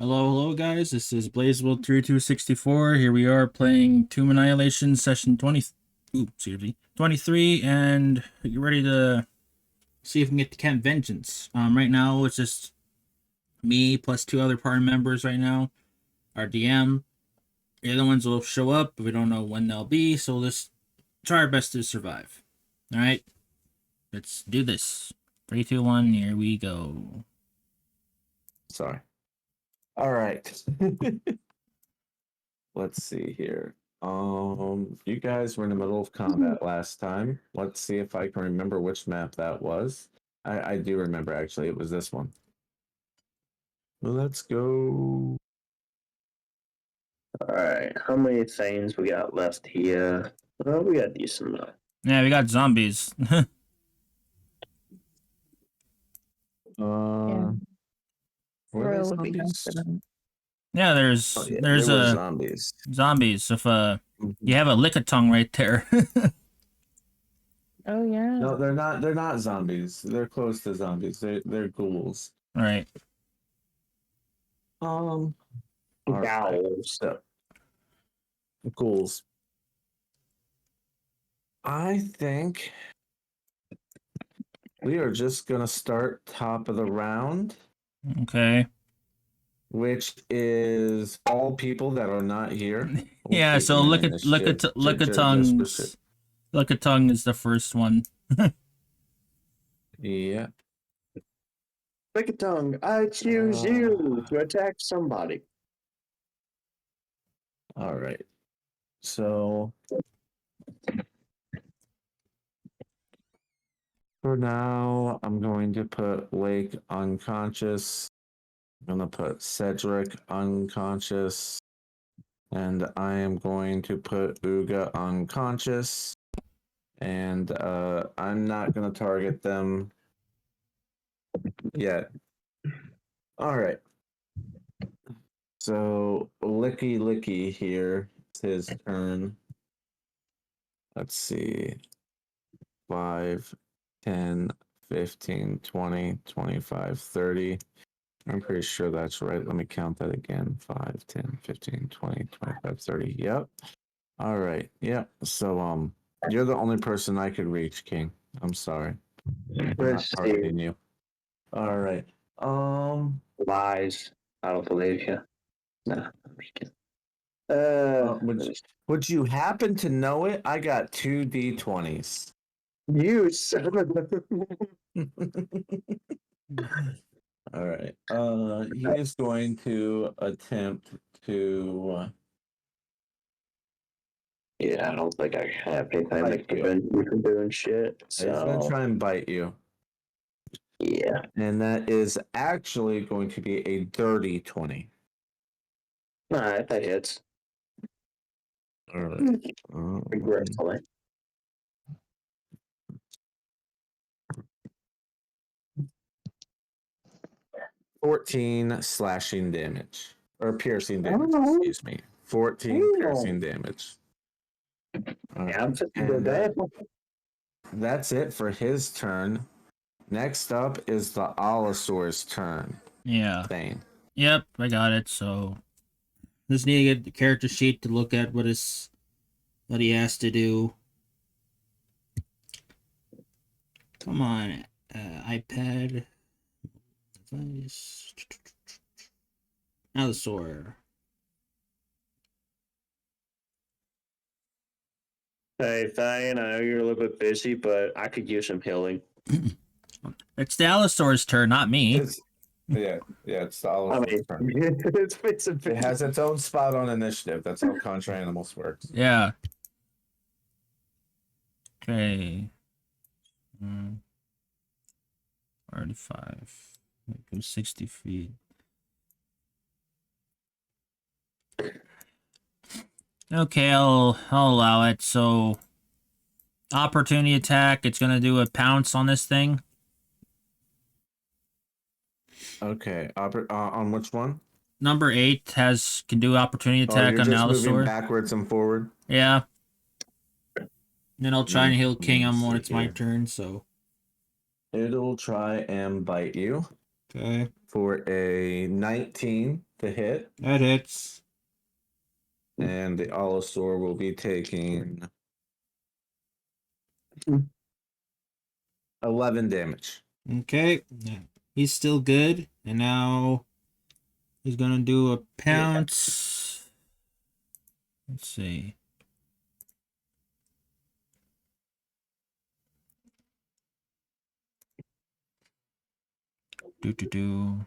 Hello, guys. This is BlazeWorld3264. Here we are playing Tomb of Annihilation Session 23, and get ready to see if we can get to Camp Vengeance. Right now it's just me plus two other party members. Right now, our DM. The other ones will show up, but we don't know when they'll be. So let's try our best to survive. All right, let's do this. 3, 2, 1. Here we go. Sorry. All right. Let's see here. You guys were in the middle of combat last time. Let's see if I can remember which map that was. I do remember, actually. It was this one. Well, let's go. All right, how many things we got left here? Well, we got decent enough. Yeah, we got zombies. Were there zombies? Yeah, there's Oh, yeah, there's there were zombies. zombies. If you have a lick-a-tongue right there. Oh yeah. No, they're not. They're not zombies. They're close to zombies. They're ghouls. All right. All right, Owls. so, ghouls. I think we are just gonna start top of the round, Okay. which is all people that are not here. We'll Yeah. keep So them in look at initiative, lick-a-tongues. Lick-a-tongue is the first one. Yeah. Pick a tongue. I choose you to attack somebody. All right. So for now, I'm going to put Lake unconscious. I'm gonna put Cedric unconscious. And I am going to put Uga unconscious. And I'm not going to target them yet. All right. So Licky Licky here. It's his turn. Let's see. 5, 10, 15, 20, 25, 30. I'm pretty sure that's right. Let me count that again. 5, 10, 15, 20, 25, 30. Yep. All right. Yep. So you're the only person I could reach, King. I'm sorry. I'm not targeting you. All right. Lies. I don't believe you. Nah, I'm just kidding. Would you happen to know it? I got 2 D20s. You son of a. All right. He is going to attempt to. Yeah, I don't think I have anything that prevent you from doing shit. So He's gonna try and bite you. Yeah. And that is actually going to be a dirty 20. All right, that hits. All right. Regretfully. 14 slashing damage. Or piercing damage, excuse me. 14 piercing damage. Yeah, I'm just bad. That's it for his turn. Next up is the Allosaur's turn. Yeah. Thane. Yep, I got it. So just need to get the character sheet to look at what he has to do. Come on, iPad device. Allosaur. Hey, Thane, I know you're a little bit busy, but I could use some healing. It's the Allosaur's turn, not me. It's the Allosaur's turn. It has its own spot on initiative. That's how Contra Animals works. Yeah. Okay. 45. Go 60 feet. Okay, I'll allow it. So, opportunity attack. It's gonna do a pounce on this thing. Okay, on which one? Number 8 can do opportunity attack on Allosaur. Moving backwards and forward. Yeah. Then I'll try and heal King on when it's my here. turn. So It'll try and bite you. Okay. for a 19 to hit. That hits. And the Allosaur will be taking 11 damage. Okay. Yeah. He's still good. And now he's gonna do a pounce. Let's see. Do.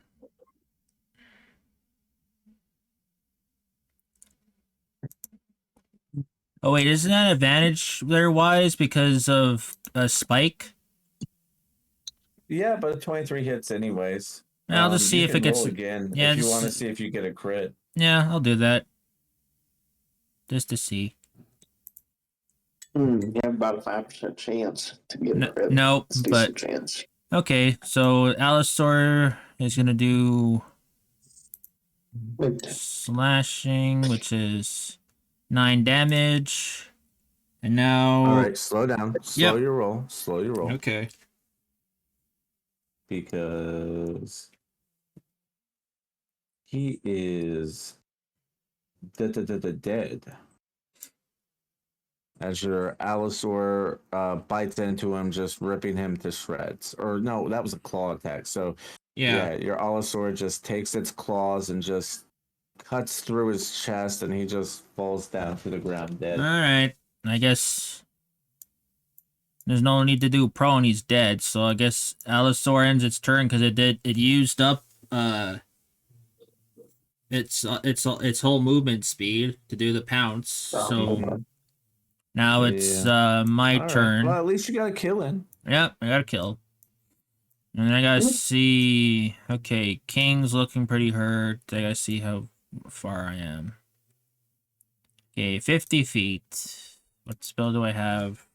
Oh wait, isn't that advantage there wise because of a spike? Yeah, but 23 hits anyways. I'll just see you if can it gets. roll again Yeah, if you want to just, see if you get a crit. yeah, I'll do that. Just to see. You have about a 5% chance to get a crit. No, It's a but decent chance. okay. So Allosaur is gonna do Wait, slashing, which is 9 damage, and now. All right, slow down. Slow Yep. your roll. Slow your roll. Okay. Because he is dead. As your Allosaur bites into him, just ripping him to shreds. Or no, that was a claw attack. So Yeah. your Allosaur just takes its claws and just cuts through his chest, and he just falls down to the ground dead. All right. I guess there's no need to do prone. He's dead. So I guess Allosaur ends its turn because it used up its whole movement speed to do the pounce. So now it's my All turn. right. Well, at least you got a kill in. Yep, I got a kill. And I gotta see. Okay, King's looking pretty hurt. I gotta see how far I am. Okay, 50 feet. What spell do I have?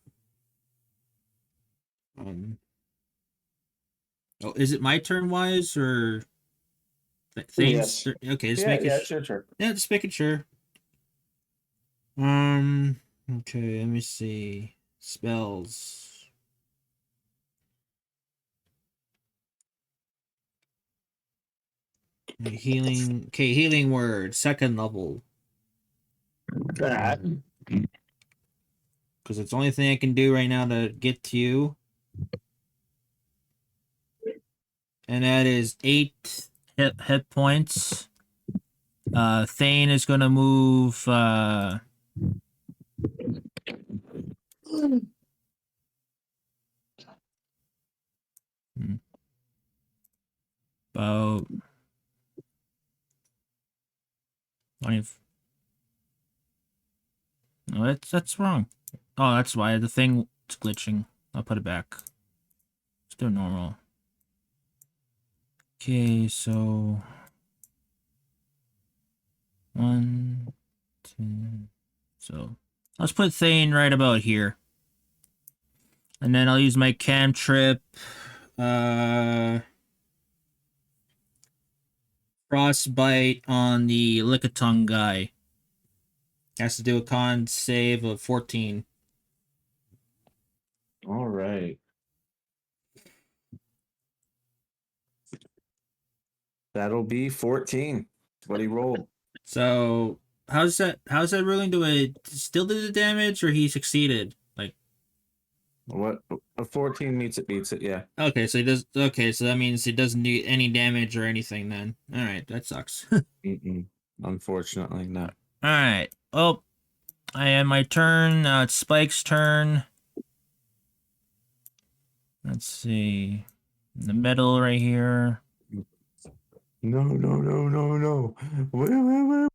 Oh, is it my turn wise or things? Yes. Okay, just Yeah, making it's your turn. Yeah, just making sure. Okay, let me see. Spells. Healing. Okay, healing word, second level. Because it's the only thing I can do right now to get to you. And that is 8 hit points. Thane is gonna move about 20. No, that's wrong. Oh, that's why the thing is glitching. I'll put it back. Let's do normal. Okay, so 1, 2. So let's put Thane right about here. And then I'll use my cantrip. Frostbite on the Lickitung guy. Has to do a con save of 14. All right. That'll be 14. What he rolled. So how's that ruling? Do it still do the damage or he succeeded? Like What a 14 meets it, beats it, yeah. okay, so he does okay, so that means he doesn't do any damage or anything then. Alright, that sucks. Unfortunately, no. Alright. Oh, I had my turn. Now it's Spike's turn. Let's see. In the middle right here. No. Wait.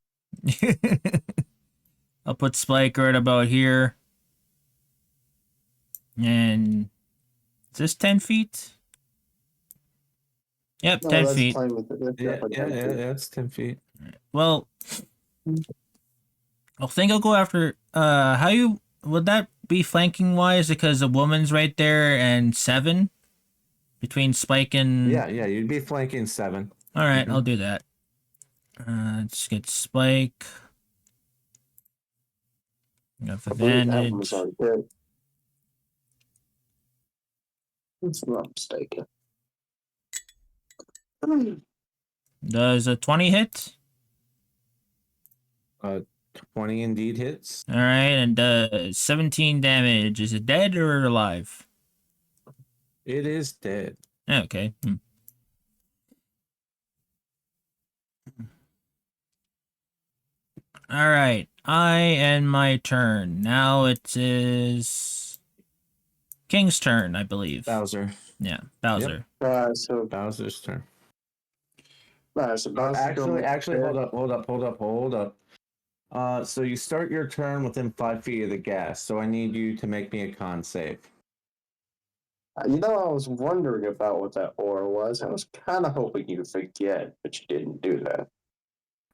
I'll put Spike right about here. And is this 10 feet? Yep, No, 10 that's feet. fine with it. That's definitely 10 feet. It's 10 feet. Well, I think I'll go after. How you would that be flanking wise? Because a woman's right there and 7 between Spike and. Yeah, you'd be flanking 7. All right, I'll do that. Let's get Spike. Got I believe that one advantage. was already good. If I'm not mistaken. Does a 20 hit? 20 indeed hits. All right, and 17 damage. Is it dead or alive? It is dead. Okay. All right, I end my turn. Now it is King's turn, I believe. Bowser. Yeah, Bowser. So Bowser's turn. Bowser's gonna Actually, hold up. So you start your turn within 5 feet of the gas. So I need you to make me a con save. You know, I was wondering about what that aura was. I was kind of hoping you'd forget, but you didn't do that.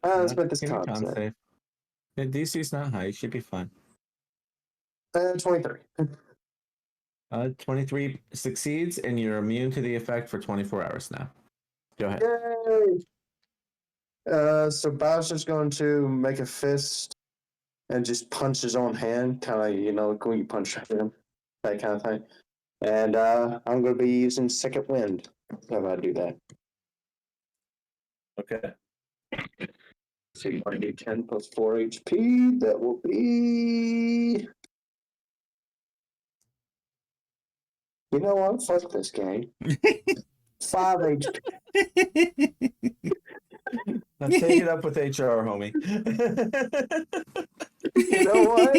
Let's make this Give me a con concept. save. The DC's not high. You should be fine. 23. 23 succeeds, and you're immune to the effect for 24 hours now. Go ahead. Yay! So Bowser's going to make a fist and just punch his own hand, kind of, you know, when you punch him, that kind of thing. And I'm going to be using Second Wind if I do that. Okay. So you want to do 10 plus 4 HP. That will be. You know what? Fuck this game. 5 HP. Now take it up with HR, homie. You know what?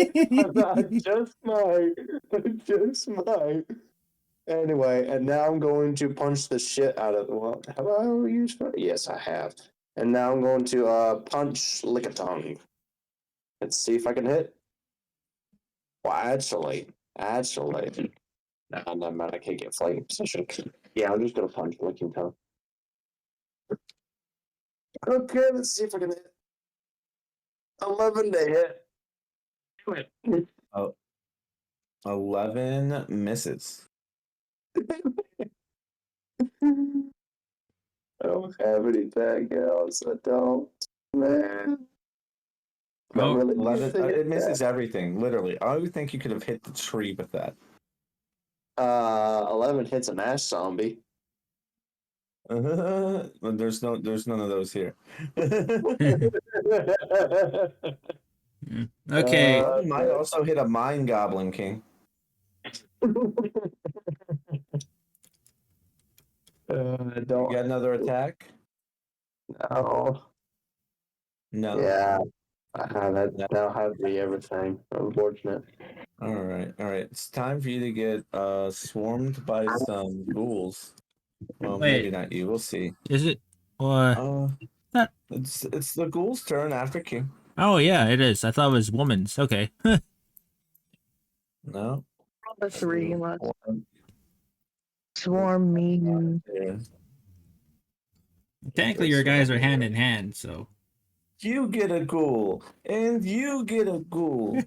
I just might. Just might. Anyway, and now I'm going to punch the shit out of. Well, have I already used fire? Yes, I have. And now I'm going to punch Lickitung. Let's see if I can hit. Well, actually. Nah, never mind. I can't get flanking position. Yeah, I'm just gonna punch Lickitung. Okay, let's see if I can hit. 11 to hit. Do it. Oh, 11 misses. I don't have any tag else. I don't. Man. I Oh, really 11, think it misses everything, literally. I would think you could have hit the tree with that. 11 hits an ash zombie. There's none of those here. Okay. Might also hit a mine goblin king. I don't. You got another attack? know. No. Yeah, that'll have to be everything. Unfortunate. All right. It's time for you to get swarmed by some ghouls. Well, Wait. maybe not you. We'll see. Is it? That. It's the ghoul's turn after King. Oh yeah, it is. I thought it was woman's. Okay. No. The 3 left. Swarm me. Yeah. Technically, your guys are hand in hand, so. You get a ghoul, and you get a ghoul.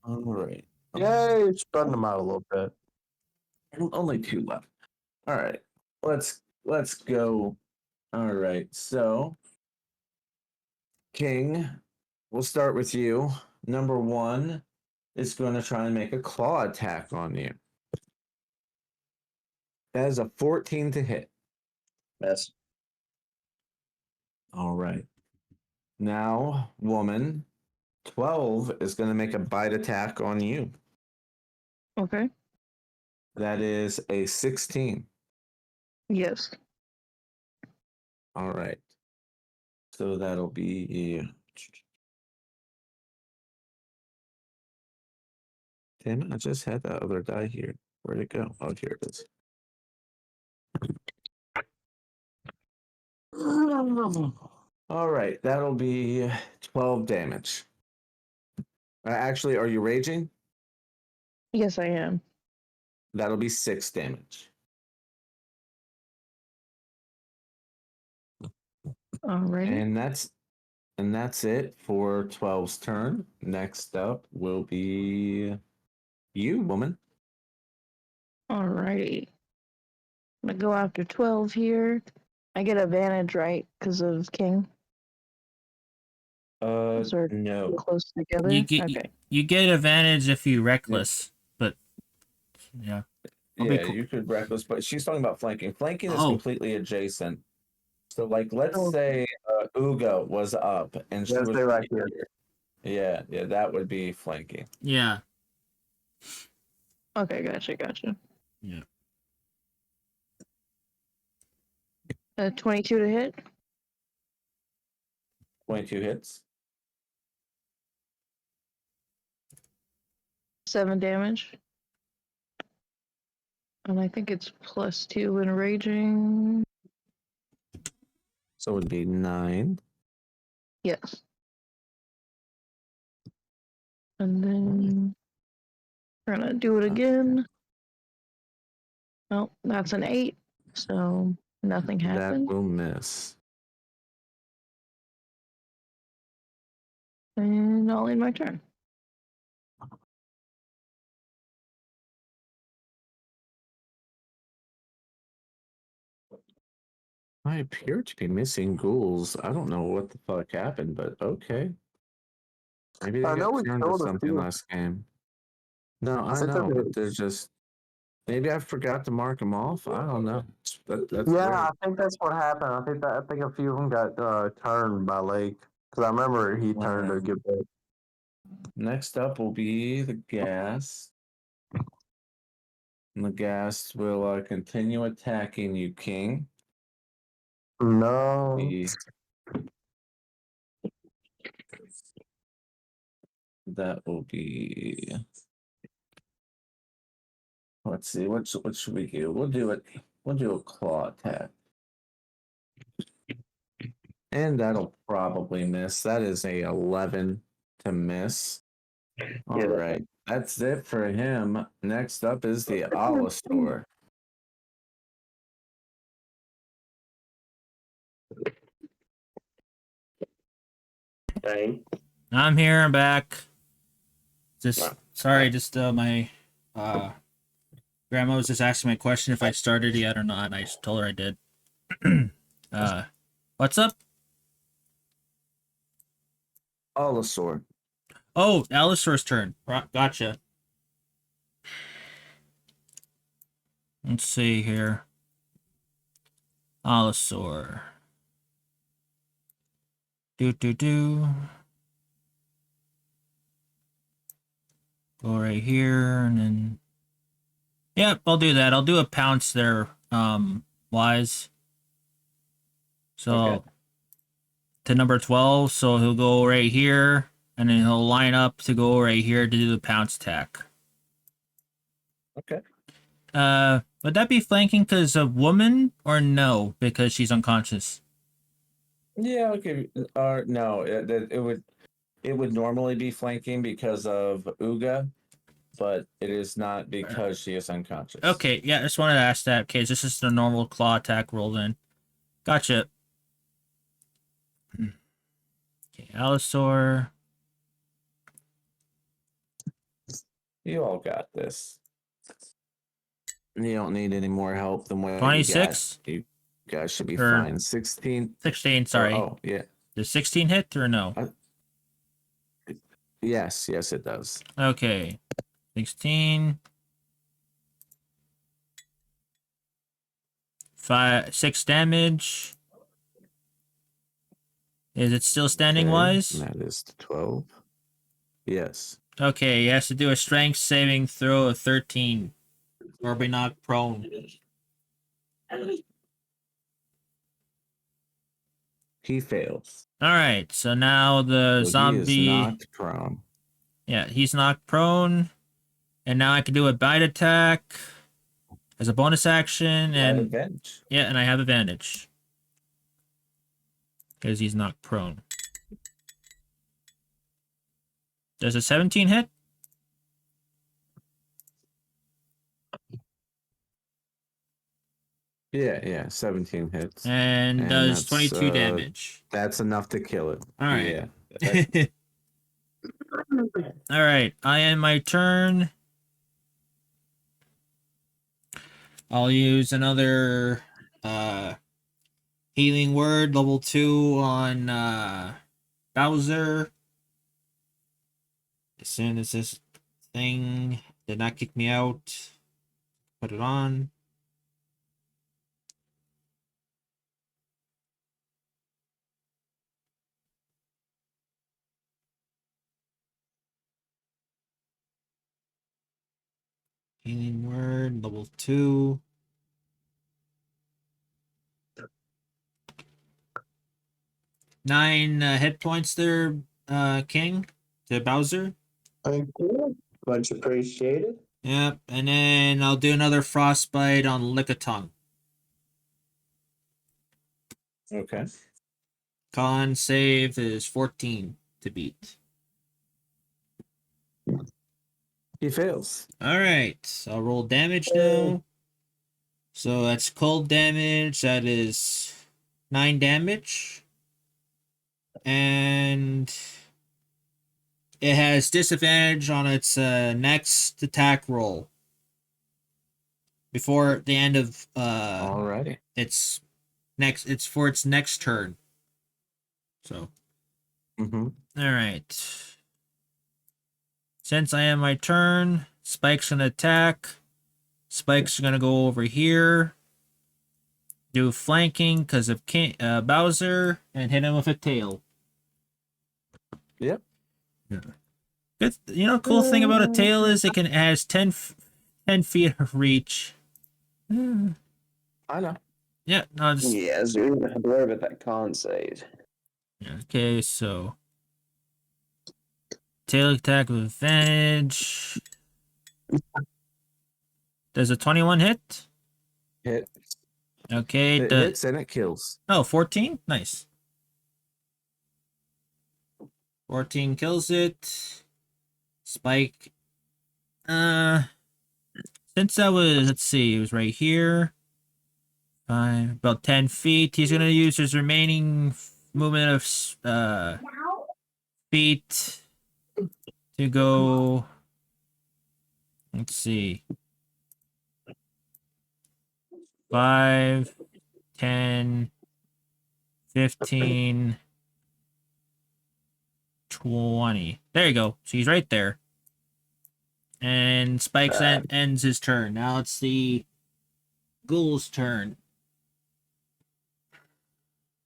All right. Yay, spreading them out a little bit. Only 2 left. All right. Let's go. All right. So, King, we'll start with you. Number 1 is going to try and make a claw attack on you. That is a 14 to hit. Yes. All right. Now, woman, 12 is going to make a bite attack on you. Okay. That is a 16. Yes. All right. So that'll be. Damn it, I just had that other die here. Where'd it go? Oh, here it is. All right, that'll be 12 damage. Actually, are you raging? Yes, I am. That'll be 6 damage. Alrighty. And that's it for 12's turn. Next up will be you, woman. Alrighty. I'm gonna go after 12 here. I get advantage, right? Because of King. Sort of No. close together. You get advantage if you reckless, but yeah. Yeah, you could reckless, but she's talking about flanking. Flanking is completely adjacent. So, like, let's Oh. say Uga was up and she Let's was say right here. here. Yeah, that would be flanking. Yeah. Okay, gotcha. Yeah. 22 to hit. 22 hits. 7 damage. And I think it's +2 in raging. So it would be 9. Yes. And then we're gonna do it again. Oh, that's an 8. So nothing That happened. will miss. And I'll end my turn. I appear to be missing ghouls. I don't know what the fuck happened, but okay. Maybe they I know got we turned to killed a something few. last game. No, I I think know, but that there's just maybe I forgot to mark them off. I don't know. That's yeah, weird. I think that's what happened. I think a few of them got turned by Lake because I remember he turned to get back. Next up will be the gas. And the gas will continue attacking you, King. No, That will be. Let's see. What should we do? We'll do it. We'll do a claw attack, and that'll probably miss. That is a 11 to miss. All Yeah. right, that's it for him. Next up is the Allosaur. Dang. I'm here. I'm back. Just sorry. Just my grandma was just asking me a question if I started yet or not, and I just told her I did. What's up? Allosaur. Oh, Alistair's turn. Gotcha. Let's see here. Alistair. Do. Go right here and then. Yep, I'll do that. I'll do a pounce there, wise. So Okay. to number 12, so he'll go right here, and then he'll line up to go right here to do the pounce attack. Okay. Would that be flanking because of woman or no? Because she's unconscious. Yeah. Okay. No, it would normally be flanking because of Uga, but it is not because she is unconscious. Okay, yeah, I just wanted to ask that. Okay, this is the normal claw attack rolled in. Gotcha. Okay, Allosaur. You all got this. You don't need any more help than what you got. 26? You guys should be Or- fine. 16. 16, sorry. Oh, yeah. Does 16 hit or no? Yes, it does. Okay. 16. 6 damage. Is it still standing Okay, wise? That is 12. Yes. Okay, he has to do a strength saving throw of 13. Or be knocked prone. He fails. Alright, so now the So zombie. He is knocked prone. Yeah, he's knocked prone. And now I can do a bite attack as a bonus action. And Advantage. yeah, and I have advantage. Because he's knocked prone. Does a 17 hit? Yeah, 17 hits. And does that's, 22 damage. That's enough to kill it. Alright. Yeah. Alright, I end my turn. I'll use another healing word, level 2 on Bowser. As soon as this thing did not kick me out, put it on. Healing word, level 2. Nine hit points there, King, to Bowser. Thank you. Much appreciated. Yep, and then I'll do another frostbite on Lickitung. Okay. Con save is 14 to beat. He fails. Alright, I'll roll damage now. So that's cold damage. That is 9 damage. And it has disadvantage on its next attack roll. Before the end of Alrighty. its for its next turn. So Mm-hmm. alright. Since I am my turn, Spike's gonna attack. Spike's gonna go over here. Do flanking because of Bowser and hit him with a tail. Yep. Yeah. Good. Cool thing about a tail is it has 10 feet of reach. I know. Yeah. No. Just, Yeah, so you don't have to worry about that con save. okay. So tail attack with advantage. Does a 21 hit? Hit. Okay. It hits and it kills. 14. Nice. 14 kills it. Spike. Since that was, let's see, it was right here. About 10 feet. He's gonna use his remaining movement of feet to go. Let's see. 5, 10, 15, 20. There you go. So he's right there. And Spike's ends his turn. Now it's the ghoul's turn.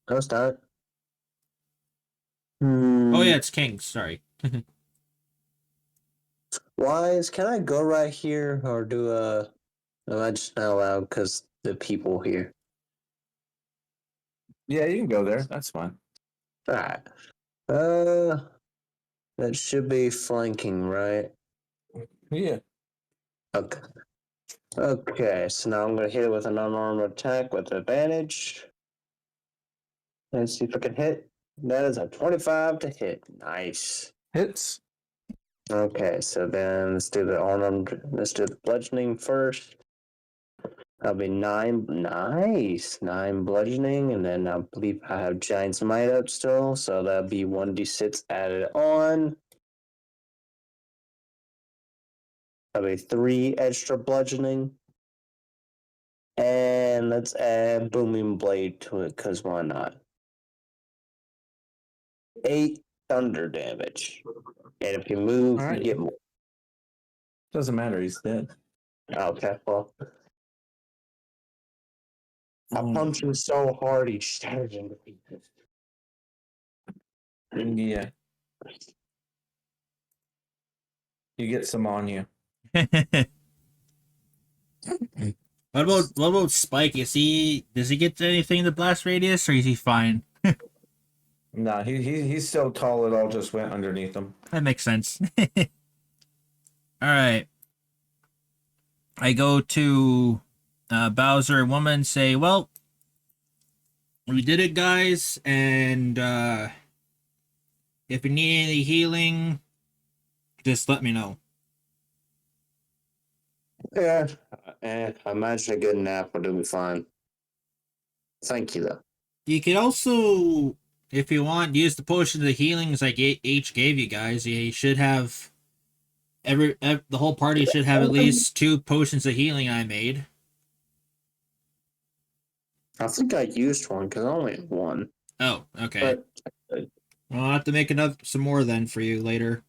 No start. Oh yeah, it's King's. Sorry. Wise, can I go right here or do a? No, I just not allowed because the people here. Yeah, you can go there. That's fine. All right. That should be flanking, right? Yeah. Okay. Okay, so now I'm gonna hit it with an unarmed attack with advantage. Let's see if I can hit. That is a 25 to hit. Nice. Hits. Okay, so then let's do the unarmed. Let's do the bludgeoning first. That'll be 9. Nice. 9 bludgeoning, and then I believe I have Giant's Might up still, so that'll be 1d6 added on. That'll be 3 extra bludgeoning. And let's add Booming Blade to it, because why not? 8 thunder damage. And if you move, All right. you get more. Doesn't matter. He's dead. Okay, well. I punched him so hard he shattered into pieces. Yeah. You get some on you. What about Spike? Does he get anything in the blast radius, or is he fine? Nah, he's so tall it all just went underneath him. That makes sense. All right. I go to Bowser and Woman, say, well, we did it, guys, and if you need any healing, just let me know. Yeah, I imagine a good nap will do me fine. Thank you, though. You could also, if you want, use the potions of healings like H gave you guys. You should have the whole party should have at least 2 potions of healing I made. I think I used one because I only had one. Oh, okay. But I'll have to make some more then for you later.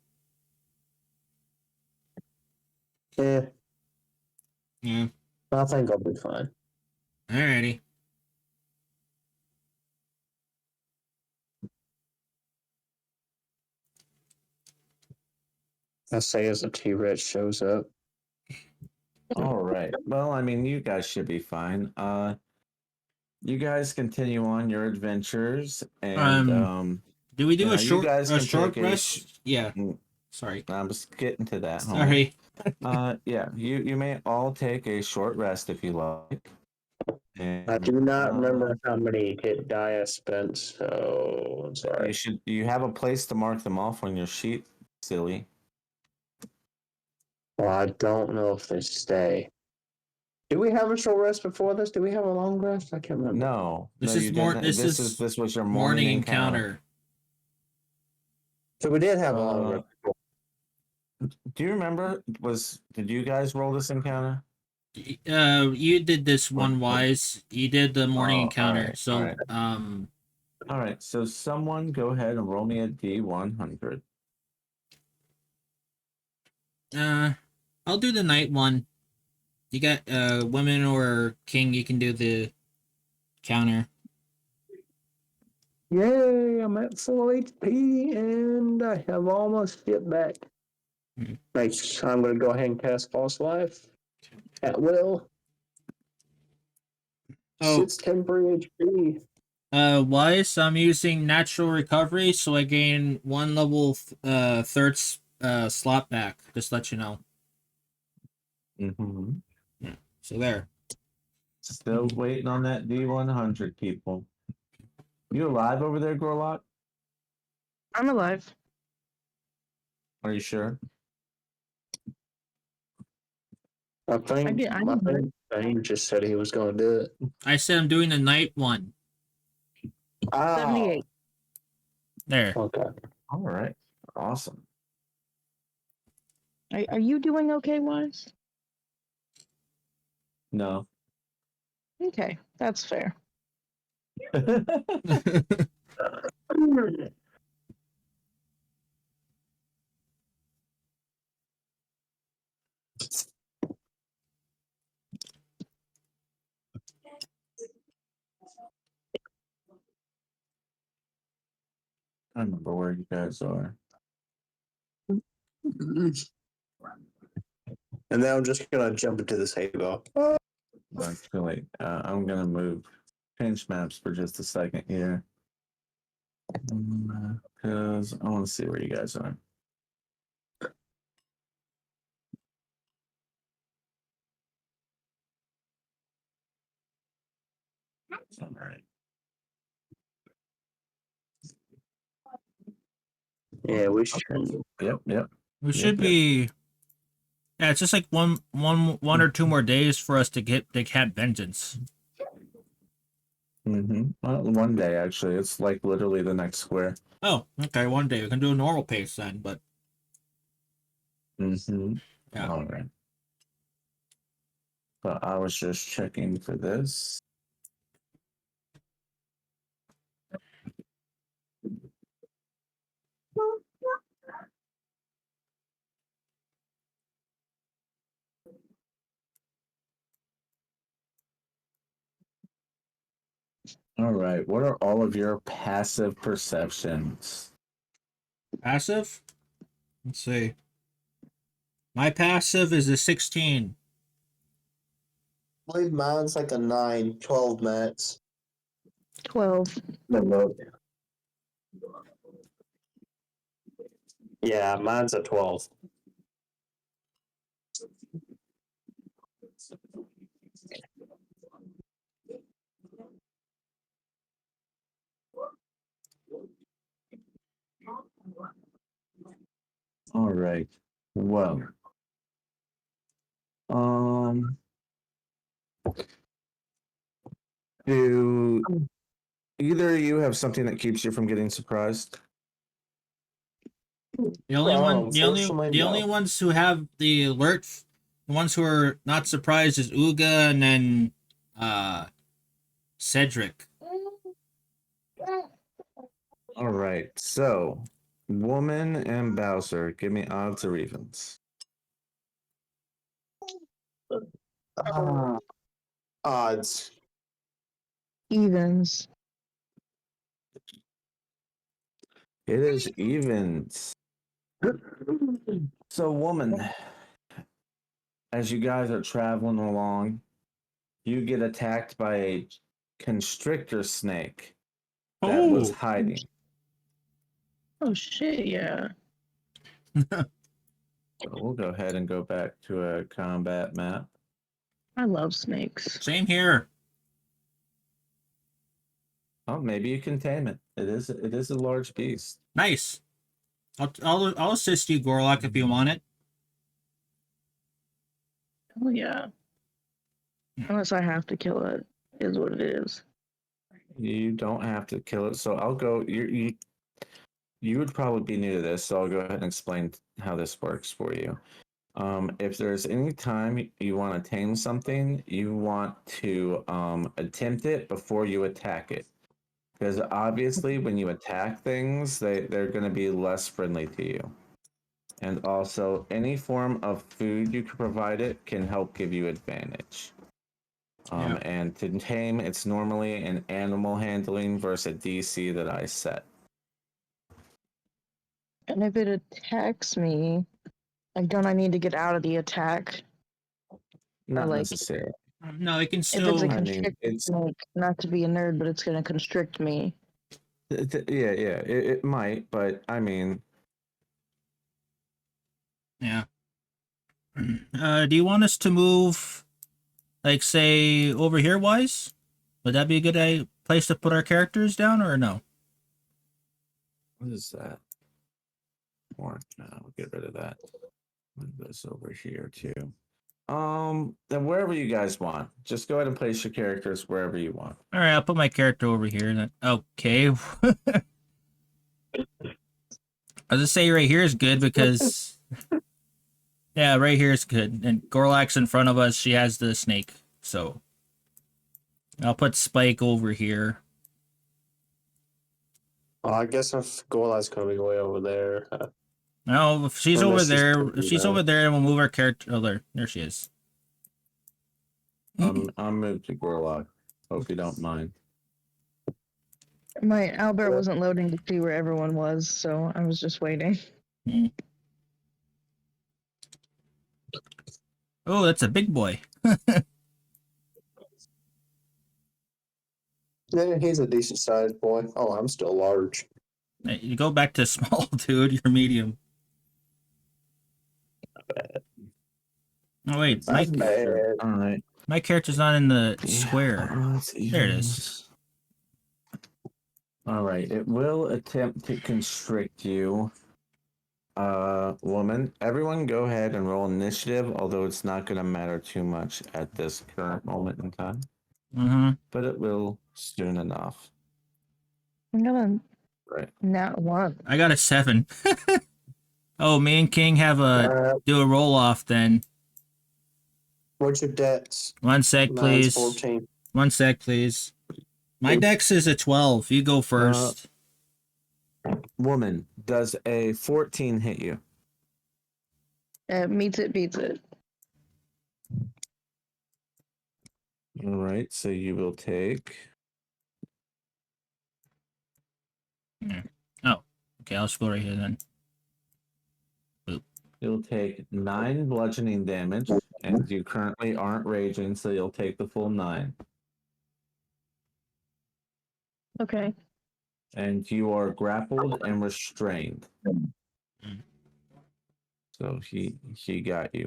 yeah, Yeah. I think I'll be fine. Alrighty. I say as a T-Rex shows up. right. Well, I mean, you guys should be fine. You guys continue on your adventures, and Do we do you know, you guys a can short take rest? Yeah. Mm, Sorry. I'm just getting to that, homie. Sorry. Yeah, you may all take a short rest if you like. I And do not remember how many hit die I spent, so I'm sorry. you have a place to mark them off on your sheet, silly. Well, I don't know if they stay. Do we have a short rest before this? Do we have a long rest? I can't remember. No, This no, is you more. didn't. This This was your morning morning encounter. encounter. So we did have a long Uh, rest before. do you remember? Did you guys roll this encounter? You did this Or- one, or- Wise. You did the morning Oh, encounter. all So right. All right. So someone go ahead and roll me a D100. I'll do the night one. You got women or king. You can do the counter. Yay, I'm at full HP and I have almost hit back. Hmm. Nice. I'm going to go ahead and cast False Life at will. Oh, It's temporary HP. Wise. I'm using natural recovery, so I gain one level third slot back. Just let you know. Mm-hmm. Yeah. So there. Still waiting on that D100, people. You alive over there, Gorlock? I'm alive. Are you sure? I think I did. he just said he was going to do it. I said I'm doing the night one. Oh, 78. There. okay. All right. Awesome. Are you doing okay, Wise? No. Okay, that's fair. I remember where you guys are. And then I'm just going to jump into this Halo. Actually, I'm gonna move pinch maps for just a second here, because I want to see where you guys are. All right. Yeah, we should. Yep. We should be. Yeah, it's just like one or two more days for us to get the cat vengeance. Mm-hmm. Well, one day actually, it's like literally the next square. Oh, okay. One day we can do a normal pace then, but Mm-hmm. yeah. All right. But I was just checking for this. All right. What are all of your passive perceptions? Passive. Let's see. My passive is a 16. I believe mine's like a 9, 12 max. 12. Yeah, mine's a 12. All right. Well, um, do either of you have something that keeps you from getting surprised? The only one, Unfortunately, the only no. ones who have the alert, the ones who are not surprised is Uga and then Cedric. All right. So, woman and Bowser, give me odds or evens. Odds. Evens. It is evens. So, woman, as you guys are traveling along, you get attacked by a constrictor snake that was Oh, hiding. Oh shit, yeah. So we'll go ahead and go back to a combat map. I love snakes. same here. Oh, maybe you can tame it. It is a large beast. Nice. I'll assist you, Gorlock, if you want it. Oh yeah. Unless I have to kill it, is what it is. You don't have to kill it. So I'll go. You would probably be new to this, so I'll go ahead and explain how this works for you. If there's any time you want to tame something, you want to attempt it before you attack it. Because obviously, when you attack things, they're going to be less friendly to you. And also, any form of food you can provide it can help give you advantage. Yeah. And to tame, it's normally an animal handling versus a DC that I set. And if it attacks me, like, don't I need to get out of the attack? Not like- necessarily. No, it can If it's still. a I mean, constrictor it's snake, not to be a nerd, but it's gonna constrict me. yeah, it might, but I mean, Yeah. Do you want us to move, like, say, over here, wise? Would that be a good place to put our characters down, or no? what is that? More. No, we'll get rid of that. Move this over here too. Then wherever you guys want, just go ahead and place your characters wherever you want. All right, I'll put my character over here. Then. Okay. I was gonna say right here is good because, yeah, right here is good. And Gorlak's in front of us. She has the snake, so I'll put Spike over here. I guess if Gorla's gonna be way over there. No, if she's Unless over she's there, putting if she's down. over there, then we'll move our character. Oh, there she is. I'll move to Gorlock. Hope you don't mind. My Albert Yeah. wasn't loading to see where everyone was, so I was just waiting. Oh, that's a big boy. Yeah, he's a decent sized boy. Oh, I'm still large. Hey, you go back to small, dude. You're medium. Oh wait, That's bad. All right. my character's not in the square. Yeah, There it is. All right. It will attempt to constrict you. Woman, everyone go ahead and roll initiative, although it's not going to matter too much at this current moment in time. Mm-hmm. But it will soon enough. I'm gonna Right. not one. I got a 7. Oh, me and King have do a roll off then. What's your dex? 1 sec, Mine's please. 14. 1 sec, please. My dex is a 12. You go first. Woman, does a 14 hit you? Meets it, beats it. All right. So you will take. Oh, okay. I'll just go right here then. You'll take 9 bludgeoning damage, and you currently aren't raging, so you'll take the full 9. Okay. And you are grappled and restrained. So he got you.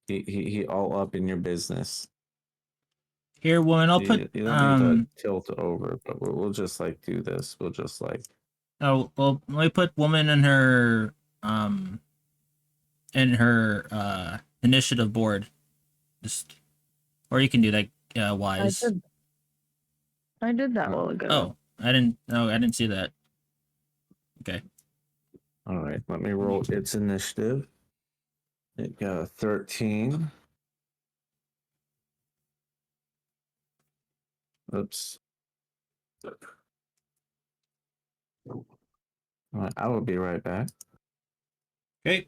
He all up in your business. Here, woman. I'll put. You don't need to tilt over, but we'll just like do this. We'll just like. Oh, well, let me put woman in her initiative board. Just, or you can do that. Wise. I did that while ago. Oh, I didn't. No, I didn't see that. Okay. All right, let me roll its initiative. It got a 13. Oops. All right, I will be right back. Okay.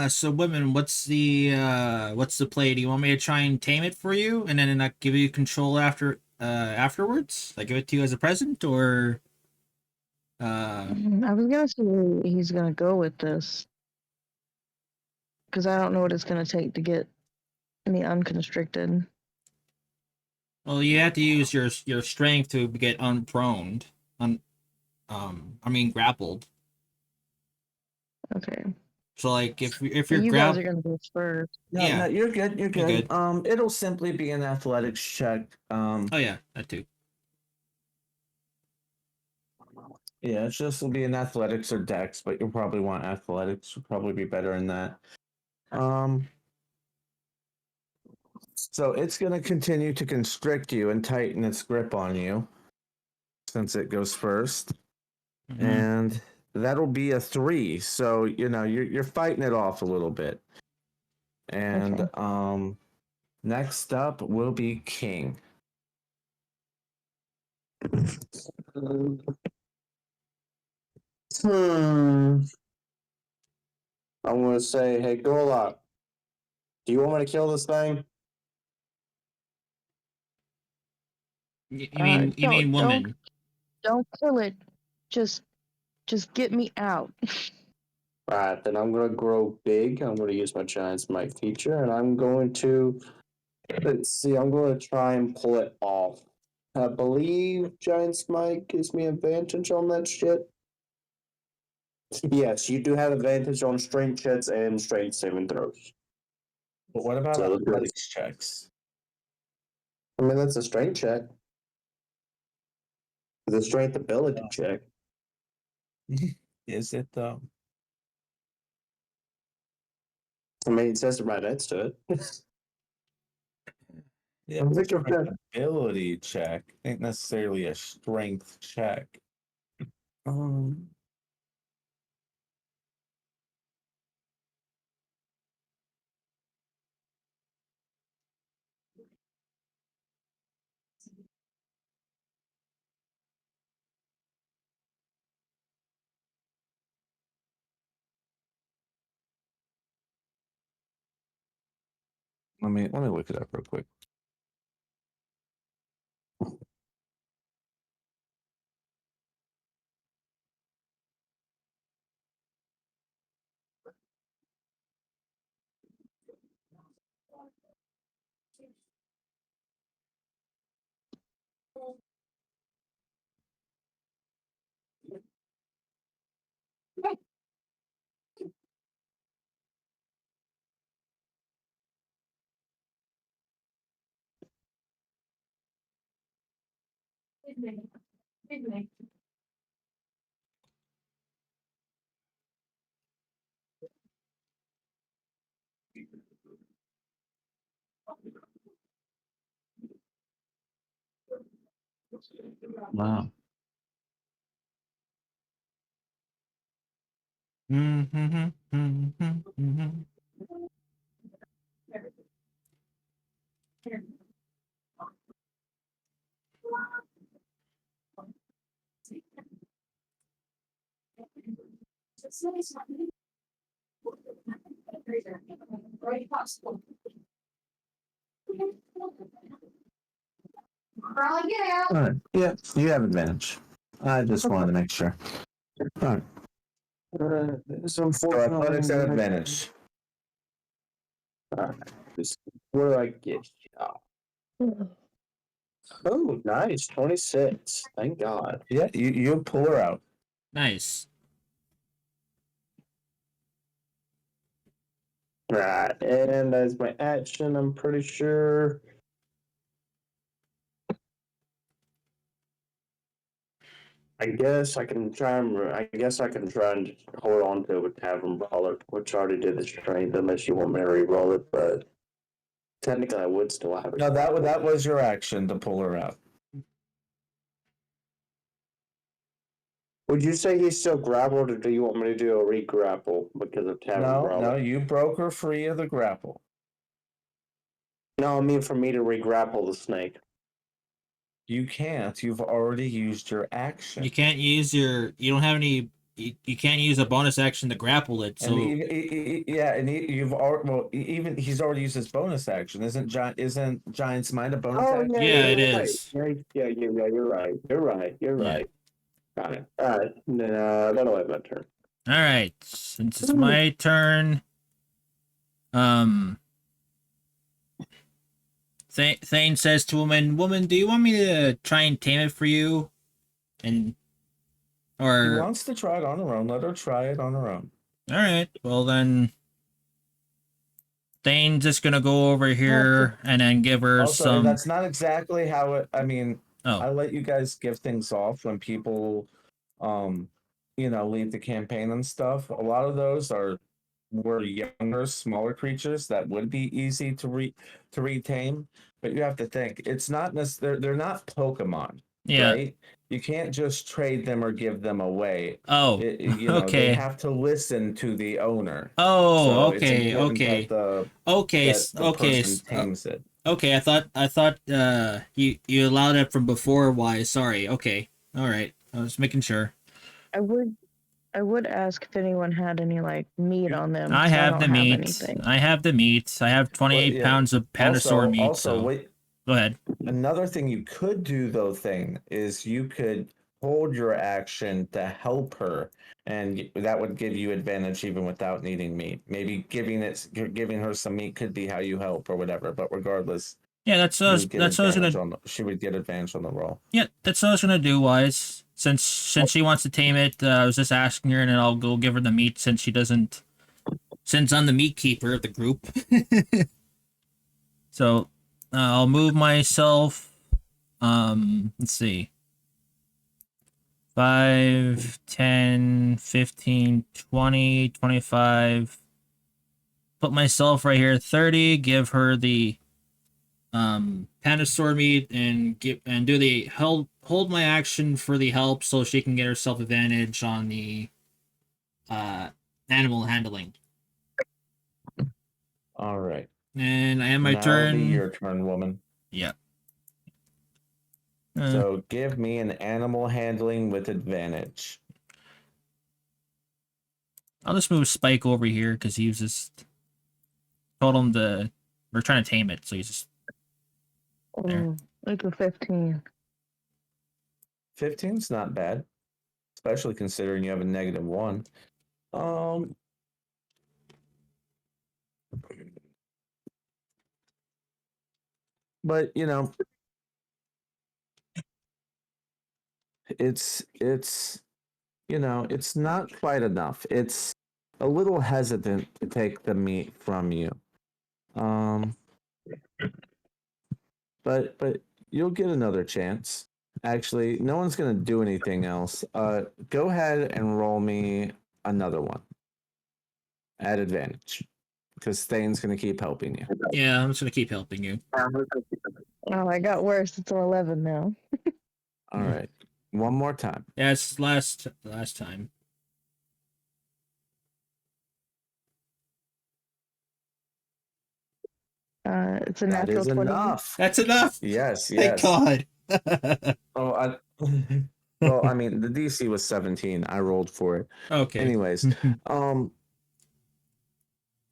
So women, what's the play? Do you want me to try and tame it for you, and then not give you control afterwards? Like give it to you as a present, or I was gonna see where he's gonna go with this, because I don't know what it's gonna take to get me unconstricted. Well, you have to use your strength to get unproned. Grappled. Okay. So like if So you're you guys are grappled, gonna go first. No, yeah, no, you're good. You're you're good. good. It'll simply be an athletics check. Oh yeah, that too. Yeah, it's just will be an athletics or dex, but you'll probably want athletics. You'll probably be better in that. So it's gonna continue to constrict you and tighten its grip on you since it goes 1st. Mm-hmm. And that'll be a 3. So you're fighting it off a little bit. And Okay. next up will be King. I'm gonna say, hey, Gorlock, do you want me to kill this thing? You mean Don't woman? don't kill it. Just get me out. Alright, then I'm gonna grow big. I'm gonna use my giant smite feature, and I'm going to let's see, I'm gonna try and pull it off. I believe giant smite gives me advantage on that shit. Yes, you do have advantage on strength checks and strength saving throws. But what about So athletics checks? I mean, that's a strength check. The strength ability check. Is it though? I mean, it says it right next to it. Yeah, I it's a think of that. strength ability check. Ain't necessarily a strength check. Let me look it up real quick. Wow. Mm-hmm. Mm-hmm. Mm-hmm. All right. Yeah, you have advantage. I just wanted to make sure. All right. So So athletics at advantage. What do I get? Oh, nice. 26. Thank God. Yeah, you pull her out. Nice. Right. And as my action, I'm pretty sure. I guess I can try and hold on to it with Tavern Brawler, which I already did the strength, unless you want me to re-roll it, but technically I would still have it. No, that was your action to pull her out. Would you say he's still grappled, or do you want me to do a re-grapple because of Tavern Brawler? No, you broke her free of the grapple. No, I mean for me to re-grapple the snake. You can't. You've already used your action. You can't use your. You don't have any. You can't use a bonus action to grapple it. So you've already even he's already used his bonus action. Isn't Giant's Mind a bonus action? yeah, it You're right. is. Yeah, you're right. You're right. Yeah. Right. Got it. All right. Then that'll have my turn. All right, since it's my turn, um, Thane says to woman, do you want me to try and tame it for you? And She or wants to try it on her own. Let her try it on her own. all right, well then, Thane's just gonna go over here and then give her Also, some. that's not exactly how it. I mean, I Oh, let you guys give things off when people, um, leave the campaign and stuff. A lot of those were younger, smaller creatures that would be easy to retame. But you have to think it's not necessarily they're not Pokemon, yeah. right? You can't just trade them or give them away. Oh, They okay. have to listen to the owner. Oh, So it's okay, important okay, that the okay, person tames it. okay. I thought you allowed it from before. Why? Sorry. Okay, all right. I was making sure. I would ask if anyone had any like meat on them I because I have don't the have meat. anything. I have the meat. I have Well, 28 yeah. pounds of Panasaur meat. Also, So wait. go ahead. Another thing you could do though, thing is you could hold your action to help her, and that would give you advantage even without needing meat. Maybe giving her some meat could be how you help or whatever. But regardless, Yeah, you would get that's what I was advantage gonna. on she would get advantage on the roll. Yeah, that's what I was gonna do. Wise, since she wants to tame it, I was just asking her, and then I'll go give her the meat since she doesn't. Since I'm the meat keeper of the group. So I'll move myself. Let's see. 5, 10, 15, 20, 25. Put myself right here. 30. Give her the Panasaur meat and do the hold my action for the help so she can get herself advantage on the uh animal handling. All right. And I have my Now it'll be turn. your turn, woman. Yeah. So give me an animal handling with advantage. I'll just move Spike over here because he was just told him to. We're trying to tame it, so he's just there. Like a 15. 15's not bad, especially considering you have a -1. Um, but it's it's not quite enough. It's a little hesitant to take the meat from you. Um, but you'll get another chance. Actually, no one's gonna do anything else. Go ahead and roll me another one at advantage because Thane's gonna keep helping you. Yeah, I'm just gonna keep helping you. Oh, I got worse. It's an 11 now. All right, one more time. Yeah, it's last time. It's a That natural is 20. enough. That's enough. Yes, Thank yes. God. Oh, well, I mean, the DC was 17. I rolled for it. Okay. Anyways,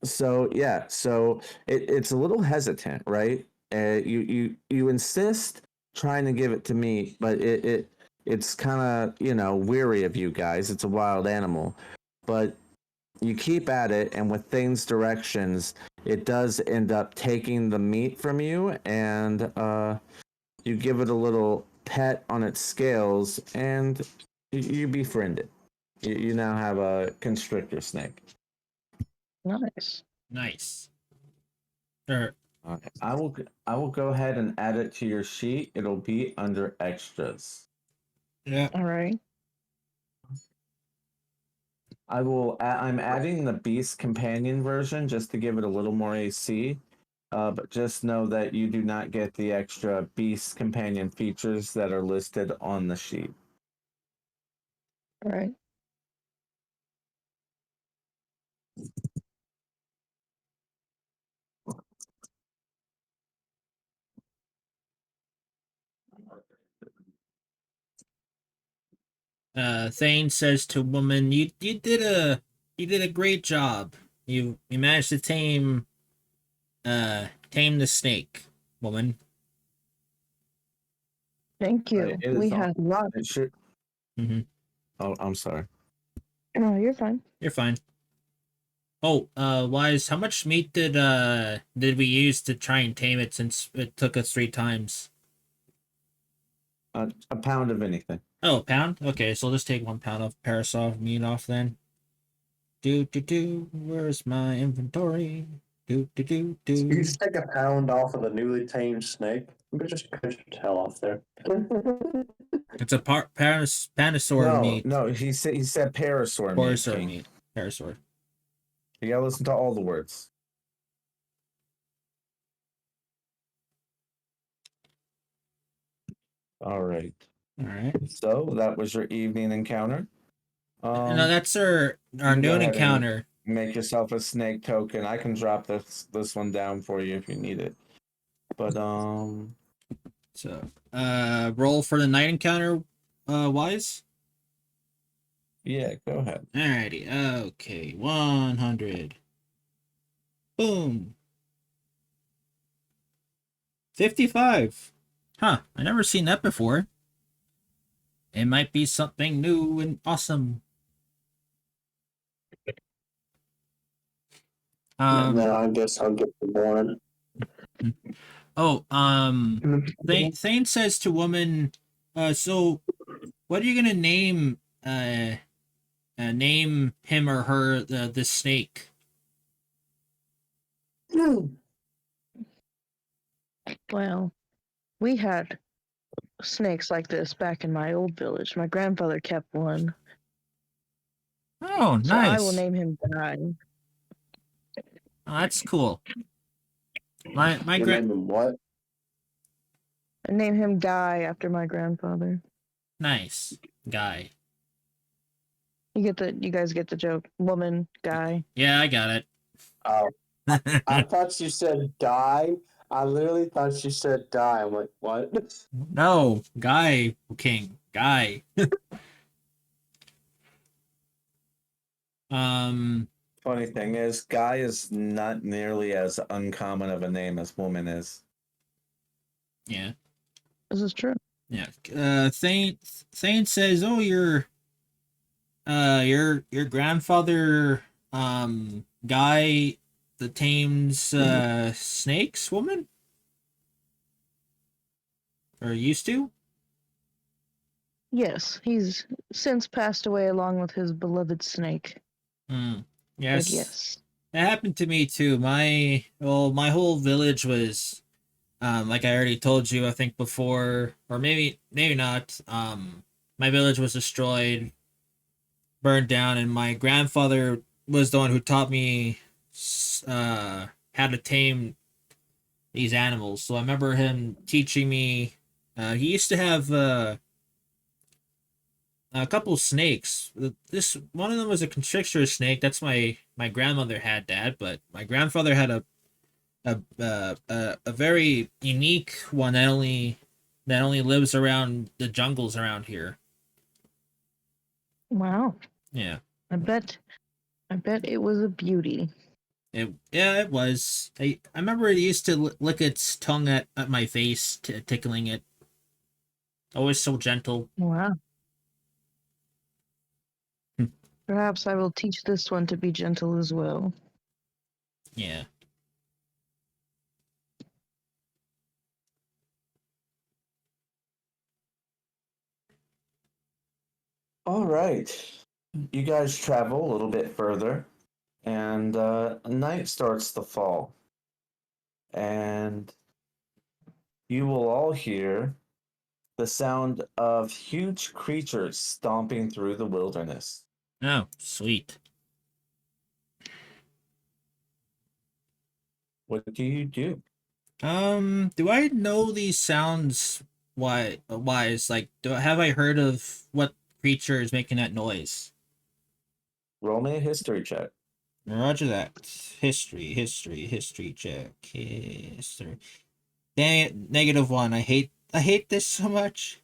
so yeah, so it's a little hesitant, right? You insist trying to give it to me, but it's kind of weary of you guys. It's a wild animal, but you keep at it, and with things directions, it does end up taking the meat from you, and you give it a little pet on its scales, and you befriend it. You now have a constrictor snake. Nice. Nice. Sure. Okay. I will go ahead and add it to your sheet. It'll be under extras. Yeah. All right. I'm adding the Beast Companion version just to give it a little more AC. But just know that you do not get the extra Beast Companion features that are listed on the sheet. All right. Thane says to woman, you did a great job. You managed to tame the snake, woman. Thank you. Right, it We is have lots. it should Mm-hmm. Oh, I'm sorry. No, you're fine. You're fine. Oh, Wise, how much meat did we use to try and tame it since it took us 3 times? A pound of anything. Oh, a pound? Okay, so let's take 1 pound of parasol meat off then. Where's my inventory? You just take a pound off of the newly tamed snake. But just cut your tail off there. It's a panasaur No, meat. no. He said parasaur meat. Parasaur King. meat. Parasaur. You gotta listen to all the words. All right. All right. So that was your evening encounter. No, that's our you can go noon ahead and encounter. Make yourself a snake token. I can drop this one down for you if you need it. But So, roll for the night encounter, Wise. yeah, go ahead. Alrighty. Okay. 100. Boom. 55. Huh. I never seen that before. It might be something new and awesome. No, I guess I'll get the one. Oh, Thane says to woman, so what are you gonna name name him or her the snake? Well, we had snakes like this back in my old village. My grandfather kept one. Oh, nice. So I will name him Guy. Oh, that's cool. My You grand name him what? I name him Guy after my grandfather. nice guy. You guys get the joke. Woman, guy. Yeah, I got it. Oh, I thought you said die. I literally thought you said die. I'm like, what? No, guy king guy. Funny thing is, Guy is not nearly as uncommon of a name as woman is. Yeah. This is true. Yeah. Thane says, "Oh, your grandfather guy that tames snakes, woman? Or used to?" Yes, he's since passed away along with his beloved snake. Yes. But yes. That happened to me too. My whole village was like I already told you, I think before, or maybe not. My village was destroyed, burned down, and my grandfather was the one who taught me how to tame these animals. So I remember him teaching me. He used to have a couple snakes. This one of them was a constrictor snake. That's my grandmother had that, but my grandfather had a very unique one that only lives around the jungles around here. Wow. Yeah. I bet it was a beauty. It was. I remember it used to lick its tongue at my face, tickling it. Always so gentle. Wow. Perhaps I will teach this one to be gentle as well. Yeah. All right. You guys travel a little bit further, and night starts to fall. And you will all hear the sound of huge creatures stomping through the wilderness. Oh, sweet. What do you do? Do I know these sounds? Wise? Like, have I heard of what creature is making that noise? Roll me a history check. Roger that. History check. History. Dang it, -1. I hate this so much.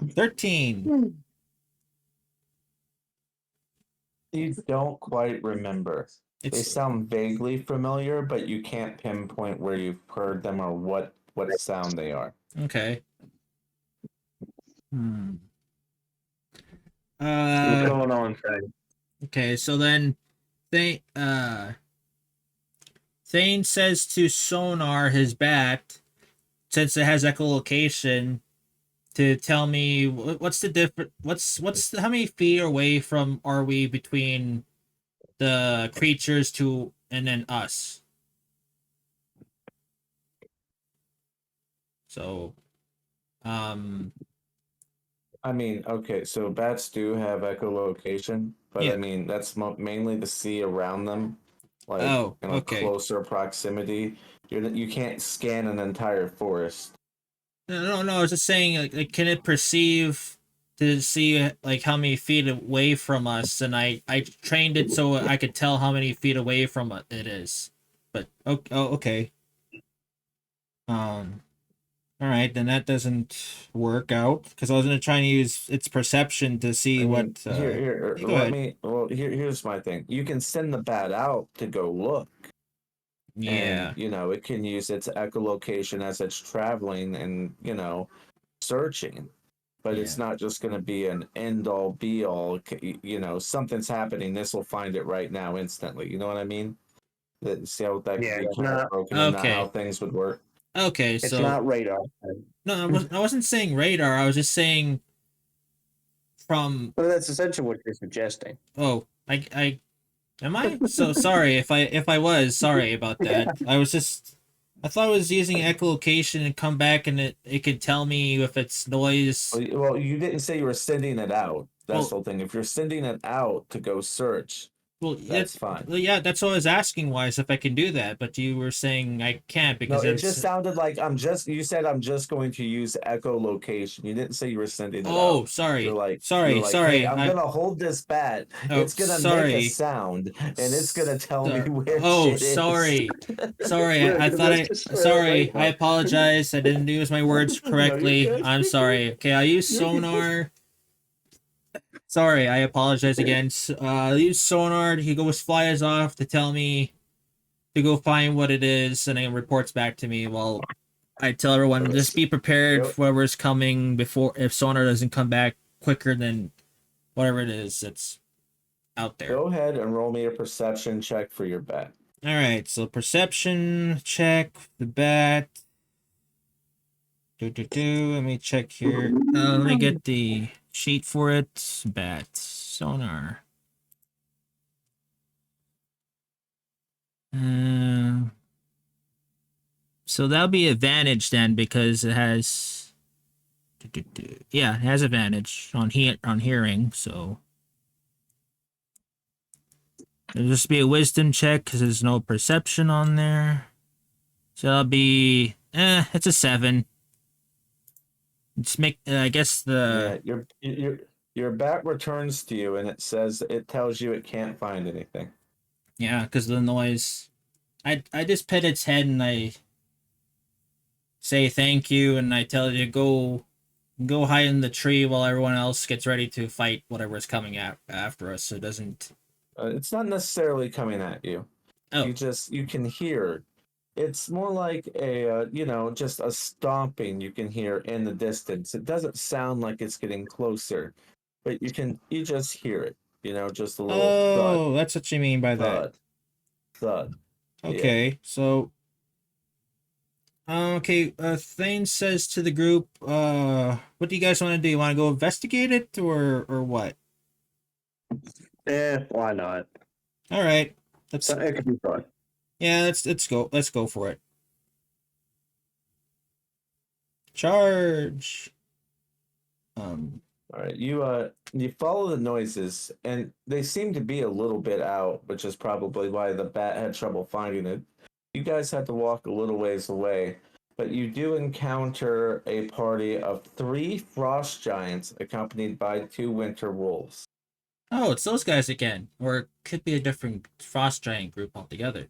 13. You don't quite remember. They It's sound vaguely familiar, but you can't pinpoint where you've heard them or what sound they are. okay. What's going on, Frank? Okay, so then they Thane says to Sonar his bat, since it has echolocation, to tell me what's the different how many feet away from are we between the creatures to and then us. So I mean, okay, so bats do have echolocation, but yeah. I mean that's mainly to see around them, like Oh, in a okay. closer proximity. You can't scan an entire forest. No, I was just saying, like, can it perceive to see like how many feet away from us? And I trained it so I could tell how many feet away from it is. But okay. Um, all right, then that doesn't work out because I was gonna try and use its perception to see I mean, what. here, You go let ahead. me. Well, here's my thing. You can send the bat out to go look, and Yeah, it can use its echolocation as it's traveling and searching. But it's yeah, not just going to be an end all be all. Something's happening. This will find it right now, instantly. You know what I mean? See how that could Yeah, be it's kind of not. broken and not how okay, things would work. okay. It's So not radar. no, I wasn't saying radar. I was just saying from. Well, that's essentially what you're suggesting. Oh, I am I? So sorry if I was sorry about that. I thought I was using echolocation and come back and it could tell me if it's noise. Well, you didn't say you were sending it out. That's Well, the whole thing. If you're sending it out to go search, yeah, that's fine. yeah. That's what I was asking. Why is if I can do that, but you were saying I can't No, because it it's. just sounded like you said I'm just going to use echolocation. You didn't say you were sending it Oh, out. You're sorry, like you're sorry, like, hey, sorry. I'm I gonna hold this bat. oh It's gonna make a sorry. sound and it's gonna tell me where Oh, shit is. sorry. Sorry, We're I gonna thought miss I. the square Sorry, I radar. apologize. I didn't use my words No, you're correctly. good. I'm You're good. sorry. Okay, I use You're good. sonar. Sorry, I apologize again. I use sonar. He goes flies off to tell me to go find what it is, and then reports back to me. Well, I tell everyone just be prepared Go, for whatever's coming before if sonar doesn't come back quicker than whatever it is that's out there. go ahead and roll me a perception check for your bat. All right, so perception check the bat. Let me check here. Let me get the sheet for it. Bat sonar. Uh, so that'll be advantage then because it has. Yeah, it has advantage on hearing. So it'll just be a wisdom check because there's no perception on there. So that'll be it's a 7. Just make I guess the Yeah, your bat returns to you and it tells you it can't find anything. yeah because the noise. I just pet its head and I say thank you and I tell it to go hide in the tree while everyone else gets ready to fight whatever's coming after us so it doesn't. It's not necessarily coming at you. Oh, You can hear. It's more like just a stomping you can hear in the distance. It doesn't sound like it's getting closer, but you just hear it. Just a little thud, oh, that's what you mean by that. thud, thud. Yeah. Okay, so okay, Thane says to the group, what do you guys want to do? You want to go investigate it or what? Why not? All right, So it could be fun. yeah, let's go for it. Charge. Um, All right. You follow the noises, and they seem to be a little bit out, which is probably why the bat had trouble finding it. You guys had to walk a little ways away, but you do encounter a party of 3 frost giants accompanied by 2 winter wolves. oh, it's those guys again, or it could be a different frost giant group altogether.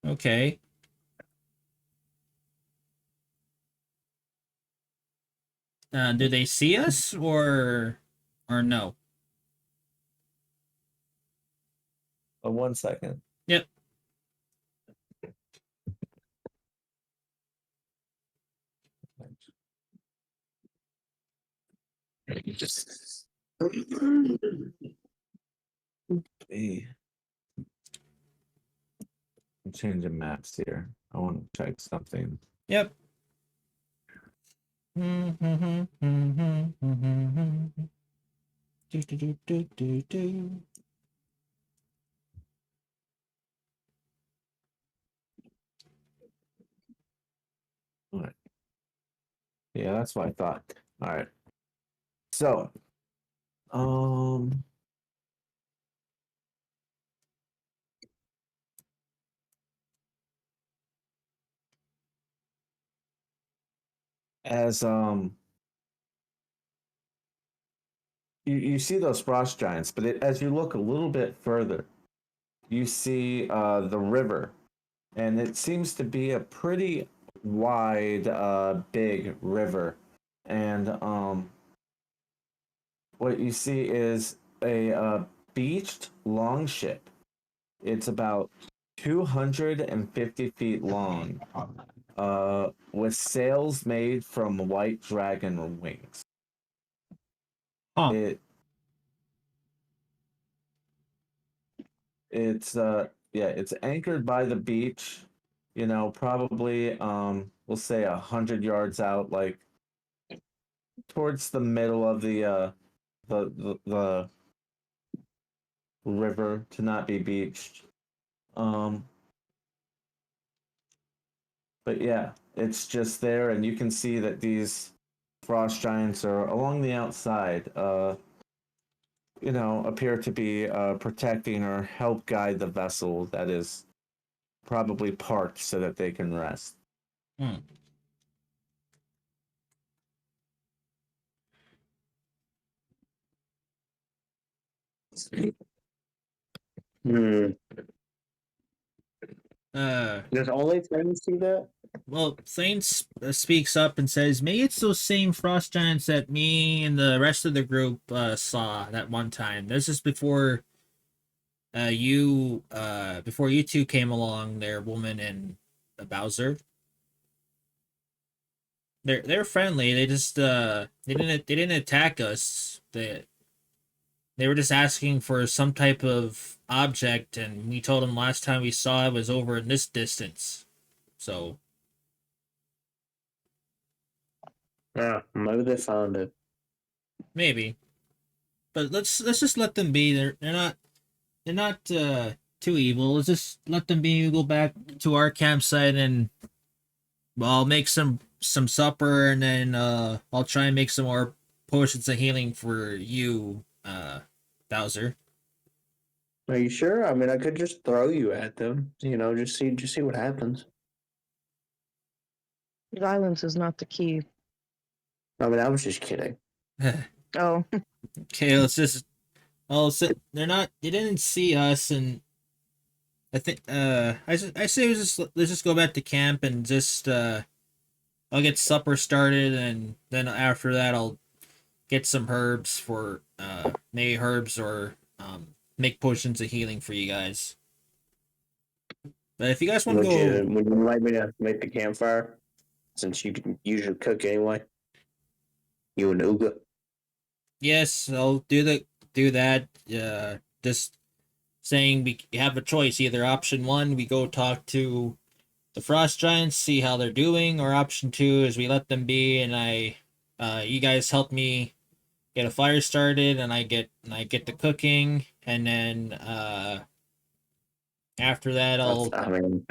Okay. Do they see us or no? 1 second. Yep. Hey, I'm changing maps here. I want to check something. Yep. Do, do, do, do, do, do. All right. Yeah, that's what I thought. All right. So, as you see those frost giants, but as you look a little bit further, you see the river, and it seems to be a pretty wide, big river, and what you see is a beached longship. It's about 250 feet long, with sails made from white dragon wings. Huh. It's yeah, it's anchored by the beach, probably we'll say 100 yards out, like towards the middle of the river to not be beached. But yeah, it's just there, and you can see that these frost giants are along the outside, appear to be protecting or help guide the vessel that is probably parked so that they can rest. Hmm. Hmm. Does only friends see that? Well, Thane speaks up and says, maybe it's those same frost giants that me and the rest of the group saw that one time. This is before before you two came along there, woman and Bowser. They're friendly. They just they didn't attack us. They were just asking for some type of object, and we told them last time we saw it was over in this distance. So Yeah, maybe they found it. maybe. But let's just let them be. They're not too evil. Let's just let them be. We go back to our campsite and well, I'll make some supper and then I'll try and make some more potions of healing for you, Bowser. Are you sure? I mean, I could just throw you at them. Just see what happens. Violence is not the key. I mean, I was just kidding. Oh, Okay, let's just. Oh, so They didn't see us, and I think. I say let's just go back to camp and just. I'll get supper started, and then after that, I'll get some herbs for maybe herbs or make potions of healing for you guys. But if you guys want to go, Would you like me to make the campfire? Since you can usually cook anyway. You and Uga. yes, I'll do that. Just saying we have a choice. Either option one, we go talk to the frost giants, see how they're doing, or option two is we let them be, and you guys help me get a fire started, and I get the cooking, and then after that I'll. I mean,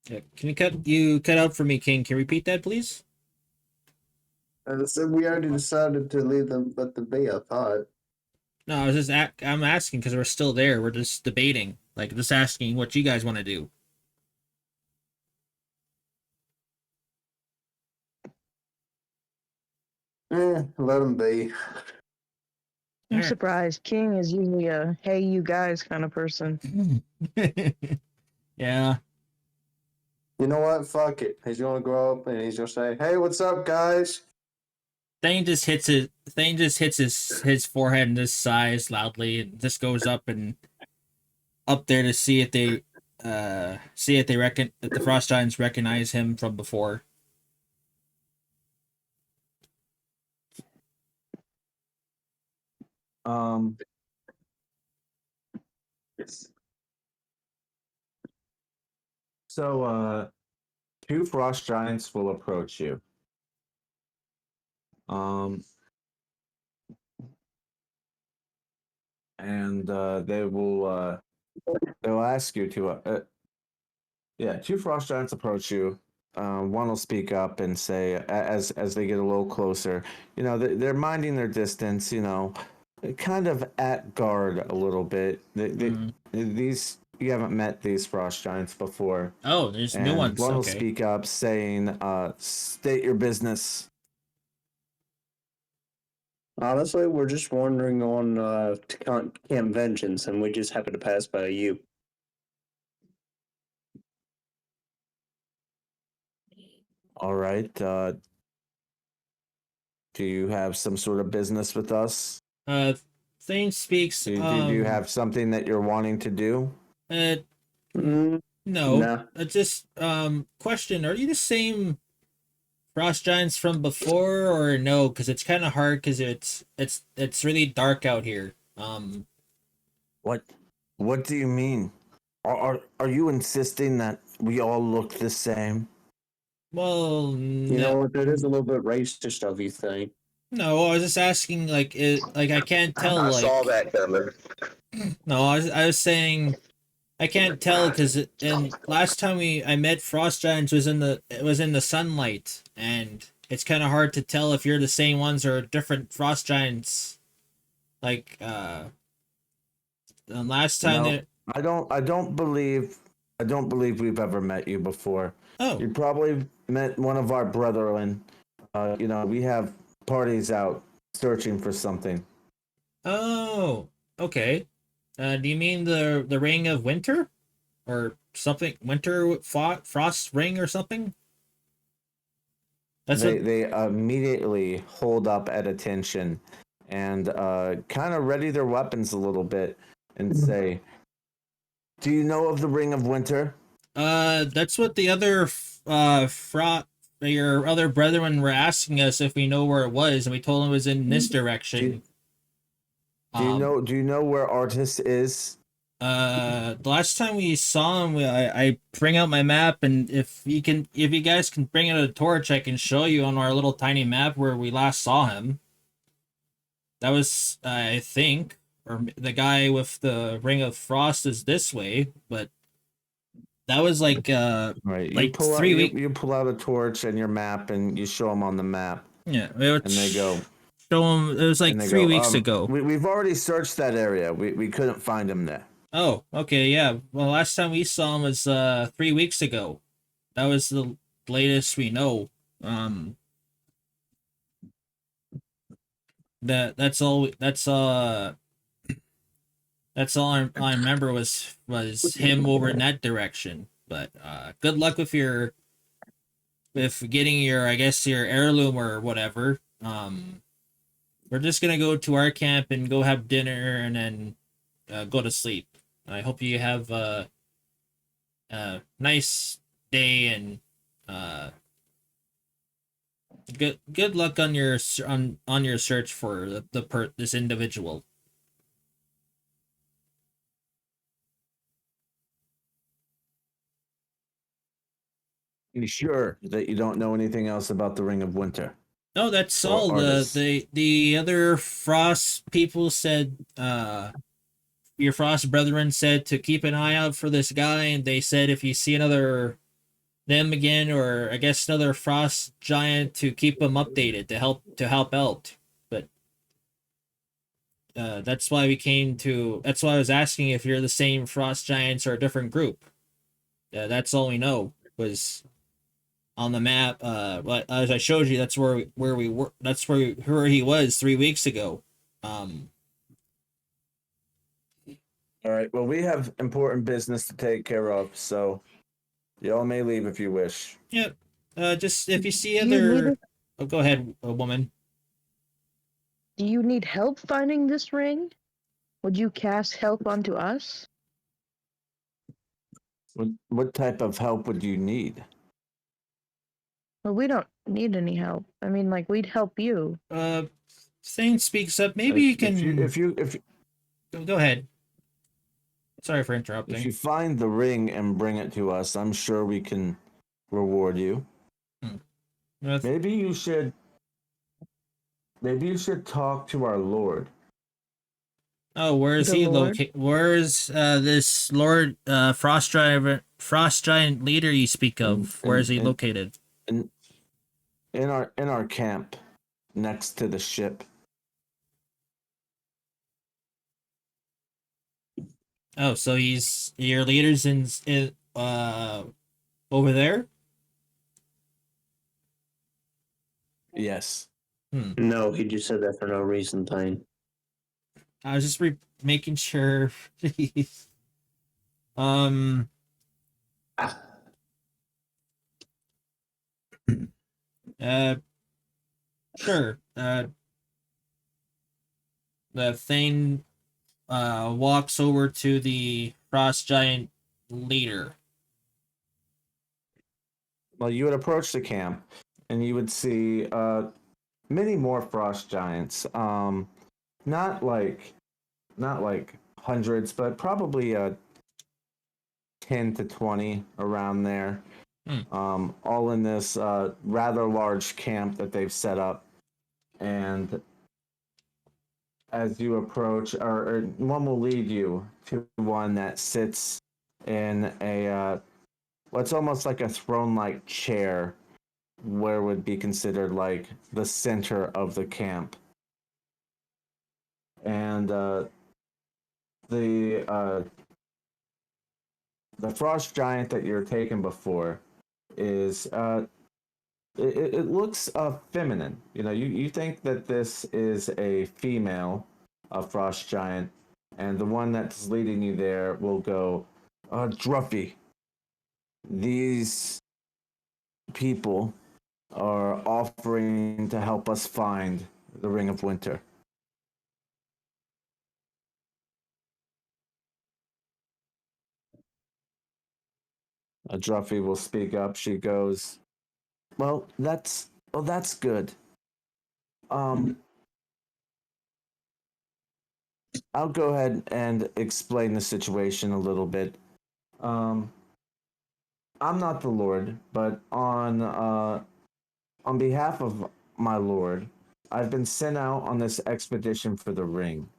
Yeah, can you cut out for me, King? Can you repeat that, please? so we already decided to let them be. I thought. No, I was I'm asking because we're still there. We're just debating, like just asking what you guys want to do. Let them be. I'm All right. surprised. King is usually a "Hey, you guys" kind of person. Yeah. You know what? Fuck it. He's gonna grow up and he's gonna say, "Hey, what's up, guys?" Thane just hits his forehead and his sighs loudly and just goes up and up there to see if they reckon if the frost giants recognize him from before. Um. So, two frost giants will approach you. Um, and they'll ask you to. Yeah, two frost giants approach you. One will speak up and say, as they get a little closer, you know, they're minding their distance. You know, kind of at guard a little bit. These you haven't met these frost giants before. Oh, there's new And ones. one will Okay. speak up saying, state your business. Honestly, we're just wandering on to Camp Vengeance, and we just happen to pass by you. All right. Do you have some sort of business with us? Thane speaks. Do you have something that you're wanting to do? Mm, No. nah. Just question. Are you the same frost giants from before, or no? Because it's kind of hard. Because it's really dark out here. What do you mean? Are you insisting that we all look the same? Well, You know what? That is a little bit racist of you, thing. no. I was just asking. Like I can't tell. I Like saw that coming. no, I was saying I can't tell because and last time I met frost giants was in the sunlight, and it's kind of hard to tell if you're the same ones or different frost giants. Like the last time No, that I don't believe we've ever met you before. oh You probably met one of our brethren. You know, we have parties out searching for something. oh okay. Do you mean the ring of winter or something? Frost ring or something? That's what. They immediately hold up at attention and kind of ready their weapons a little bit and say, "Do you know of the Ring of Winter?" That's what the other your other brethren were asking us if we know where it was, and we told them it was in this direction. Do you know where Artis is? The last time we saw him, I bring out my map, and if you guys can bring out a torch, I can show you on our little tiny map where we last saw him. That was, I think, or the guy with the ring of frost is this way, but that was like Right. You like pull out 3 weeks. you pull out a torch and your map and you show them on the map Yeah, and they go show him. It was like and they 3 weeks ago. We've already searched that area. We couldn't find him there. Oh, okay, yeah. Well, last time we saw him was 3 weeks ago. That was the latest we know. Um, that's all. That's all I remember was him over in that direction. But good luck with getting your, I guess, your heirloom or whatever. We're just gonna go to our camp and go have dinner and then go to sleep. I hope you have a nice day and uh, good luck on your on your search for this individual. You sure that you don't know anything else about the Ring of Winter? No, that's Or all. artists. The other frost people said your frost brethren said to keep an eye out for this guy, and they said if you see another them again, or I guess another frost giant, to keep them updated to help out. But that's why we came to. That's why I was asking if you're the same frost giants or a different group. That's all we know was on the map. But as I showed you, that's where we were. That's where he was 3 weeks ago. Um, All right. Well, we have important business to take care of, so y'all may leave if you wish. Yep. Just if you see Do you need other. it? Oh, go ahead, a woman. Do you need help finding this ring? Would you cast help onto us? What type of help would you need? Well, we don't need any help. I mean, like, we'd help you. Uh, Thane speaks up, maybe you can if go ahead. Sorry for if interrupting. you find the ring and bring it to us, I'm sure we can reward you. That's- Maybe you should talk to our lord. Oh, where is The he Lord? located? Where is this Lord Frost Giant leader you speak of? Where is he located? In our camp next to the ship. Oh, so your leader's in over there? Yes. No, he just said that for no reason, Thane. I was just making sure. Jeez. Um. Uh. Sure. The Thane walks over to the Frost Giant leader. Well, you would approach the camp, and you would see many more frost giants. Not like hundreds, but probably 10 to 20 around there. All in this rather large camp that they've set up. And as you approach, or one will lead you to one that sits in a what's almost like a throne-like chair, where would be considered like the center of the camp. And the frost giant that you're taking before is it looks feminine. You know, you think that this is a female, a frost giant, and the one that's leading you there will go, Druffy. These people are offering to help us find the Ring of Winter. Druffy will speak up. She goes, that's good. I'll go ahead and explain the situation a little bit. I'm not the Lord, but on behalf of my Lord, I've been sent out on this expedition for the ring.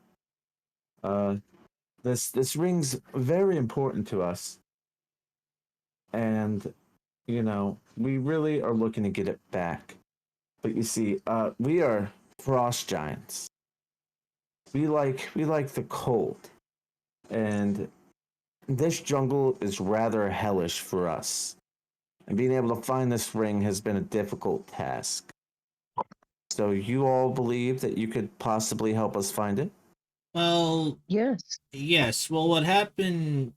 This ring's very important to us, and you know we really are looking to get it back. But you see, we are frost giants. We like the cold, and this jungle is rather hellish for us. And being able to find this ring has been a difficult task. So you all believe that you could possibly help us find it? Well, Yes. yes. Well, what happened?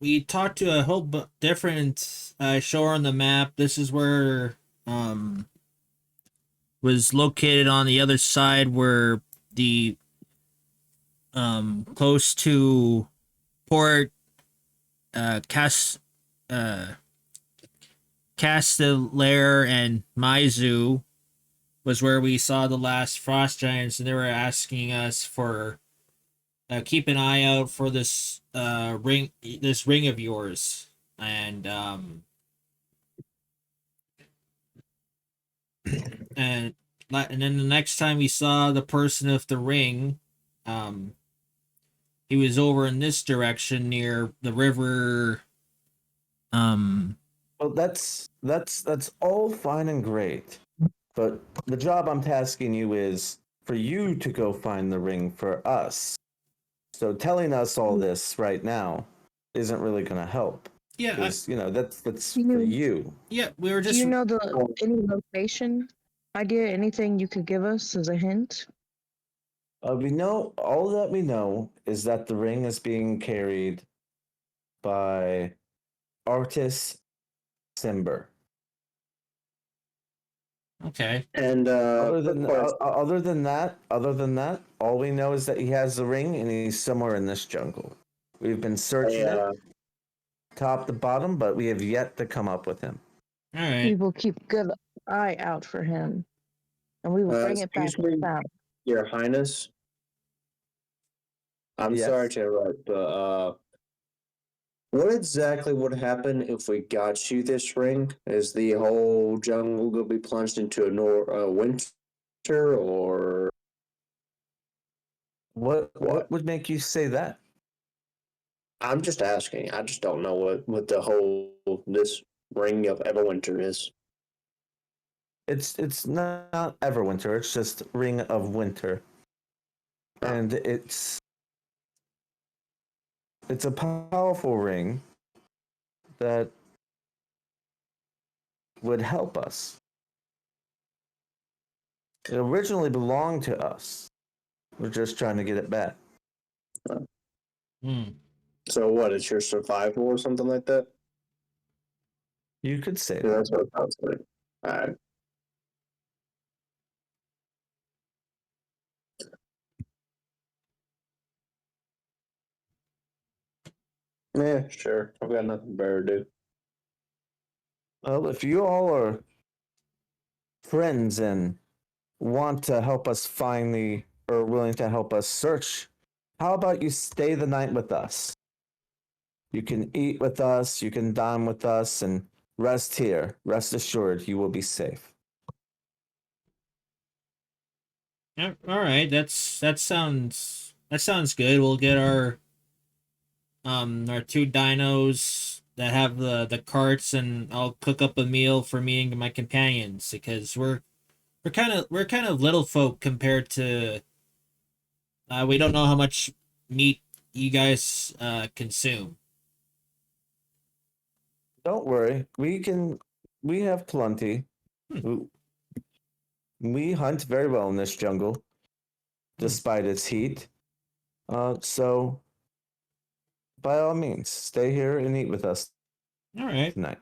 We talked to a whole different shore on the map. This is where was located on the other side, where the close to Port Cast Castellare and Maizu was where we saw the last frost giants, and they were asking us for keep an eye out for this ring of yours, and then the next time we saw the person with the ring, um he was over in this direction near the river. Well, that's all fine and great. But the job I'm tasking you is for you to go find the ring for us. So telling us all this right now isn't really going to help. Yeah, Because, you know, that's for You- you. yeah, we were Do just you know any location idea? Anything you could give us as a hint? We know, all that we know is that the ring is being carried by Artis Simber. okay. And Other than that, all we know is that he has the ring and he's somewhere in this jungle. We've been searching it top to bottom, but we have yet to come up with him. All right. We will keep good eye out for him. and we will bring it back Excuse me, south. Your Highness. I'm Yes. sorry to interrupt, but what exactly would happen if we got you this ring? Is the whole jungle gonna be plunged into a winter, or What would make you say that? I'm just asking. I just don't know what the whole this ring of Everwinter is. It's not Everwinter. It's just Ring of Winter, and it's a powerful ring that would help us. It originally belonged to us. We're just trying to get it back. Hmm. So what? It's your survival or something like that? You could say Yeah, that. that's what it sounds like. Alright. Yeah, sure. I've got nothing better to do. Well, if you all are friends and want to help us find or willing to help us search, how about you stay the night with us? You can eat with us, you can dine with us, and rest here. Rest assured, you will be safe. Yeah, all right, that sounds good. We'll get our two dinos that have the carts, and I'll cook up a meal for me and my companions because we're kind of little folk compared to we don't know how much meat you guys consume. Don't worry, we have plenty. Hmm. We hunt very well in this jungle, despite its heat. So by all means, stay here and eat with us All right. tonight.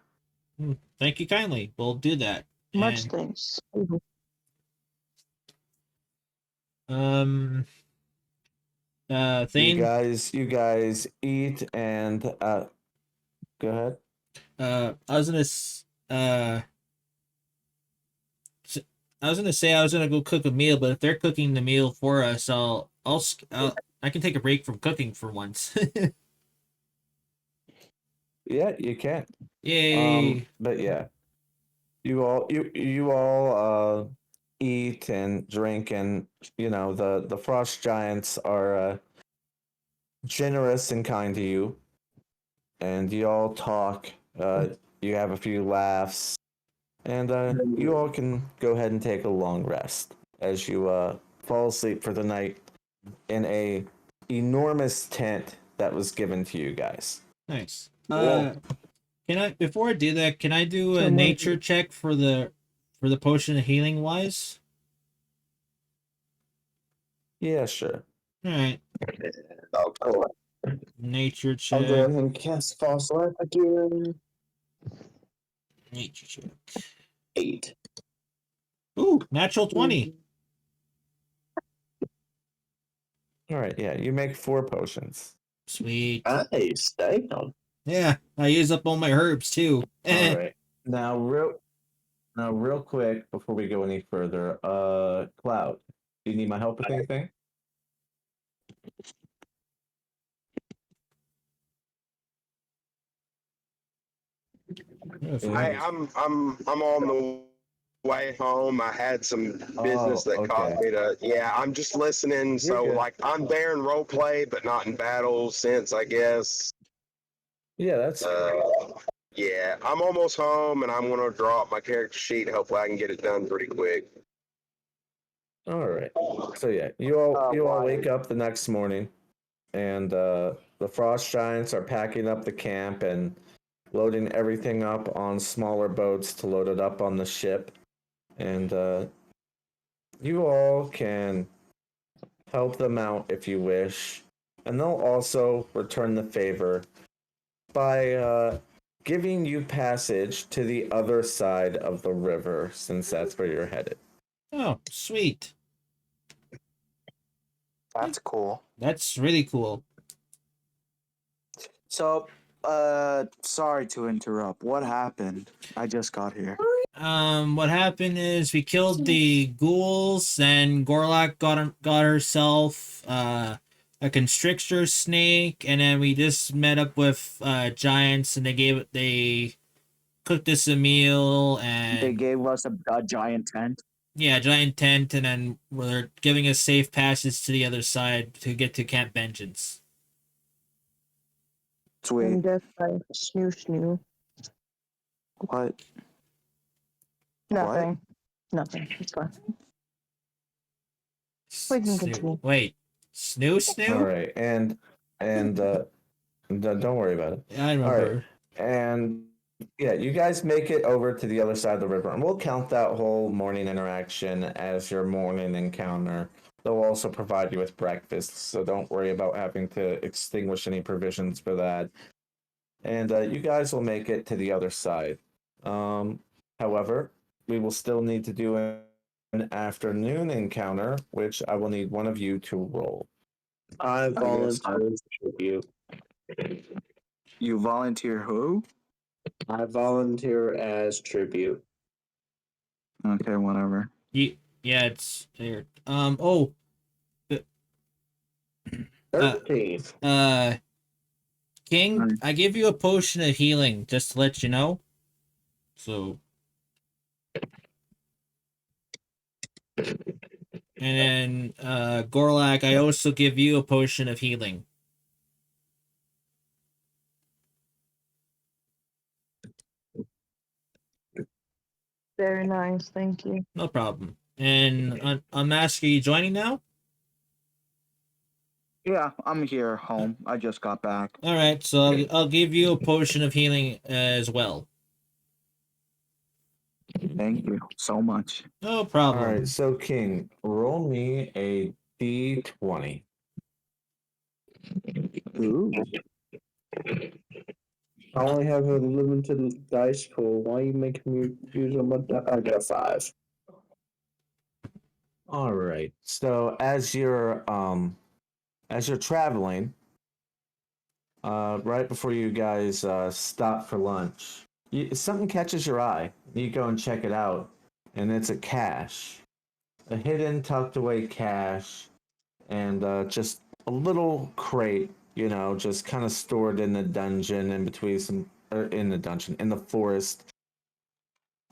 Thank you kindly. We'll do that. Much And thanks. um You Thane, guys eat and go ahead. I was gonna s- I was gonna say I was gonna go cook a meal, but if they're cooking the meal for us, I can take a break from cooking for once. Yeah, you can. Yay! But yeah, you all eat and drink, and the frost giants are generous and kind to you, and you all talk. You have a few laughs, and you all can go ahead and take a long rest as you fall asleep for the night in a enormous tent that was given to you guys. Nice. Whoa. Can I before I do that? Can I do a So what? nature check for the potion of healing wise? Yeah, sure. All right, nature I'll go check. ahead and cast False Life again. Nature check. 8. Ooh, natural 20. All right, yeah, you make 4 potions. Sweet. Nice. Damn. Yeah, I use up all my herbs too. All right. Now real quick before we go any further, Cloud, do you need my help with anything? I'm on the way home. I had some business that caused me to. Yeah, I'm just listening. You're So good. like I'm there in role play, but not in battle since I guess. Yeah, that's Yeah, I'm almost home, and I'm gonna draw up my character sheet. Hopefully, I can get it done pretty quick. all right. So yeah, you all wake up the next morning, and the frost giants are packing up the camp and loading everything up on smaller boats to load it up on the ship, and you all can help them out if you wish, and they'll also return the favor by giving you passage to the other side of the river, since that's where you're headed. Oh, sweet. That's cool. That's really cool. So, sorry to interrupt. What happened? I just got here. What happened is we killed the ghouls, and Gorlak got herself a constrictor snake, and then we just met up with giants, and they cooked us a meal, and They gave us a giant tent. yeah, giant tent, and then we're giving us safe passage to the other side to get to Camp Vengeance. Sweet. And death by snoo. What? Nothing. Nothing. It's fine. We can continue. Wait, snoo? All right, and don't worry about it. I remember. And yeah, you guys make it over to the other side of the river, and we'll count that whole morning interaction as your morning encounter. They'll also provide you with breakfast, so don't worry about having to extinguish any provisions for that. And you guys will make it to the other side. However, we will still need to do an afternoon encounter, which I will need one of you to roll. I guess volunteer as tribute. You volunteer who? I volunteer as tribute. Okay, whatever. Yeah, it's there. Oh, 13. King, Alright. I give you a potion of healing just to let you know. So, and then Gorlak, I also give you a potion of healing. Very nice. Thank you. No problem. And Unmask, are you joining now? Yeah, I'm here, home. I just got back. All right, so I'll give you a potion of healing as well. Thank you so much. No All problem. right, so King, roll me a d20. Ooh. I only have a limited dice pool. Why are you making me use them? I got 5. All right. So as you're traveling, right before you guys stop for lunch, something catches your eye. You go and check it out, and it's a cache, a hidden, tucked away cache, and just a little crate, just kind of stored in the dungeon, in the forest,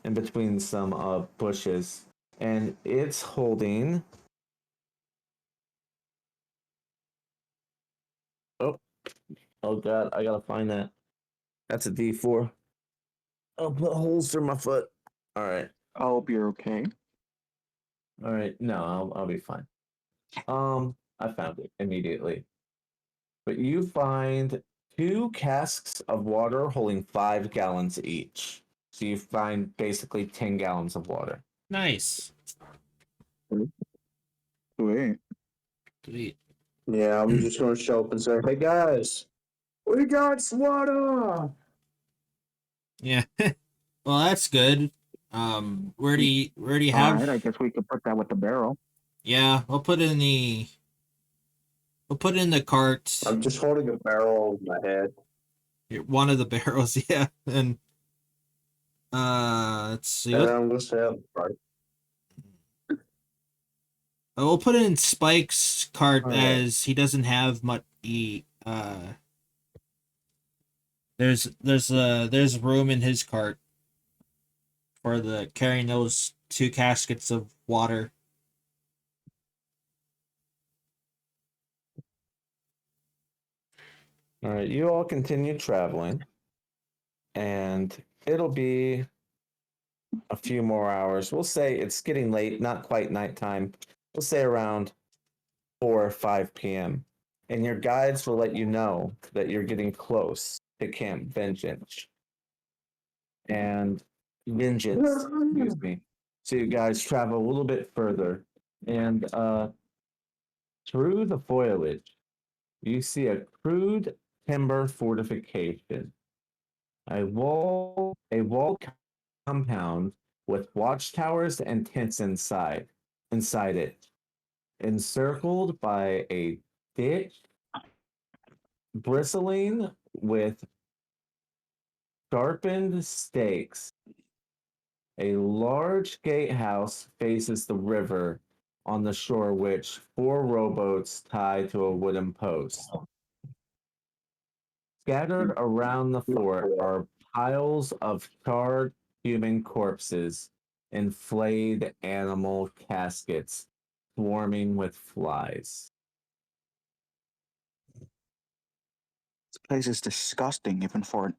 in between some bushes, and it's holding. Oh god, I gotta find that. That's a D4. I'll put holes through my foot. All right, I hope you're okay. all right. No, I'll be fine. I found it immediately. But you find 2 casks of water holding 5 gallons each. So you find basically 10 gallons of water. Nice. Sweet. Sweet. Yeah, I'm just going to show up and say, hey guys, we got water! Yeah. Well, that's good. Where do you have? Alright, I guess we could put that with the barrel. Yeah, we'll put it in the cart. I'm just holding a barrel over my head. One of the barrels, yeah. And let's see. And I'm going to say, right. We'll put it in Spike's cart Alright. as he doesn't have much. There's room in his cart for the carrying those 2 caskets of water. All right, you all continue traveling, and it'll be a few more hours. We'll say it's getting late, not quite nighttime. We'll say around 4 or 5 p.m. And your guides will let you know that you're getting close to Camp Vengeance. Excuse me. So you guys travel a little bit further, and through the foliage, you see a crude timber fortification. A wall compound with watchtowers and tents inside it, encircled by a ditch bristling with sharpened stakes A large gatehouse faces the river, on the shore which 4 rowboats tie to a wooden post. Scattered around the fort are piles of charred human corpses and flayed animal caskets swarming with flies. This place is disgusting, even for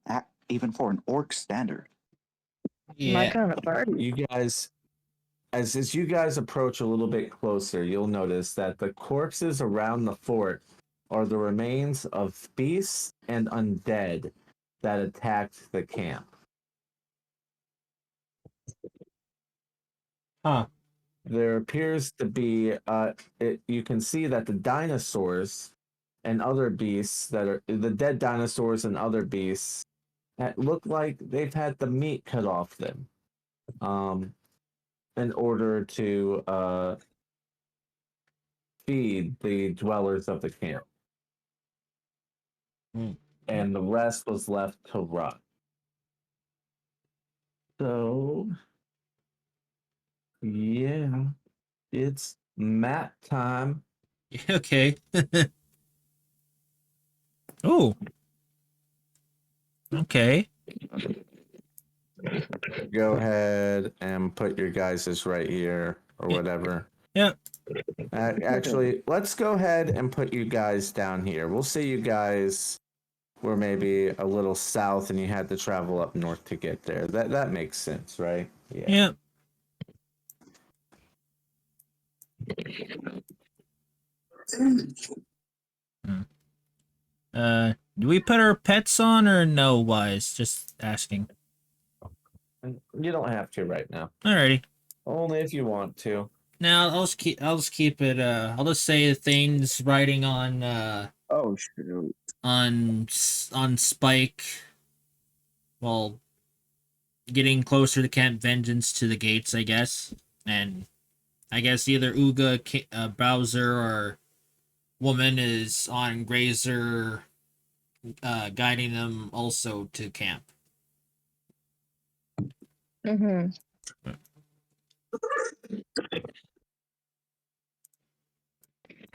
an orc standard. My Yeah. kind of party. You guys, as you guys approach a little bit closer, you'll notice that the corpses around the fort are the remains of beasts and undead that attacked the camp. Huh. There appears to be you can see that the dinosaurs and other beasts that are the dead dinosaurs and other beasts that look like they've had the meat cut off them in order to feed the dwellers of the camp. Mm. And the rest was left to rot. So yeah, it's map time. Okay. Oh. Okay. Go ahead and put your guys's right here or Yeah. whatever. Yep. Actually, let's go ahead and put you guys down here. We'll see you guys were maybe a little south and you had to travel up north to get there. That makes sense, right? Yeah. Yep. Do we put our pets on or no? Wise, just asking. You don't have to right now. Alrighty. Only if you want to. Now I'll just keep it. I'll just say things riding on Oh shoot! on Spike. Well, getting closer to Camp Vengeance to the gates, I guess, and I guess either Uga, Bowser, or Woman is on Grazer, guiding them also to camp. Mm-hmm.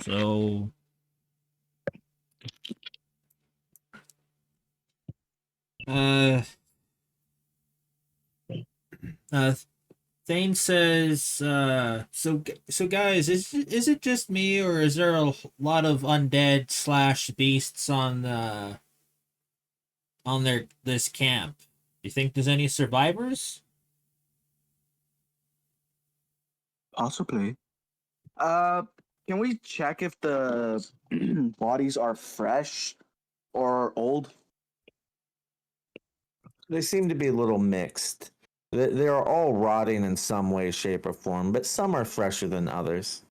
So, uh, Thane says, so guys, is it just me, or is there a lot of undead slash beasts on this camp? Do you think there's any survivors? Possibly. Uh, can we check if the bodies are fresh or old? They seem to be a little mixed. They are all rotting in some way, shape, or form, but some are fresher than others.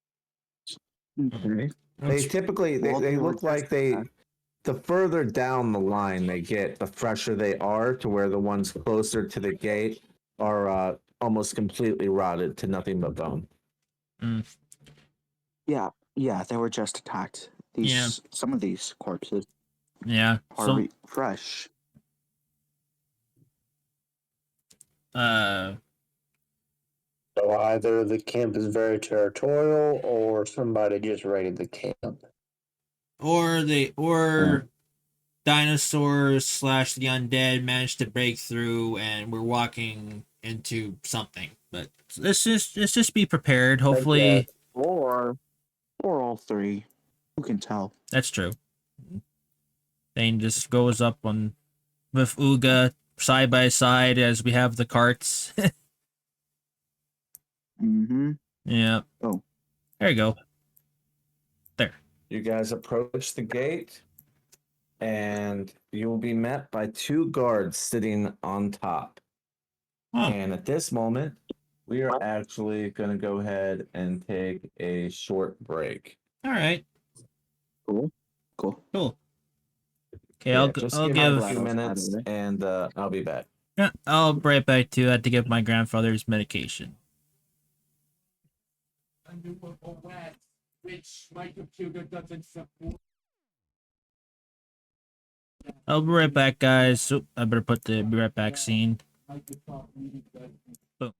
Okay. They typically they were look like they the further down the line they get, the fresher they are, to where the ones closer to the gate are almost completely rotted to nothing but bone. Mm, Yeah, they were just attacked. Yeah. Some of these corpses yeah. are So, fresh. uh, So either the camp is very territorial or somebody just raided the camp. or dinosaurs slash the undead managed to break through, and we're walking into something. But let's just be prepared. Hopefully, Or all three. Who can tell? that's true. Thane just goes up on with Uga side by side as we have the carts. Mm-hmm. Yeah. Oh. There you go. You guys approach the gate, and you will be met by 2 guards sitting on top. Oh. And at this moment, we are actually going to go ahead and take a short break. All right. Cool. Cool. Okay, Yeah, I'll give me give. a few minutes, and I'll be back. Yeah, I'll be right back too. I had to give my grandfather's medication. Which my computer doesn't support. I'll be right back, guys. I better put the be right back scene. Boom.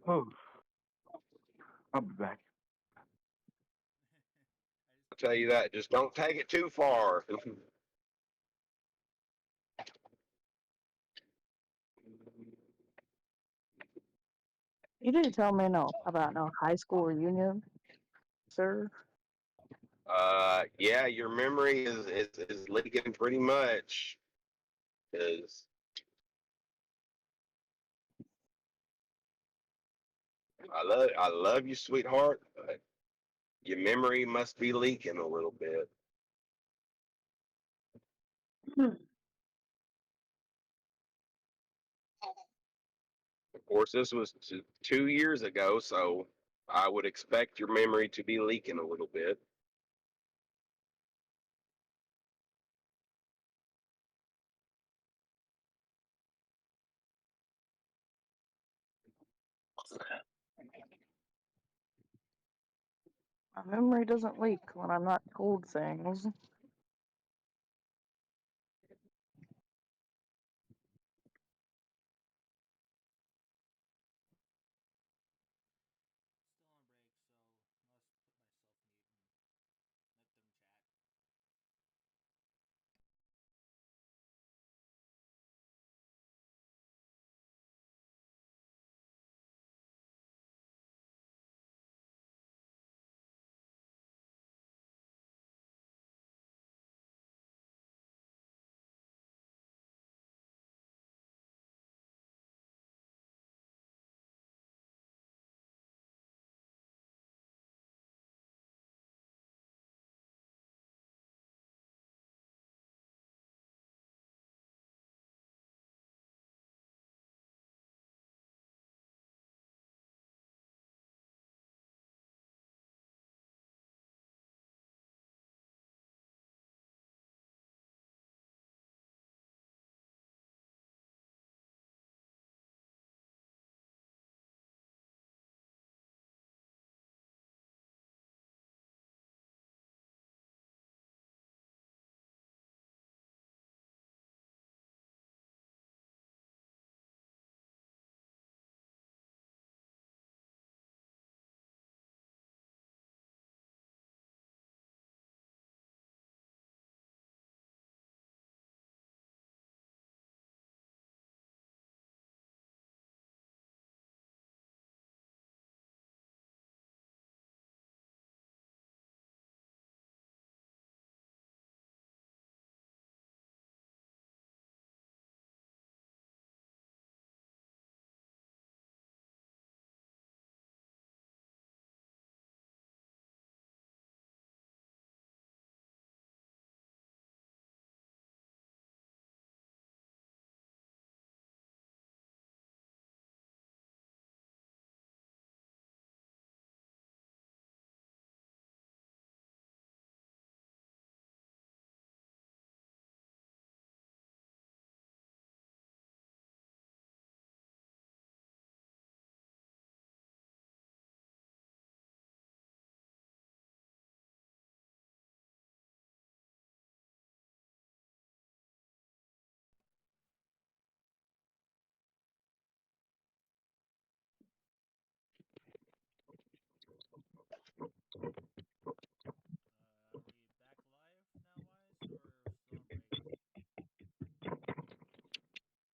Oh, I'll be back. I'll tell you that. Just don't take it too far. You didn't tell me about no high school reunion, sir. Yeah, your memory is leaking pretty much. Cause I love you, sweetheart, but your memory must be leaking a little bit. Of course, this was 2 years ago, so I would expect your memory to be leaking a little bit. My memory doesn't leak when I'm not told things.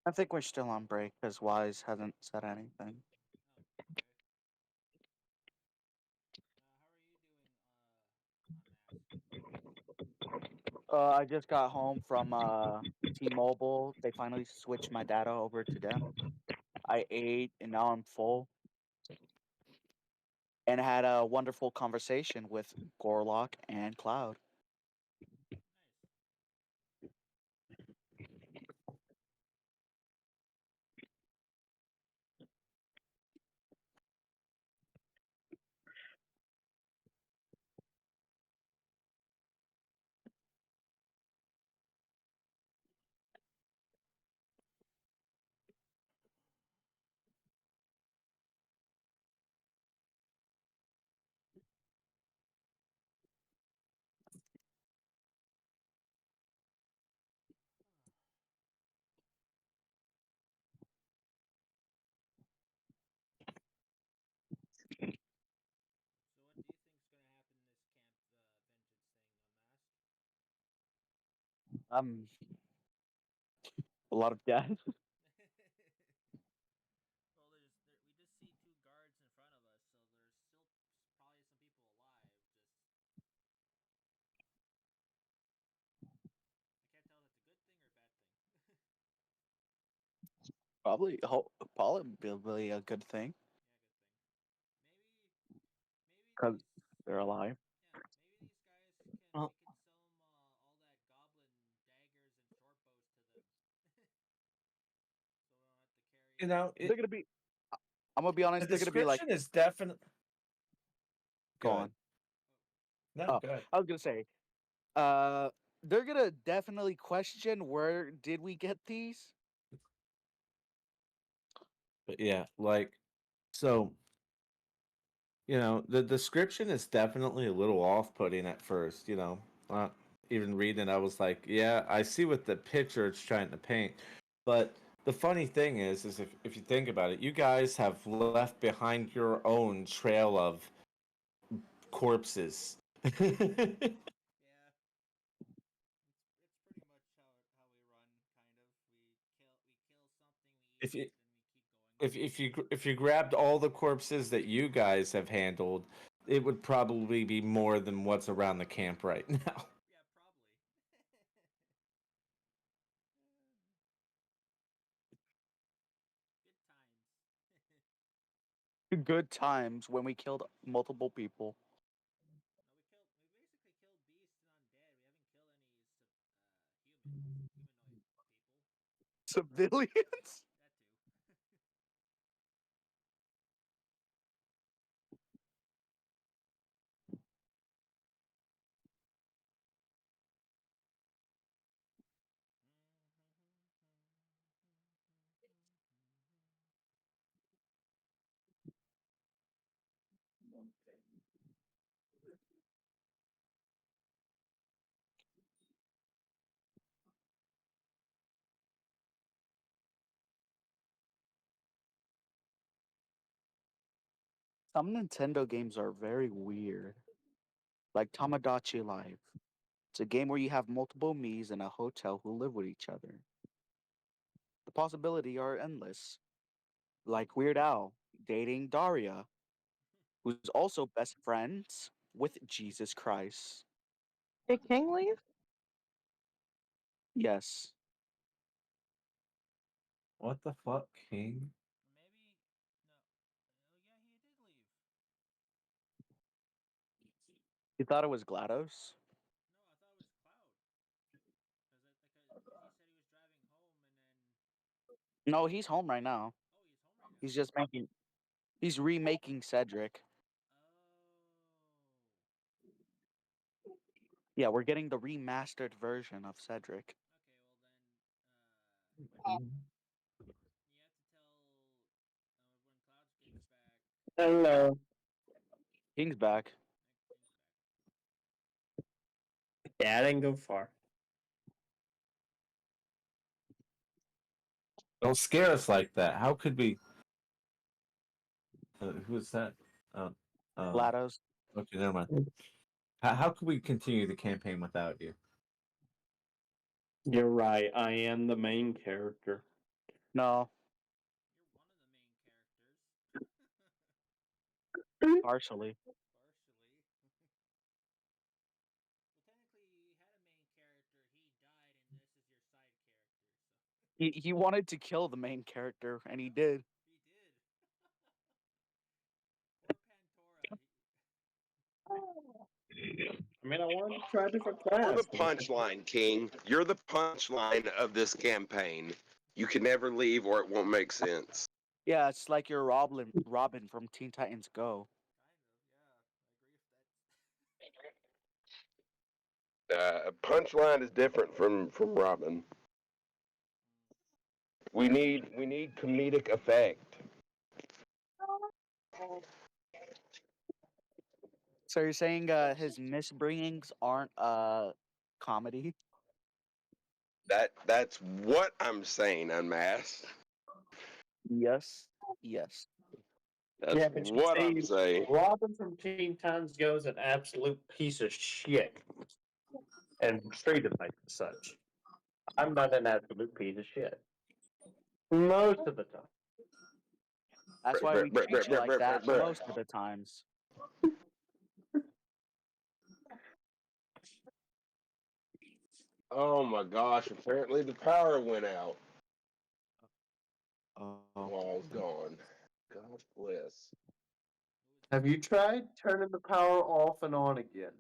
I think we're still on break because Wise hasn't said anything. I just got home from T-Mobile. They finally switched my data over to them. I ate and now I'm full. And had a wonderful conversation with Gorlock and Cloud. A lot of death. Well, we just see two guards in front of us, so there's still probably some people alive. I can't tell if that's a good thing or a bad thing. Probably a good thing Yeah, good thing. Maybe because these. they're alive. Yeah, maybe these guys can. Oh. We can sell them all that goblin daggers and short bows to them, so we don't have to carry. You know, They're gonna be. I'm gonna be the honest. They're gonna be like, description is definitely go good. on. No, Oh, good. I was gonna say, uh, they're gonna definitely question where did we get these. But yeah, like, so, the description is definitely a little off-putting at first. Even reading, I was like, yeah, I see what the picture it's trying to paint. But the funny thing is if you think about it, you guys have left behind your own trail of corpses. Yeah, it's pretty much how we run. Kind of, we kill something, we eat if you it, and we keep going. if you grabbed all the corpses that you guys have handled, it would probably be more than what's around the camp right now. Yeah, probably. Good times. Good times when we killed multiple people. No, we basically killed beasts and undead. We haven't killed any humanoid people. Civilians. That too. Some Nintendo games are very weird, like Tamagotchi Life. It's a game where you have multiple Miis in a hotel who live with each other. The possibilities are endless. Like Weird Al dating Daria, who's also best friends with Jesus Christ. Did King leave? Yes. What the fuck, King? Maybe no. Oh yeah, he did leave. You thought it was GLaDOS? No, I thought it was Cloud. Cause he said he was driving home and then. No, he's home right now. Oh, he's home right now. He's remaking Cedric. Oh. Yeah, we're getting the remastered version of Cedric. Okay, well then, you have to tell when Cloud gets back. Hello. King's back. King's back. Yeah, I didn't go far. Don't scare us like that. How could we? Who is that? Um, GLaDOS. okay, never mind. How could we continue the campaign without you? You're right. I am the main character. No, You're one of the main characters. partially. Partially. Well, technically, you had a main character. He died, and this is your side character. So He wanted to kill the main character, and he did. he did. Poor Pantora. I mean, I wanted to try a different You're the class. punchline, King. You're the punchline of this campaign. You can never leave or it won't make sense. Yeah, it's like you're Robin from Teen Titans Go. Kind of, yeah. I agree with that. Punchline is different from Robin. We need comedic effect. So you're saying his misbringings aren't comedy? That's what I'm saying, Unmasked. Yes. Yes. That's Yeah, but you what I'm see, saying. Robin from Teen Titans Go is an absolute piece of shit and treated like such. I'm not an absolute piece of shit. Most of the time. That's why we treat you like that most of the times. Oh my gosh! Apparently the power went out Oh. while I was gone. God bless. Have you tried turning the power off and on again?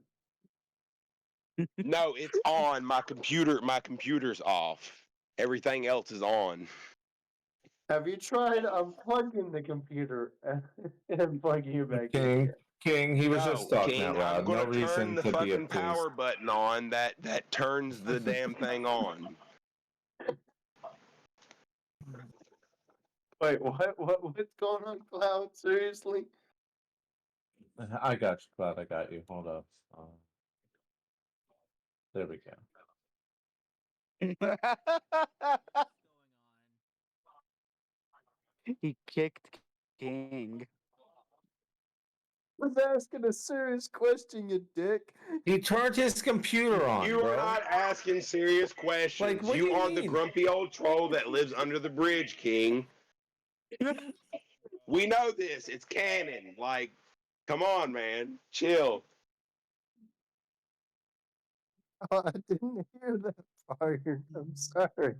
No, it's on. My computer's off. Everything else is on. Have you tried unplugging the computer and plugging it back in again? King, he was just No, talking King, out I'm loud. No gonna turn reason the to be fucking obtuse. power button on that turns the damn thing on. Wait, what's going on, Cloud? Seriously? I got you, Cloud. I got you. Hold up. There we go. He kicked King. I was asking a serious question, you dick. He turned his computer on, You bro. are not asking serious questions. Like, what do you you are the mean? grumpy old troll that lives under the bridge, King. We know this. It's canon. Like, come on, man. Chill. Oh, I didn't hear that part. I'm sorry.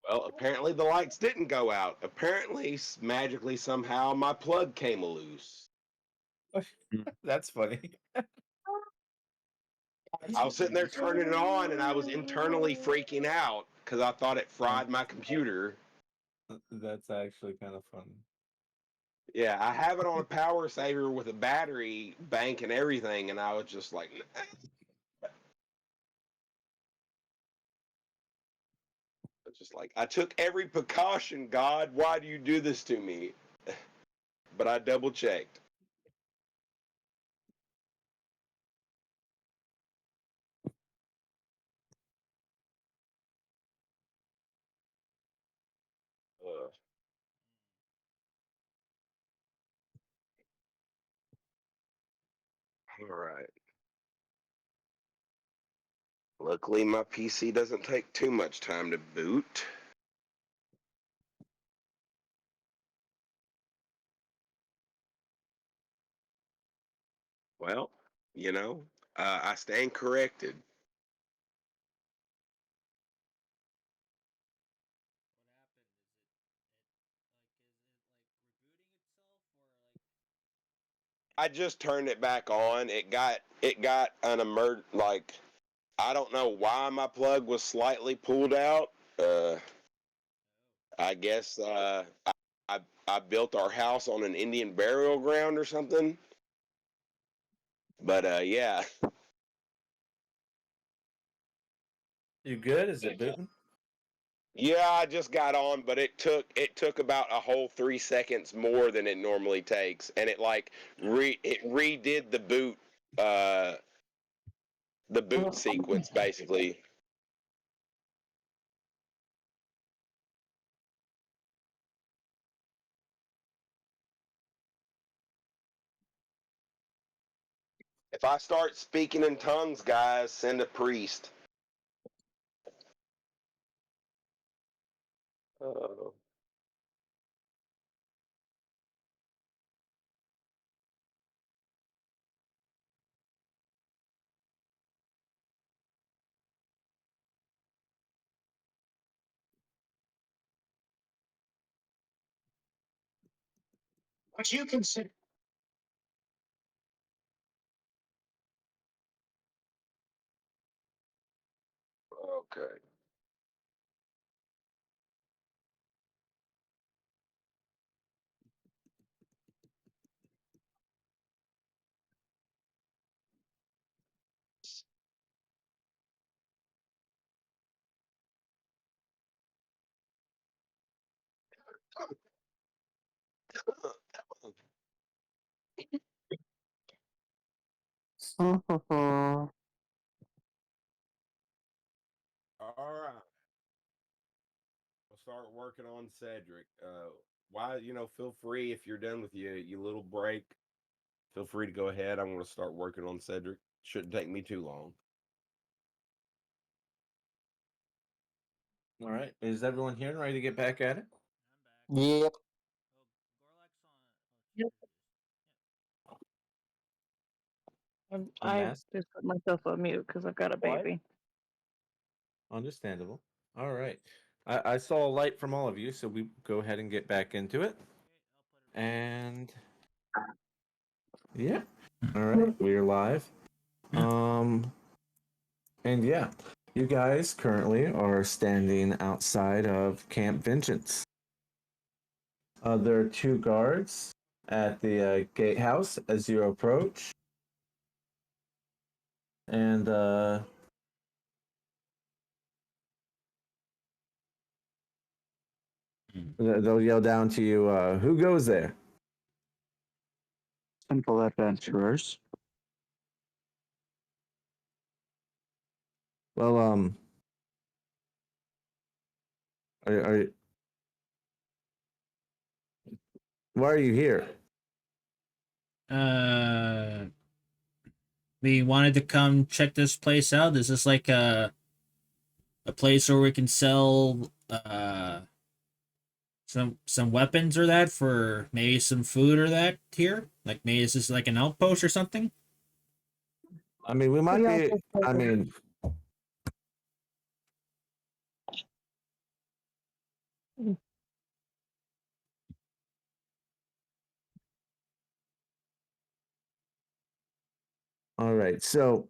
Well, apparently the lights didn't go out. Apparently, magically, somehow, my plug came loose. That's funny. I was sitting there turning it on, and I was internally freaking out because I thought it fried my computer. That's actually kind of funny. Yeah, I have it on a power saver with a battery bank and everything, and I was just like, just like, I took every precaution, God. Why do you do this to me? But I double checked. All right. Luckily, my PC doesn't take too much time to boot. Well, I stand corrected. I just turned it back on. It got an like I don't know why my plug was slightly pulled out. I guess I built our house on an Indian burial ground or something. But yeah. You good? Is it booting? Yeah, I just got on, but it took about a whole 3 seconds more than it normally takes, and it redid the boot sequence basically. If I start speaking in tongues, guys, send a priest. Oh. What you consider? Okay. All right. We'll start working on Cedric. Feel free if you're done with your little break. Feel free to go ahead. I'm going to start working on Cedric. Shouldn't take me too long. All right. Is everyone here and ready to get back at it? Yep. I Mess? just put myself on mute because I've got a What? baby. Understandable. All right. I saw a light from all of you, so we go ahead and get back into it. And yeah. All right. We're live. And yeah, you guys currently are standing outside of Camp Vengeance. There are 2 guards at the gatehouse as you approach. And they'll yell down to you, who goes there? Simple adventurers. Well, are why are you here? We wanted to come check this place out. Is this like a place where we can sell some weapons or that for maybe some food or that here? Like maybe is this like an outpost or something? I mean, we might We be. also I mean, all right. So,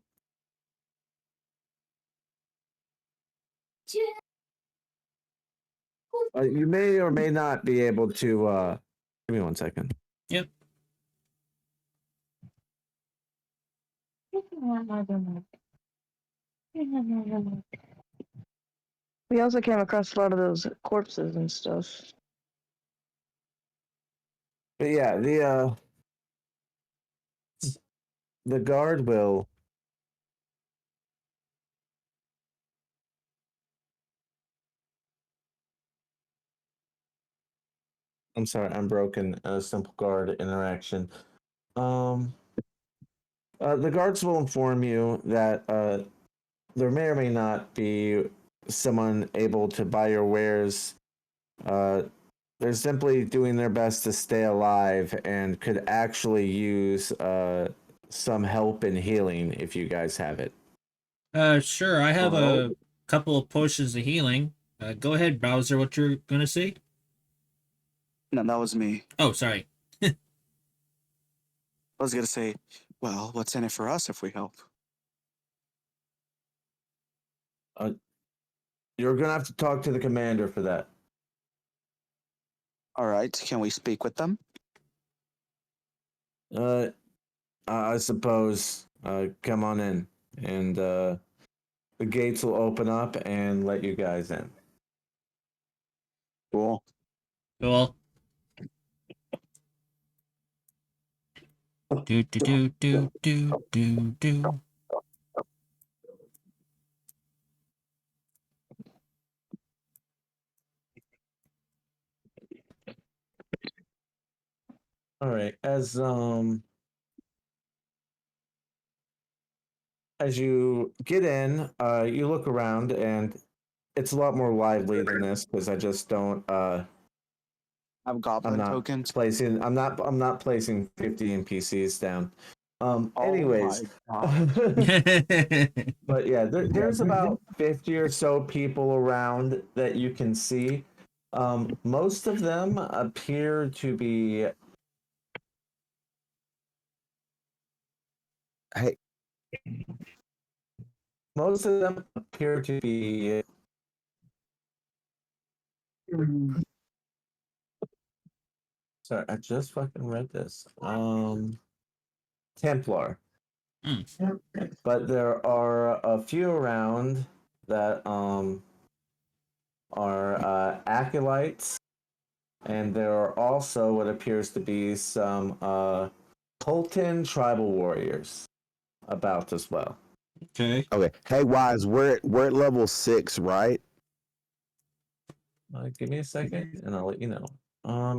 you may or may not be able to. Give me 1 second. Yep. We also came across a lot of those corpses and stuff. But yeah, the guard will. I'm sorry, I'm broken. A simple guard interaction. The guards will inform you that there may or may not be someone able to buy your wares. They're simply doing their best to stay alive and could actually use some help in healing if you guys have it. Sure. I have a couple of potions of healing. Go ahead, browser. What you're gonna say? No, that was me. Oh, sorry. I was gonna say, well, what's in it for us if we help? You're gonna have to talk to the commander for that. All right, can we speak with them? I suppose. Come on in, and the gates will open up and let you guys in. Cool. Cool. Do do do do do do do. All right. As you get in, you look around, and it's a lot more lively than this because I just don't. Have I'm goblin not tokens. placing. I'm not placing 50 NPCs down. Oh Anyways, my but yeah, there's about 50 or so people around that you can see. Most of them appear to be. Hey, Most of them appear to be. Sorry, I just fucking read this. Templar. But there are a few around that are acolytes, and there are also what appears to be some Colton tribal warriors about as well. Okay. okay. Hey, Wise, we're at level 6, right? Give me a second, and I'll let you know.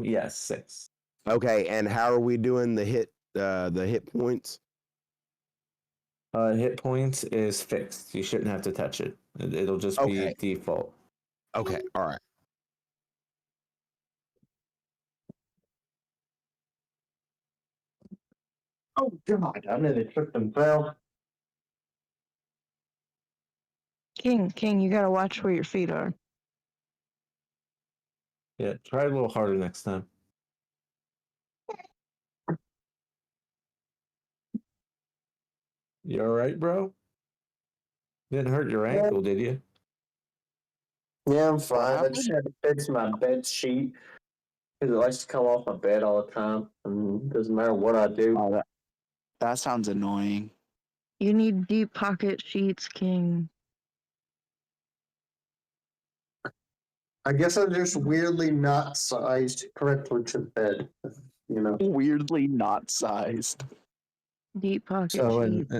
Yes, 6. Okay, and how are we doing the hit the hit points? Hit points is fixed. You shouldn't have to touch it. It'll just Okay. be default. Okay, all right. Oh God! I nearly tripped and fell. King, you gotta watch where your feet are. Yeah, try a little harder next time. You all right, bro? Didn't hurt your ankle, did you? Yeah, I'm fine. I just happened? had to fix my bed sheet because it likes to come off my bed all the time. And it doesn't matter what I do. Oh, that sounds annoying. You need deep pocket sheets, King. I guess I'm just weirdly not sized correctly to bed. You know. Weirdly not sized. Deep pocket So, sheets.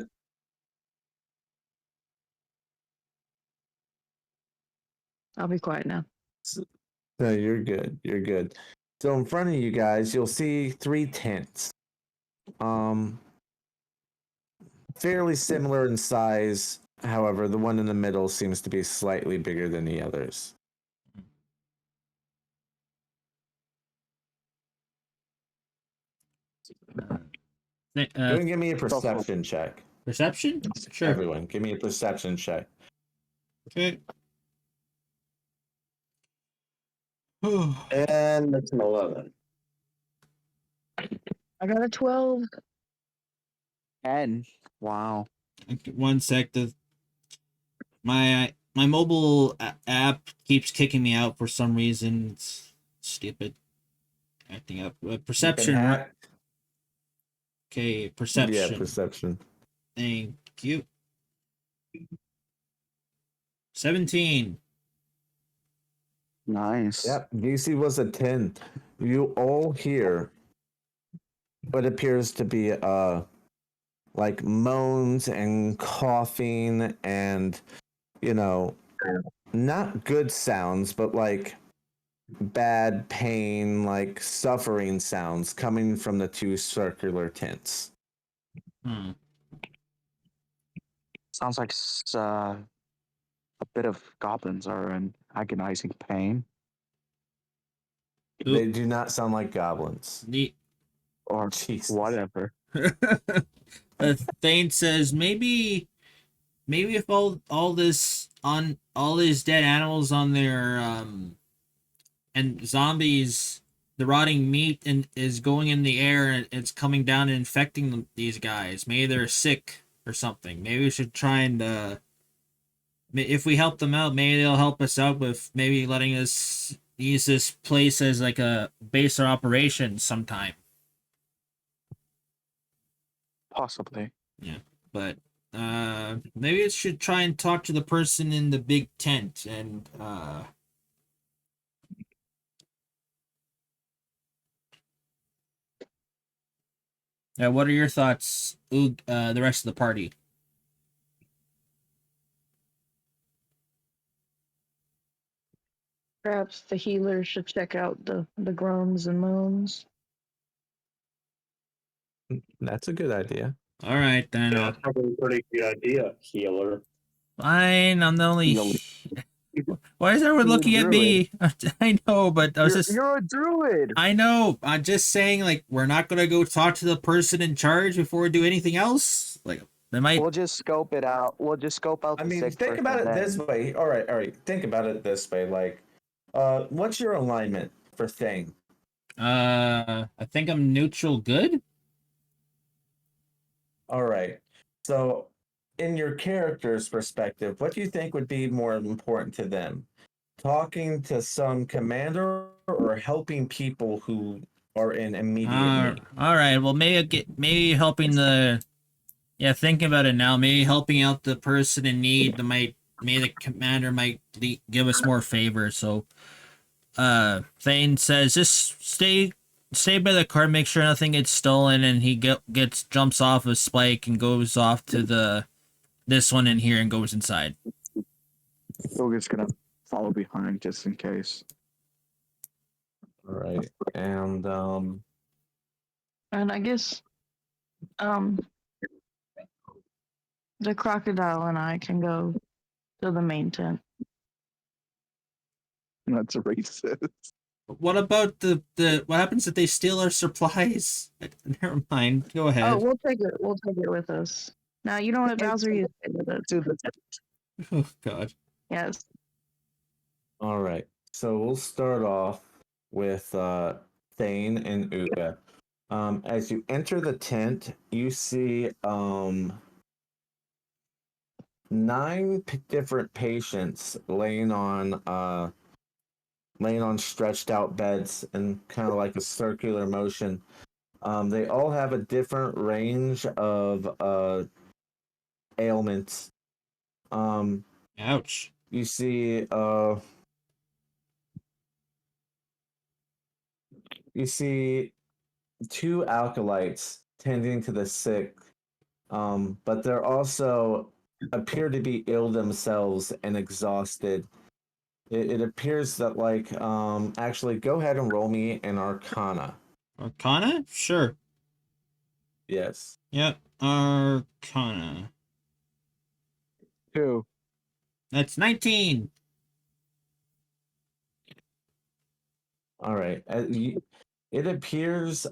I'll be quiet now. no, you're good. You're good. So in front of you guys, you'll see 3 tents. Fairly similar in size. However, the one in the middle seems to be slightly bigger than the others. Th- Go uh, and give me a perception check. perception? Sure. Everyone, give me a perception check. Okay. And it's an 11. I got a 12. 10. Wow. One sec. My mobile app keeps kicking me out for some reason. It's stupid. Acting up. Perception. You can Right? hack. Okay, Yeah, perception. perception. Thank you. 17. Nice. Yep, DC was a 10. You all hear what appears to be like moans and coughing and not good sounds, but like bad pain, like suffering sounds coming from the 2 circular tents. Hmm. Sounds like a bit of goblins are in agonizing pain. They do not sound like goblins. The Or Jesus. whatever. Thane says maybe if all this on all these dead animals on their and zombies, the rotting meat and is going in the air and it's coming down and infecting these guys. Maybe they're sick or something. Maybe we should try and if we help them out, maybe they'll help us out with maybe letting us use this place as like a base of operations sometime. Possibly. Yeah, but maybe it should try and talk to the person in the big tent and what are your thoughts, Oog, the rest of the party? Perhaps the healer should check out the groans and moans. That's a good idea. All right, then. Yeah, that's probably a pretty good idea, healer. Fine, I'm the only. You'll- Why is everyone You're a looking at me? I know, but I was just. You're a druid. I know. I'm just saying, like, we're not gonna go talk to the person in charge before we do anything else. Like, they might. We'll just scope it out. We'll just scope out I the mean, sick think about it person this then. way. All right. Think about it this way. Like, what's your alignment for Thing? I think I'm neutral good. All right. So, in your character's perspective, what do you think would be more important to them? Talking to some commander or helping people who are in immediate need? All right. Well, maybe helping the. Yeah, thinking about it now, maybe helping out the person in need. Maybe the commander might give us more favor. So, Thane says, just stay by the cart, make sure nothing gets stolen, and he jumps off of Spike and goes off to this one in here and goes inside. We're just gonna follow behind just in case. All right. And And I guess The crocodile and I can go to the main tent. That's racist. What about the what happens if they steal our supplies? Never mind. Go Oh, ahead. we'll take it. We'll take it with us. Now you know what, Bowser, you stay with us. To the Oh God. Yes. All right. So we'll start off with Thane and Uga. As you enter the tent, you see 9 different patients laying on stretched out beds in kind of like a circular motion. They all have a different range of ailments. Ouch. You see you see 2 acolytes tending to the sick, but they're also appear to be ill themselves and exhausted. It appears that actually go ahead and roll me an Arcana. Arcana? Sure. Yes. Yep. Arcana. 2. That's 19. All right. It appears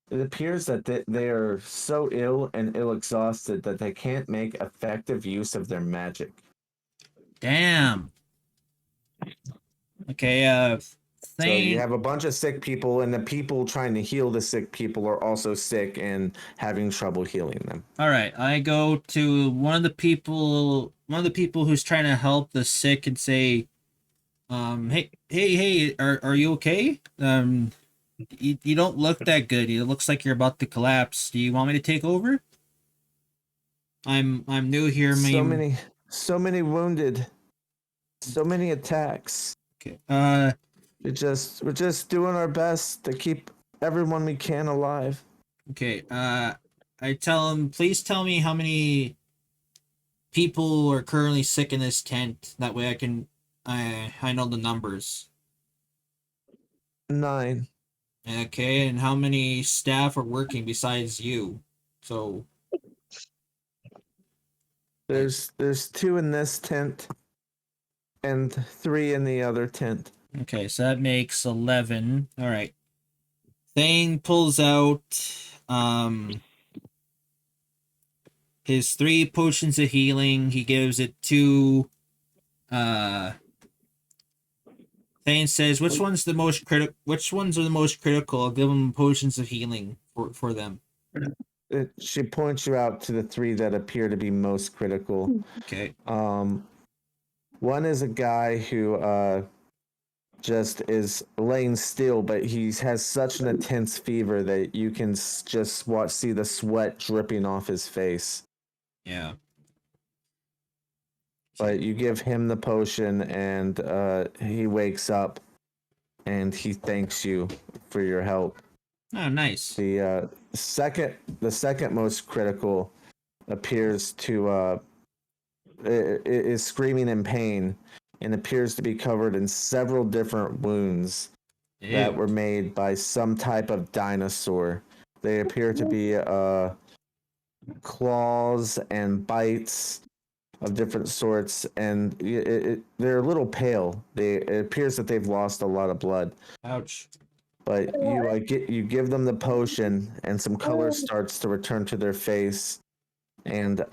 that they are so ill and ill exhausted that they can't make effective use of their magic. Damn. Okay, So you Thane. have a bunch of sick people, and the people trying to heal the sick people are also sick and having trouble healing them. All right, I go to one of the people who's trying to help the sick and say, hey, are you okay? You don't look that good. It looks like you're about to collapse. Do you want me to take over? I'm new here. So many wounded, so many attacks. Okay. We're just doing our best to keep everyone we can alive. Okay. I tell him, please tell me how many people are currently sick in this tent. That way I know the numbers. 9. Okay, and how many staff are working besides you? So There's 2 in this tent and 3 in the other tent. okay, so that makes 11. All right. Thane pulls out his 3 potions of healing. He gives it to Thane says, which ones are the most critical? I'll give them potions of healing for them. She points you out to the 3 that appear to be most critical. Okay. One is a guy who just is laying still, but he has such an intense fever that you can just see the sweat dripping off his face. Yeah. But you give him the potion, and he wakes up, and he thanks you for your help. Oh, nice. The second most critical appears to is screaming in pain and appears to be covered in several different wounds that Ew. were made by some type of dinosaur. They appear to be claws and bites of different sorts, and they're a little pale. It appears that they've lost a lot of blood. Ouch. But you give them the potion, and some color starts to return to their face, and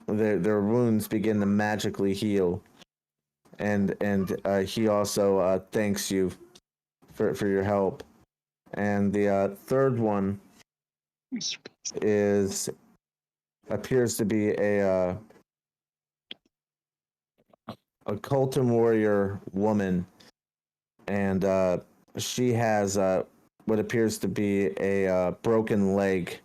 their wounds begin to magically heal. And he also thanks you for your help. And the third one appears to be a Colton warrior woman, and she has what appears to be a broken leg,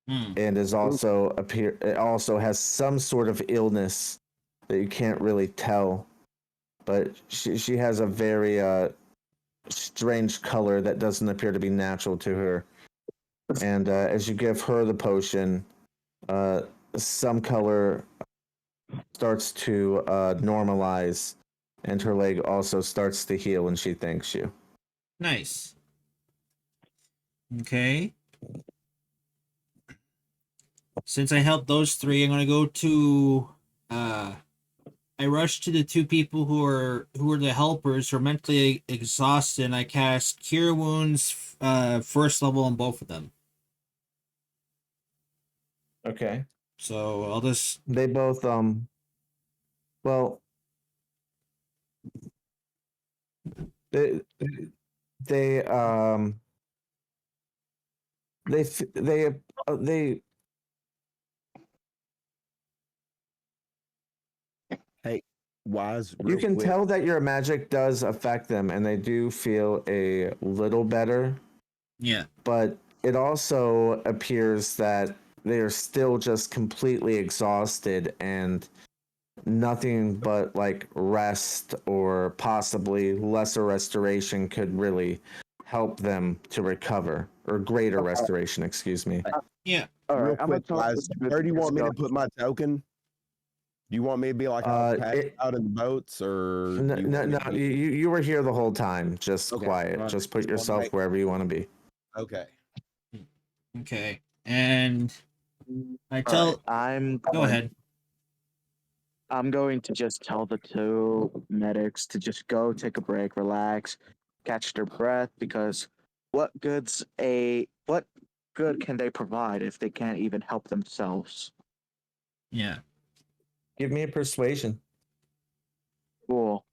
and is also it also has some sort of illness that you can't really tell, but she has a very strange color that doesn't appear to be natural to her. And as you give her the potion, some color starts to normalize, and her leg also starts to heal, and she thanks you. Nice. Okay. Since I helped those three, I'm gonna go to I rush to the two people who are the helpers who are mentally exhausted, and I cast Cure Wounds first level on both of them. Okay. So I'll just They both well they they they f- they Hey, Wise, you real can quick. tell that your magic does affect them and they do feel a little better, yeah. but it also appears that they are still just completely exhausted and nothing but like rest or possibly lesser restoration could really help them to recover, or greater restoration, excuse me. Yeah. All Real right, I'm gonna quick, tell Wise, this dude where do you to want me go. to put my token? Do you want me to be like I was passed It, out in the boats, or no, do you no, want me no, to be you were here the whole time. Just okay? quiet. All right, Just put just wanted to yourself make wherever you want to be. okay. Okay. And I All right, tell. Go ahead. I'm going to just tell the two medics to just go take a break, relax, catch their breath, because what what good can they provide if they can't even help themselves? Yeah. Give me a persuasion. Cool.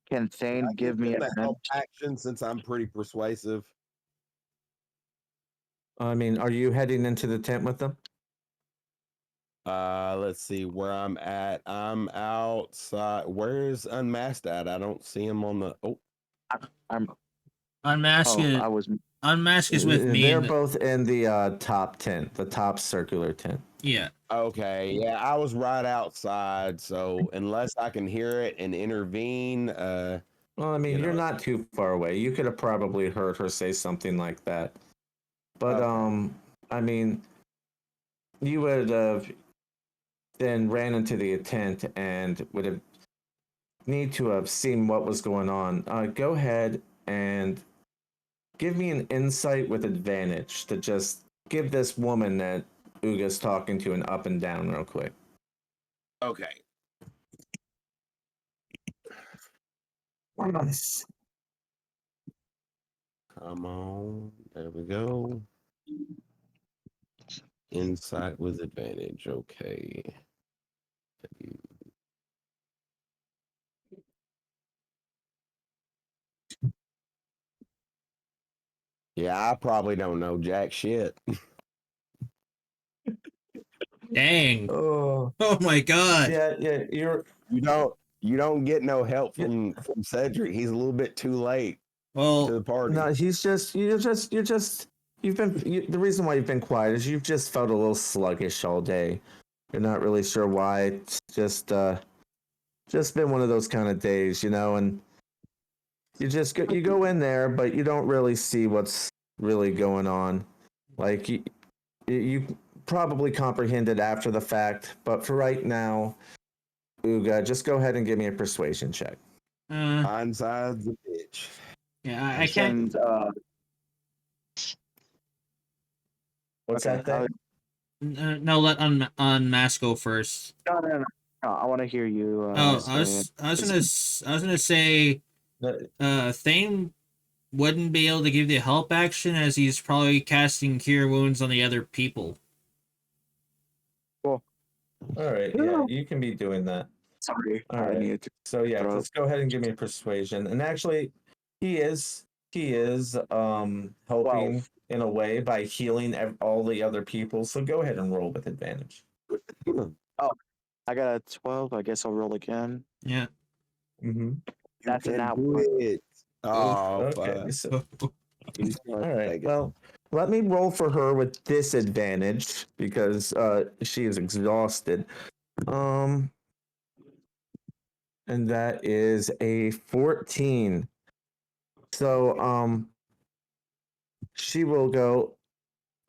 Can I Thane give me them the help advantage? action since I'm pretty persuasive. I mean, are you heading into the tent with them? Let's see where I'm at. I'm outside. Where's Unmasked at? I don't see him on the. Oh, I'm. Unmask Oh, it. I was. Unmask is with me. They're And both in the top tent, the top circular tent. yeah. okay. Yeah, I was right outside. So unless I can hear it and intervene, Well, I mean, you you're know. not too far away. You could have probably heard her say something like that. But Okay. I mean, you would have then ran into the tent and would have need to have seen what was going on. Go ahead and give me an insight with advantage to just give this woman that Uga's talking to an up and down real quick. Okay. Come on. There we go. Insight with advantage. Okay. Yeah, I probably don't know jack shit. Dang. Oh, Oh my god. yeah, You don't get no help Yeah. from Cedric. He's a little bit too late to Well, the party. no, the reason why you've been quiet is you've just felt a little sluggish all day. You're not really sure why. It's just been one of those kind of days, and you go in there, but you don't really see what's really going on. Like you probably comprehended after the fact, but for right now, Uga, just go ahead and give me a persuasion check. Hindsight's a bitch. yeah, I I can't. send. What's Okay. that thing? No, let Unmask go first. No. I want to hear you Oh, say it. I was gonna say, Thane wouldn't be able to give the help action as he's probably casting Cure Wounds on the other people. Cool. All right, yeah, you can be doing that. Sorry, All I right. needed to So yeah, throw. just go ahead and give me a persuasion. And actually, he is helping 12. in a way by healing all the other people. So go ahead and roll with advantage. Oh, I got a 12. I guess I'll roll again. Yeah. Mm-hmm. That's a can nat do 1. it. Oh, Okay. fuck. So He's trying all to right. take it. Well, let me roll for her with disadvantage because she is exhausted. And that is a 14. So she will go,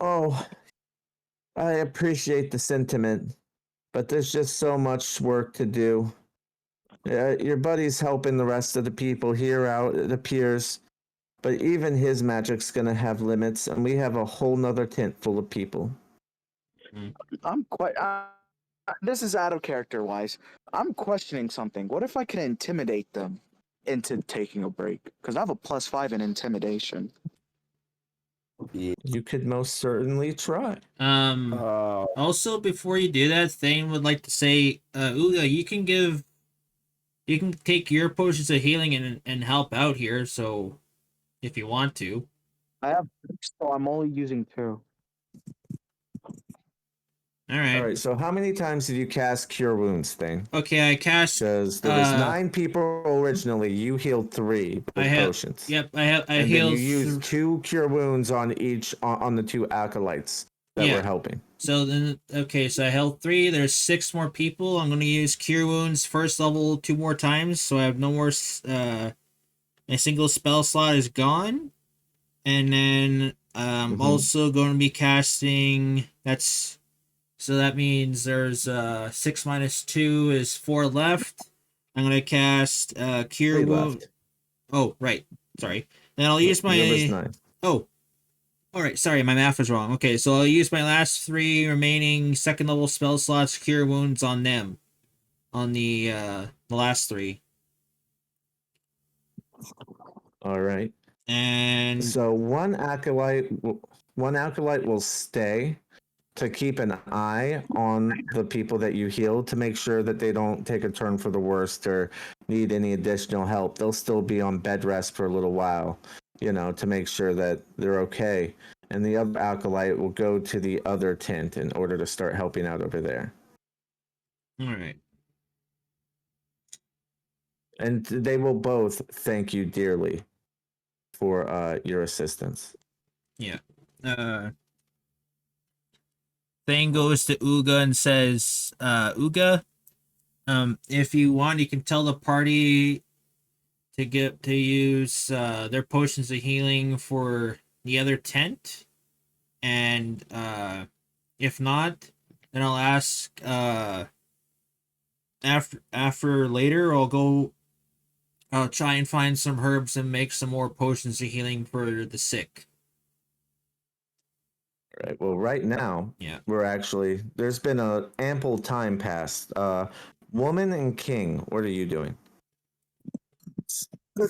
"Oh, I appreciate the sentiment, but there's just so much work to do. Your buddy's helping the rest of the people here out, it appears, but even his magic's gonna have limits, and we have a whole nother tent full of people. I'm quite. This is out of character wise. I'm questioning something. What if I can intimidate them into taking a break? Because I have a +5 in intimidation. You could most certainly try. Also, before you do that, Thane would like to say, Uga, you can take your potions of healing and help out here. So, if you want to. I have, so I'm only using 2. All right. All right. So how many times did you cast Cure Wounds thing? Okay, I cast. Because there was 9 people originally. You healed 3 with potions. Yep, I have. I and healed. then you used 2 Cure Wounds on each on the 2 acolytes that were helping. So then, okay, so I held 3. There's 6 more people. I'm gonna use Cure Wounds first level 2 more times, so I have no more. A single spell slot is gone, and then also going to be casting. That's so that means there's 6 minus 2 is 4 left. I'm gonna cast Cure 3 Wound. left. Oh, right. Sorry. Then I'll use my. The other's 9. Oh, all right. Sorry, my math was wrong. Okay, so I'll use my last 3 remaining second level spell slots, Cure Wounds on them, on the last 3. All right. And so one acolyte will stay to keep an eye on the people that you heal to make sure that they don't take a turn for the worst or need any additional help. They'll still be on bed rest for a little while, to make sure that they're okay. And the other acolyte will go to the other tent in order to start helping out over there. all right. And they will both thank you dearly for your assistance. Yeah. Thane goes to Uga and says, Uga, if you want, you can tell the party to use their potions of healing for the other tent. And if not, then I'll ask after later I'll try and find some herbs and make some more potions of healing for the sick. All right. Well, right now, there's been a ample time passed. Woman and King, what are you doing?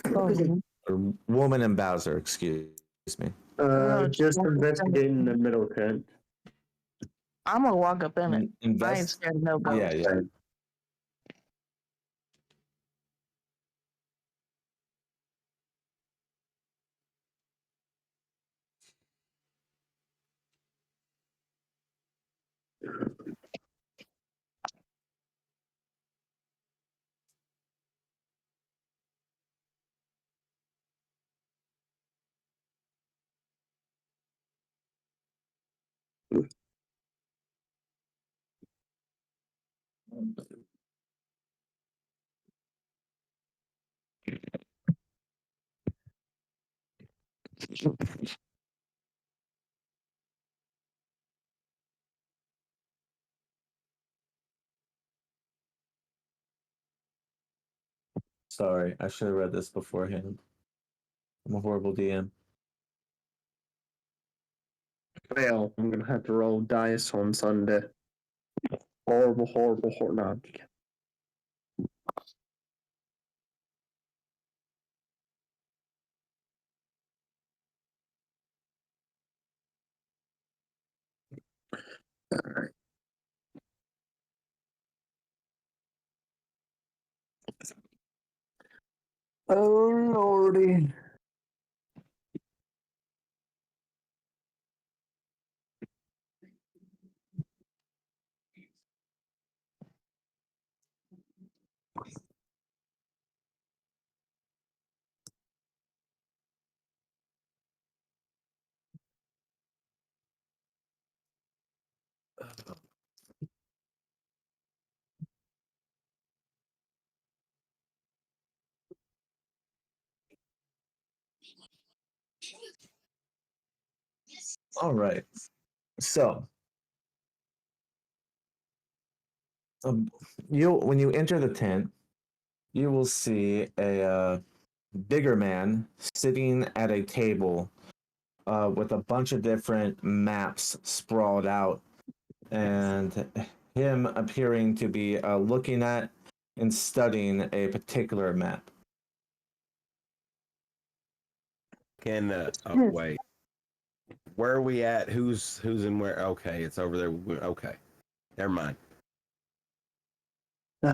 Or Woman and Bowser, excuse me. Just investigating the middle tent. I'm gonna walk up in it. I ain't scared of no ghosts. Yeah. Sorry, I should have read this beforehand. I'm a horrible DM. Well, I'm gonna have to roll dice on Sunday. Horrible. No. Oh lordy. All right. So, when you enter the tent, you will see a bigger man sitting at a table with a bunch of different maps sprawled out, and him appearing to be looking at and studying a particular map. Can wait. Where are we at? Who's in where? Okay, it's over there. Okay, never mind.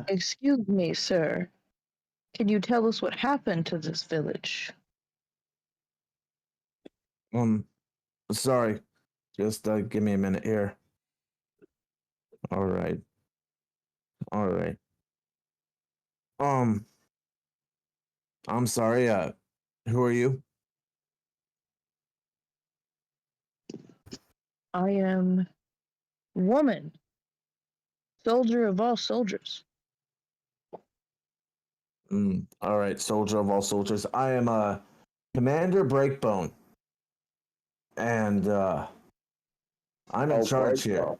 Excuse me, sir. Can you tell us what happened to this village? Sorry, just give me a minute here. All right. I'm sorry. Who are you? I am woman, soldier of all soldiers. All right, soldier of all soldiers. I am Commander Breakbone, and I'm in charge here. Breakbone.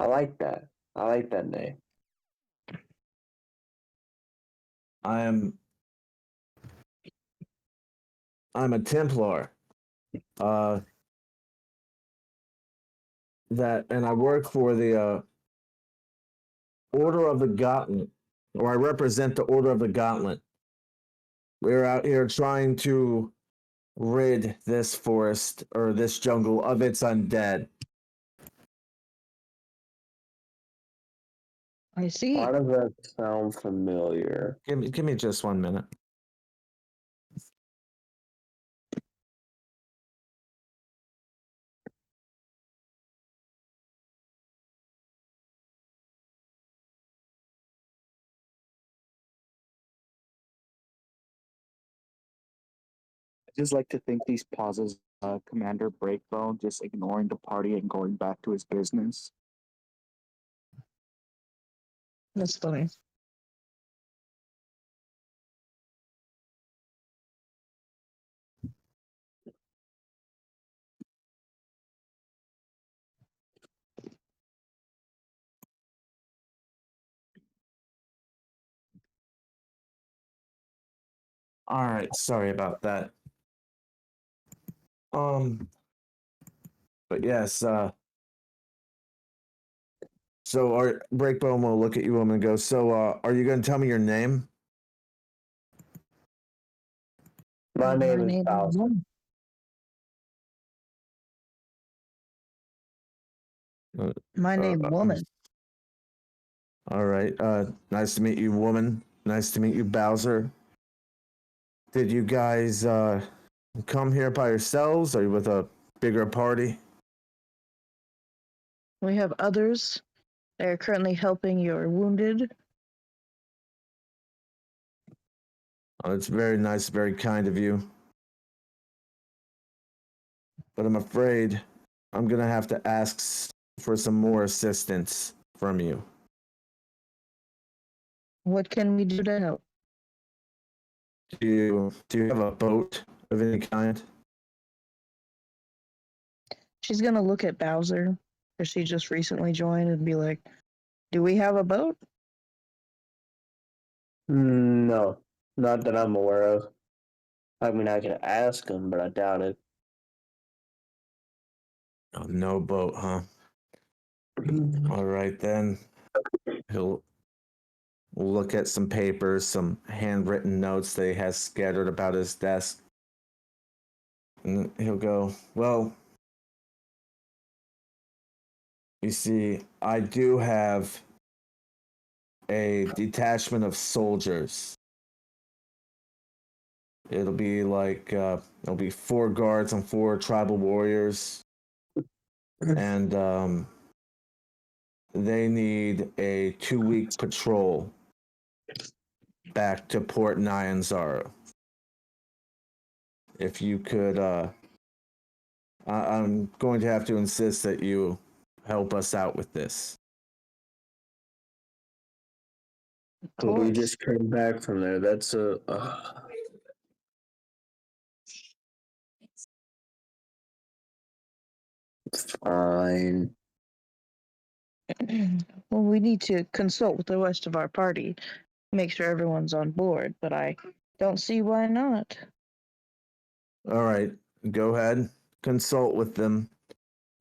I like that. I like that name. I'm a Templar. And I work for the Order of the Gauntlet, or I represent the Order of the Gauntlet. We're out here trying to rid this forest or this jungle of its undead. I see. Why does that sound familiar? Give me just 1 minute. I just like to think these pauses, Commander Breakbone just ignoring the party and going back to his business. That's funny. All right, sorry about that. But yes, so our Breakbone will look at you woman and go, so are you gonna tell me your name? My name is is Bowser. woman. My name woman. All right. Nice to meet you, woman. Nice to meet you, Bowser. Did you guys come here by yourselves? Or are you with a bigger party? We have others. They are currently helping your wounded. Oh, it's very nice, very kind of you. But I'm afraid I'm gonna have to ask for some more assistance from you. What can we do to help? Do you have a boat of any kind? She's gonna look at Bowser, because she just recently joined, and be like, "Do we have a boat?" No, not that I'm aware of. I mean, I can ask him, but I doubt it. Oh, no boat, huh? All right then. He'll look at some papers, some handwritten notes that he has scattered about his desk. And he'll go, well, you see, I do have a detachment of soldiers. It'll be like, it'll be 4 guards and 4 tribal warriors. And they need a 2-week patrol back to Port Nyanzaro. If you could, I'm going to have to insist that you help us out with this. But we just came back from there. That's a. Fine. Well, we need to consult with the rest of our party, make sure everyone's on board. But I Don't see why not. All right, go ahead, consult with them,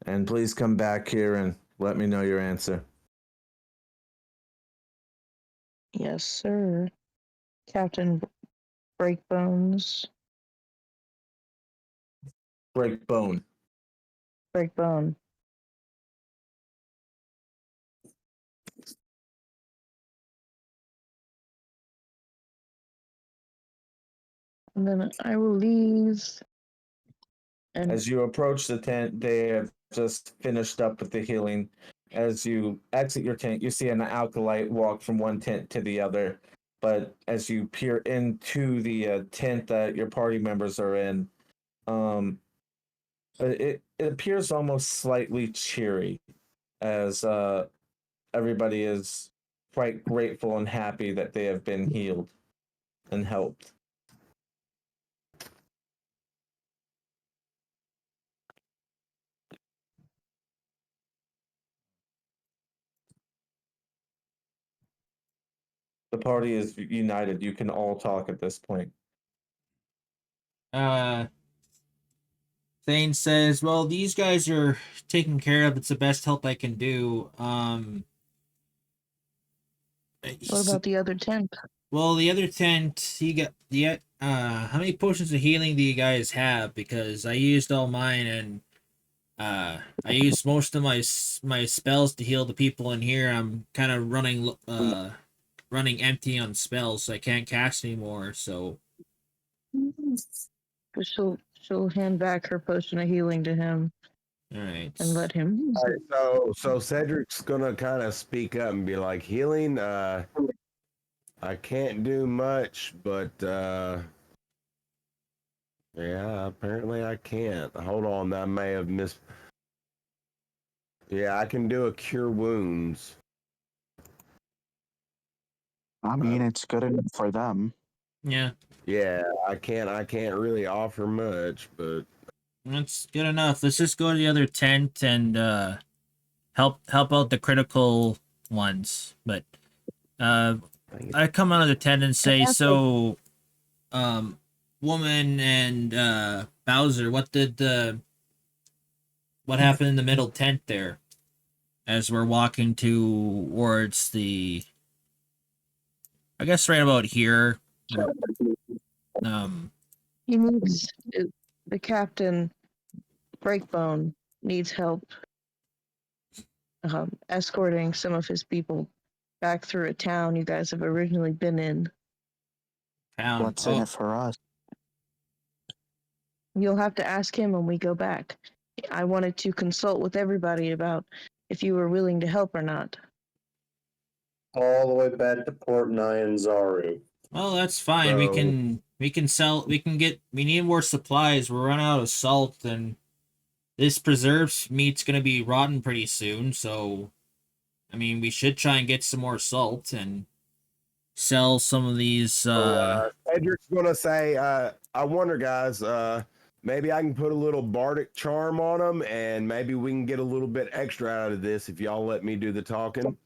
and please come back here and let me know your answer. Yes, sir. Captain Breakbones. Break bone. Breakbone. And then I will leave. And As you approach the tent, they have just finished up with the healing. As you exit your tent, you see an acolyte walk from one tent to the other. But as you peer into the tent that your party members are in, um, it appears almost slightly cheery, as everybody is quite grateful and happy that they have been healed and helped. The party is united. You can all talk at this point. Thane says, "Well, these guys are taken care of. It's the best help I can do." what about the other tent? Well, the other tent, he got the how many potions of healing do you guys have? Because I used all mine, and I used most of my spells to heal the people in here. I'm kind of running empty on spells, so I can't cast anymore. So But she'll hand back her potion of healing to him all right, and let him use All it. right, so Cedric's gonna kind of speak up and be like, healing. I can't do much, but yeah, apparently I can't. Hold on, I may have missed. Yeah, I can do a cure wounds. I mean, it's good enough for them. yeah, Yeah, I can't really offer much, but that's good enough. Let's just go to the other tent and help out the critical ones. But I come out of the tent and say, so woman and Bowser, what happened in the middle tent there? As we're walking towards I guess right about here. Um, He needs the captain Breakbone needs help escorting some of his people back through a town you guys have originally been in. town. What's in it for us? You'll have to ask him when we go back. I wanted to consult with everybody about if you were willing to help or not. All the way back to Port Nyanzaru. Well, that's fine. So- We can sell. We need more supplies. We're running out of salt, and this preserves meat's gonna be rotten pretty soon. So, I mean, we should try and get some more salt and sell some of these. Cedric's gonna say, I wonder, guys, maybe I can put a little bardic charm on them, and maybe we can get a little bit extra out of this if y'all let me do the talking.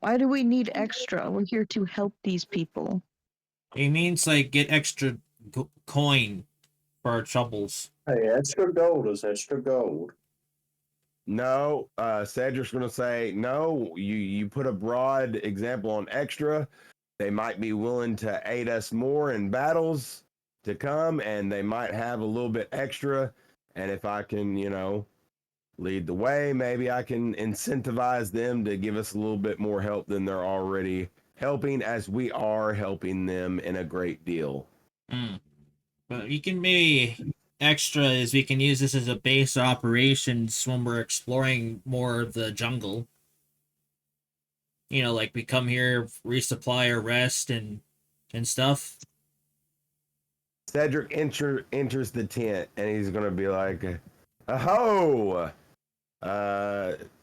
Why do we need extra? We're here to help these people. It means like get extra coin for our troubles. Hey, extra gold is extra gold. No, Cedric's gonna say, no, you put a broad example on extra. They might be willing to aid us more in battles to come, and they might have a little bit extra. And if I can, lead the way, maybe I can incentivize them to give us a little bit more help than they're already helping, as we are helping them in a great deal. But you can maybe extra is we can use this as a base of operations when we're exploring more of the jungle. Like we come here, resupply or rest and stuff. Cedric enters the tent, and he's gonna be like, "Oh,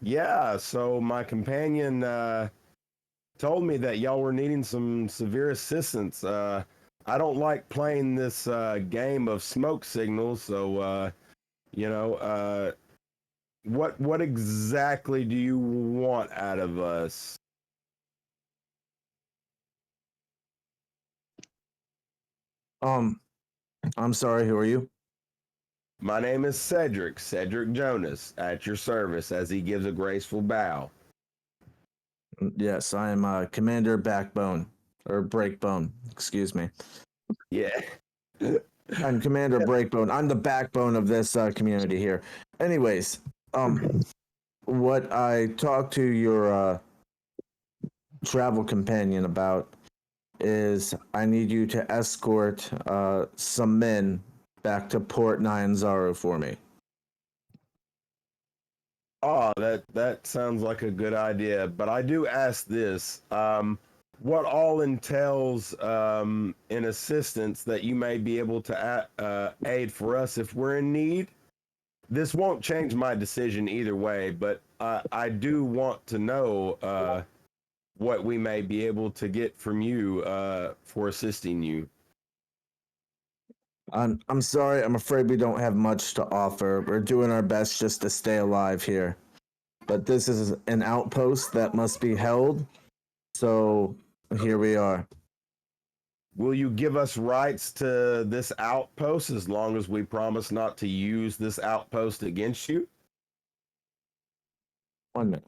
yeah. So my companion told me that y'all were needing some severe assistance. I don't like playing this game of smoke signals, so what exactly do you want out of us?" I'm sorry, who are you? My name is Cedric Jonas, at your service, as he gives a graceful bow. Yes, I am Commander Backbone, or Breakbone, excuse me. Yeah. I'm Commander Breakbone. I'm the backbone of this community here. Anyways, what I talked to your travel companion about is I need you to escort some men back to Port Nyanzaru for me. Oh, that sounds like a good idea. But I do ask this: what all entails in assistance that you may be able to aid for us if we're in need? This won't change my decision either way, but I do want to know what we may be able to get from you for assisting you. I'm sorry, I'm afraid we don't have much to offer. We're doing our best just to stay alive here. But this is an outpost that must be held, so here we are. Will you give us rights to this outpost as long as we promise not to use this outpost against you? 1 minute.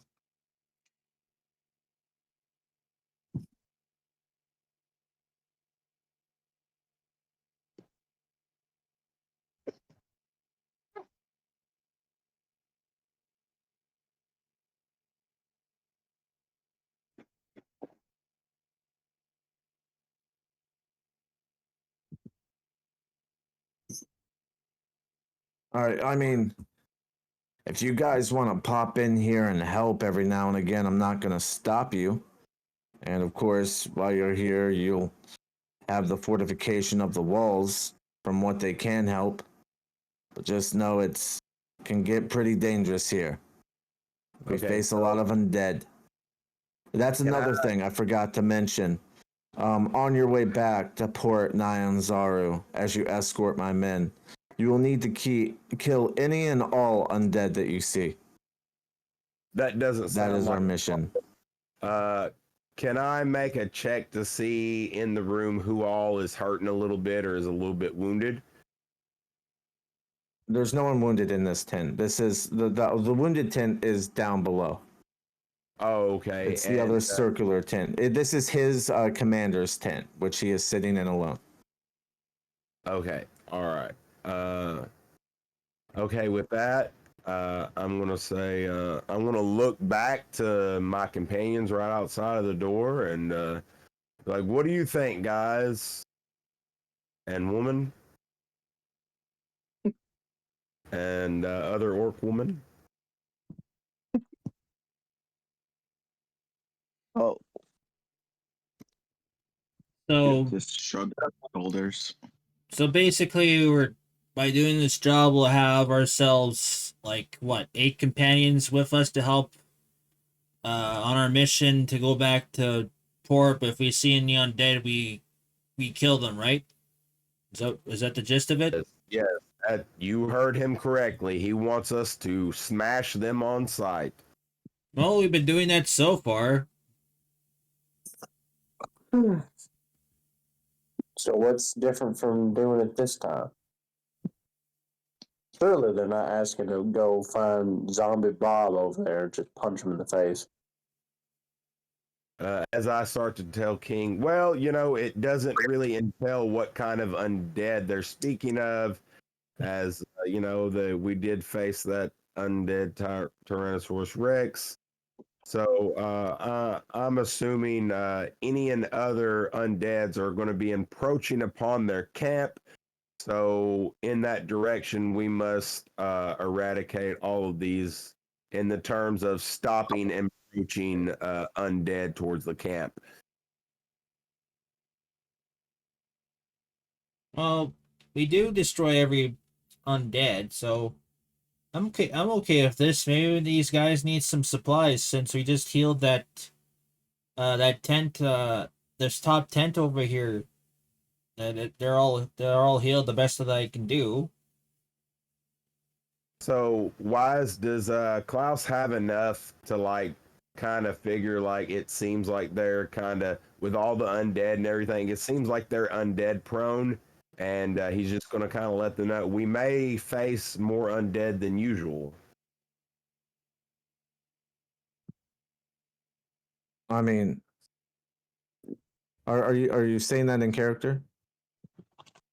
All right, I mean, if you guys want to pop in here and help every now and again, I'm not going to stop you. And of course, while you're here, you'll have the fortification of the walls from what they can help. But just know it's can get pretty dangerous here. We Okay, face a lot of undead. That's another thing I forgot to mention. On your way back to Port Nyanzaru, as you escort my men, you will need to kill any and all undead that you see. that doesn't That sound is like our mission. Can I make a check to see in the room who all is hurting a little bit or is a little bit wounded? There's no one wounded in this tent. This is the wounded tent is down below. Oh, okay. It's the other circular tent. This is his commander's tent, which he is sitting in alone. Okay. All right. Okay, with that, I'm gonna say I'm gonna look back to my companions right outside of the door and like, what do you think, guys and woman and other orc woman? Oh, So Just shrug their shoulders. so basically, we're by doing this job, we'll have ourselves like what 8 companions with us to help on our mission to go back to port. But if we see any undead, we kill them, right? Is that the gist of it? Yes, you heard him correctly. He wants us to smash them on sight. Well, we've been doing that so far. So what's different from doing it this time? Surely they're not asking to go find zombie Bob over there and just punch him in the face. As I start to tell King, well, it doesn't really entail what kind of undead they're speaking of, as we did face that undead Tyrannosaurus Rex. So I'm assuming any and other undeads are going to be encroaching upon their camp. So in that direction, we must eradicate all of these in the terms of stopping and reaching undead towards the camp. Well, we do destroy every undead, so I'm okay. I'm okay with this. Maybe these guys need some supplies since we just healed that tent. This top tent over here. They're all healed the best that I can do. So, Wise, does Klaus have enough to kind of figure it seems like they're kind of with all the undead and everything? It seems like they're undead prone. and he's just going to kind of let them know we may face more undead than usual. I mean, are you saying that in character?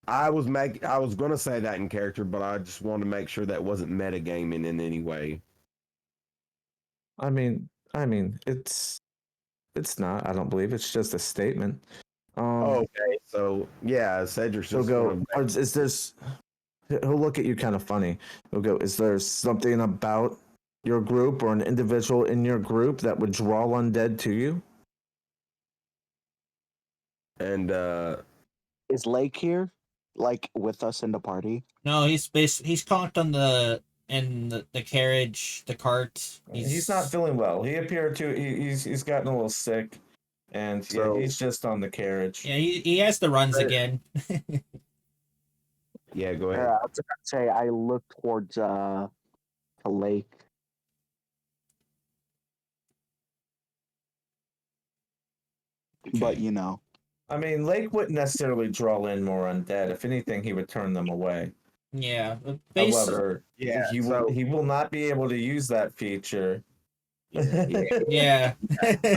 I was going to say that in character, but I just wanted to make sure that wasn't metagaming in any way. I mean, it's not. I don't believe it's just a statement. Okay, so yeah, Cedric's He'll just go. going Or to. is there's? He'll look at you kind of funny. He'll go. Is there something about your group or an individual in your group that would draw undead to you? And Is Lake here? Like with us in the party? No, he's conked on the carriage, the cart. He's not feeling well. He appeared to. He's gotten a little sick, and yeah, So- he's just on the carriage. Yeah, he has the runs Right. again. yeah, go ahead. Yeah, I was gonna say I look towards the lake. But Okay. you know. I mean, Lake wouldn't necessarily draw in more undead. If anything, he would turn them away. Yeah, However, Yeah, he will not be able to use that feature yeah.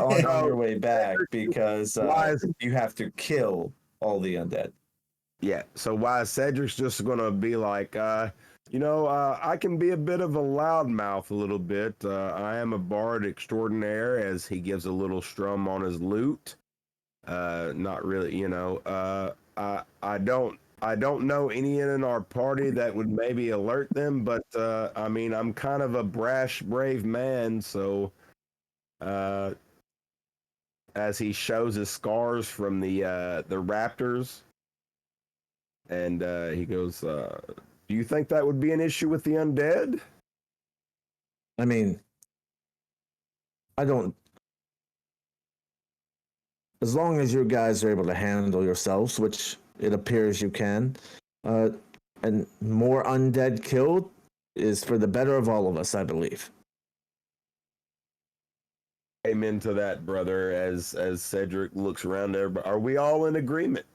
on So- your way back because Wise, you have to kill all the undead. yeah. So why Cedric's just gonna be like, I can be a bit of a loudmouth a little bit. I am a bard extraordinaire, as he gives a little strum on his lute. Not really, I don't know any in our party that would maybe alert them, but I mean, I'm kind of a brash, brave man, so as he shows his scars from the raptors, and he goes, "Do you think that would be an issue with the undead?" I mean, I don't. As long as you guys are able to handle yourselves, which it appears you can, uh, and more undead killed is for the better of all of us, I believe. Amen to that, brother. As Cedric looks around there, are we all in agreement?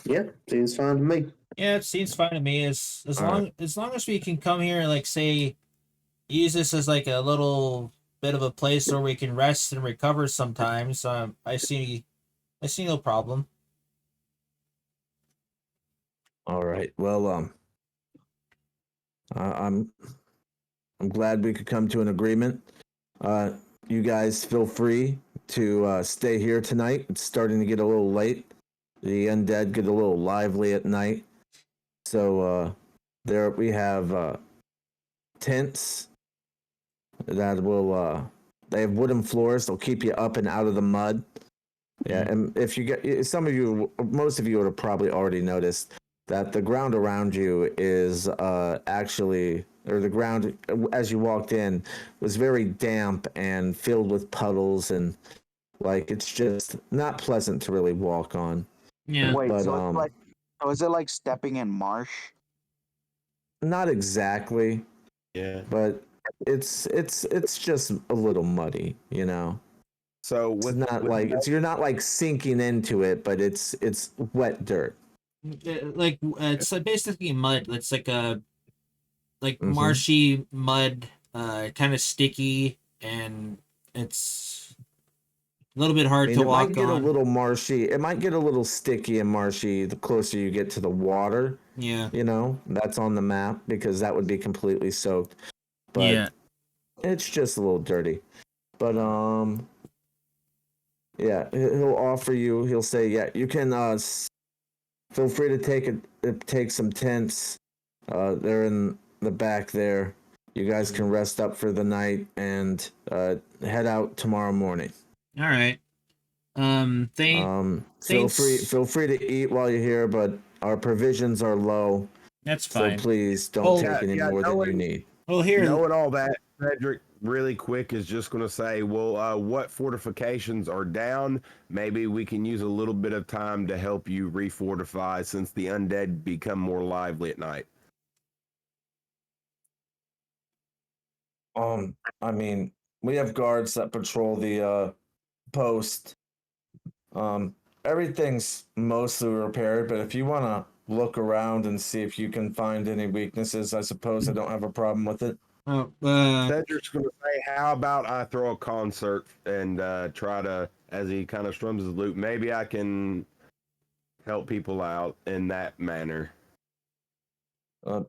Yeah, seems fine to me. Yeah, it seems fine to me. As long as we can come here and like say use this as like a little bit of a place where we can rest and recover sometimes. I see no problem. All right. Well, I'm glad we could come to an agreement. Uh, you guys feel free to stay here tonight. It's starting to get a little late. The undead get a little lively at night. So there we have tents that will they have wooden floors. They'll keep you up and out of the mud. Yeah, and if you get some of you, most of you would have probably already noticed that the ground around you is actually, or the ground as you walked in was very damp and filled with puddles, and like it's just not pleasant to really walk on. Yeah. Wait, But so is it like stepping in marsh? not exactly, Yeah. but it's just a little muddy, you know. So It's with not with like you're not like sinking into it, but it's wet dirt. Like it's basically mud. It's like a Mhm. marshy mud, kind of sticky, and it's a little bit I hard mean, to it might walk get a on. little marshy. It might get a little sticky and marshy the closer you get to the water. Yeah. You know, that's on the map because that would be completely soaked. But Yeah. it's just a little dirty. But yeah, he'll offer you. He'll say, yeah, you can feel free to take some tents. They're in the back there. You guys can rest up for the night and head out tomorrow morning. All right. Feel free Thanks. to eat while you're here, but our provisions are low, That's so fine. please don't Well, take any more than you need. Well, here. knowing all that, Cedric, really quick, is just going to say, well, what fortifications are down? Maybe we can use a little bit of time to help you refortify since the undead become more lively at night. I mean, we have guards that patrol the post. everything's mostly repaired, but if you want to look around and see if you can find any weaknesses, I suppose I don't have a problem with it. Oh, Cedric's going to say, how about I throw a concert and try to, as he kind of strums his lute, maybe I can help people out in that manner.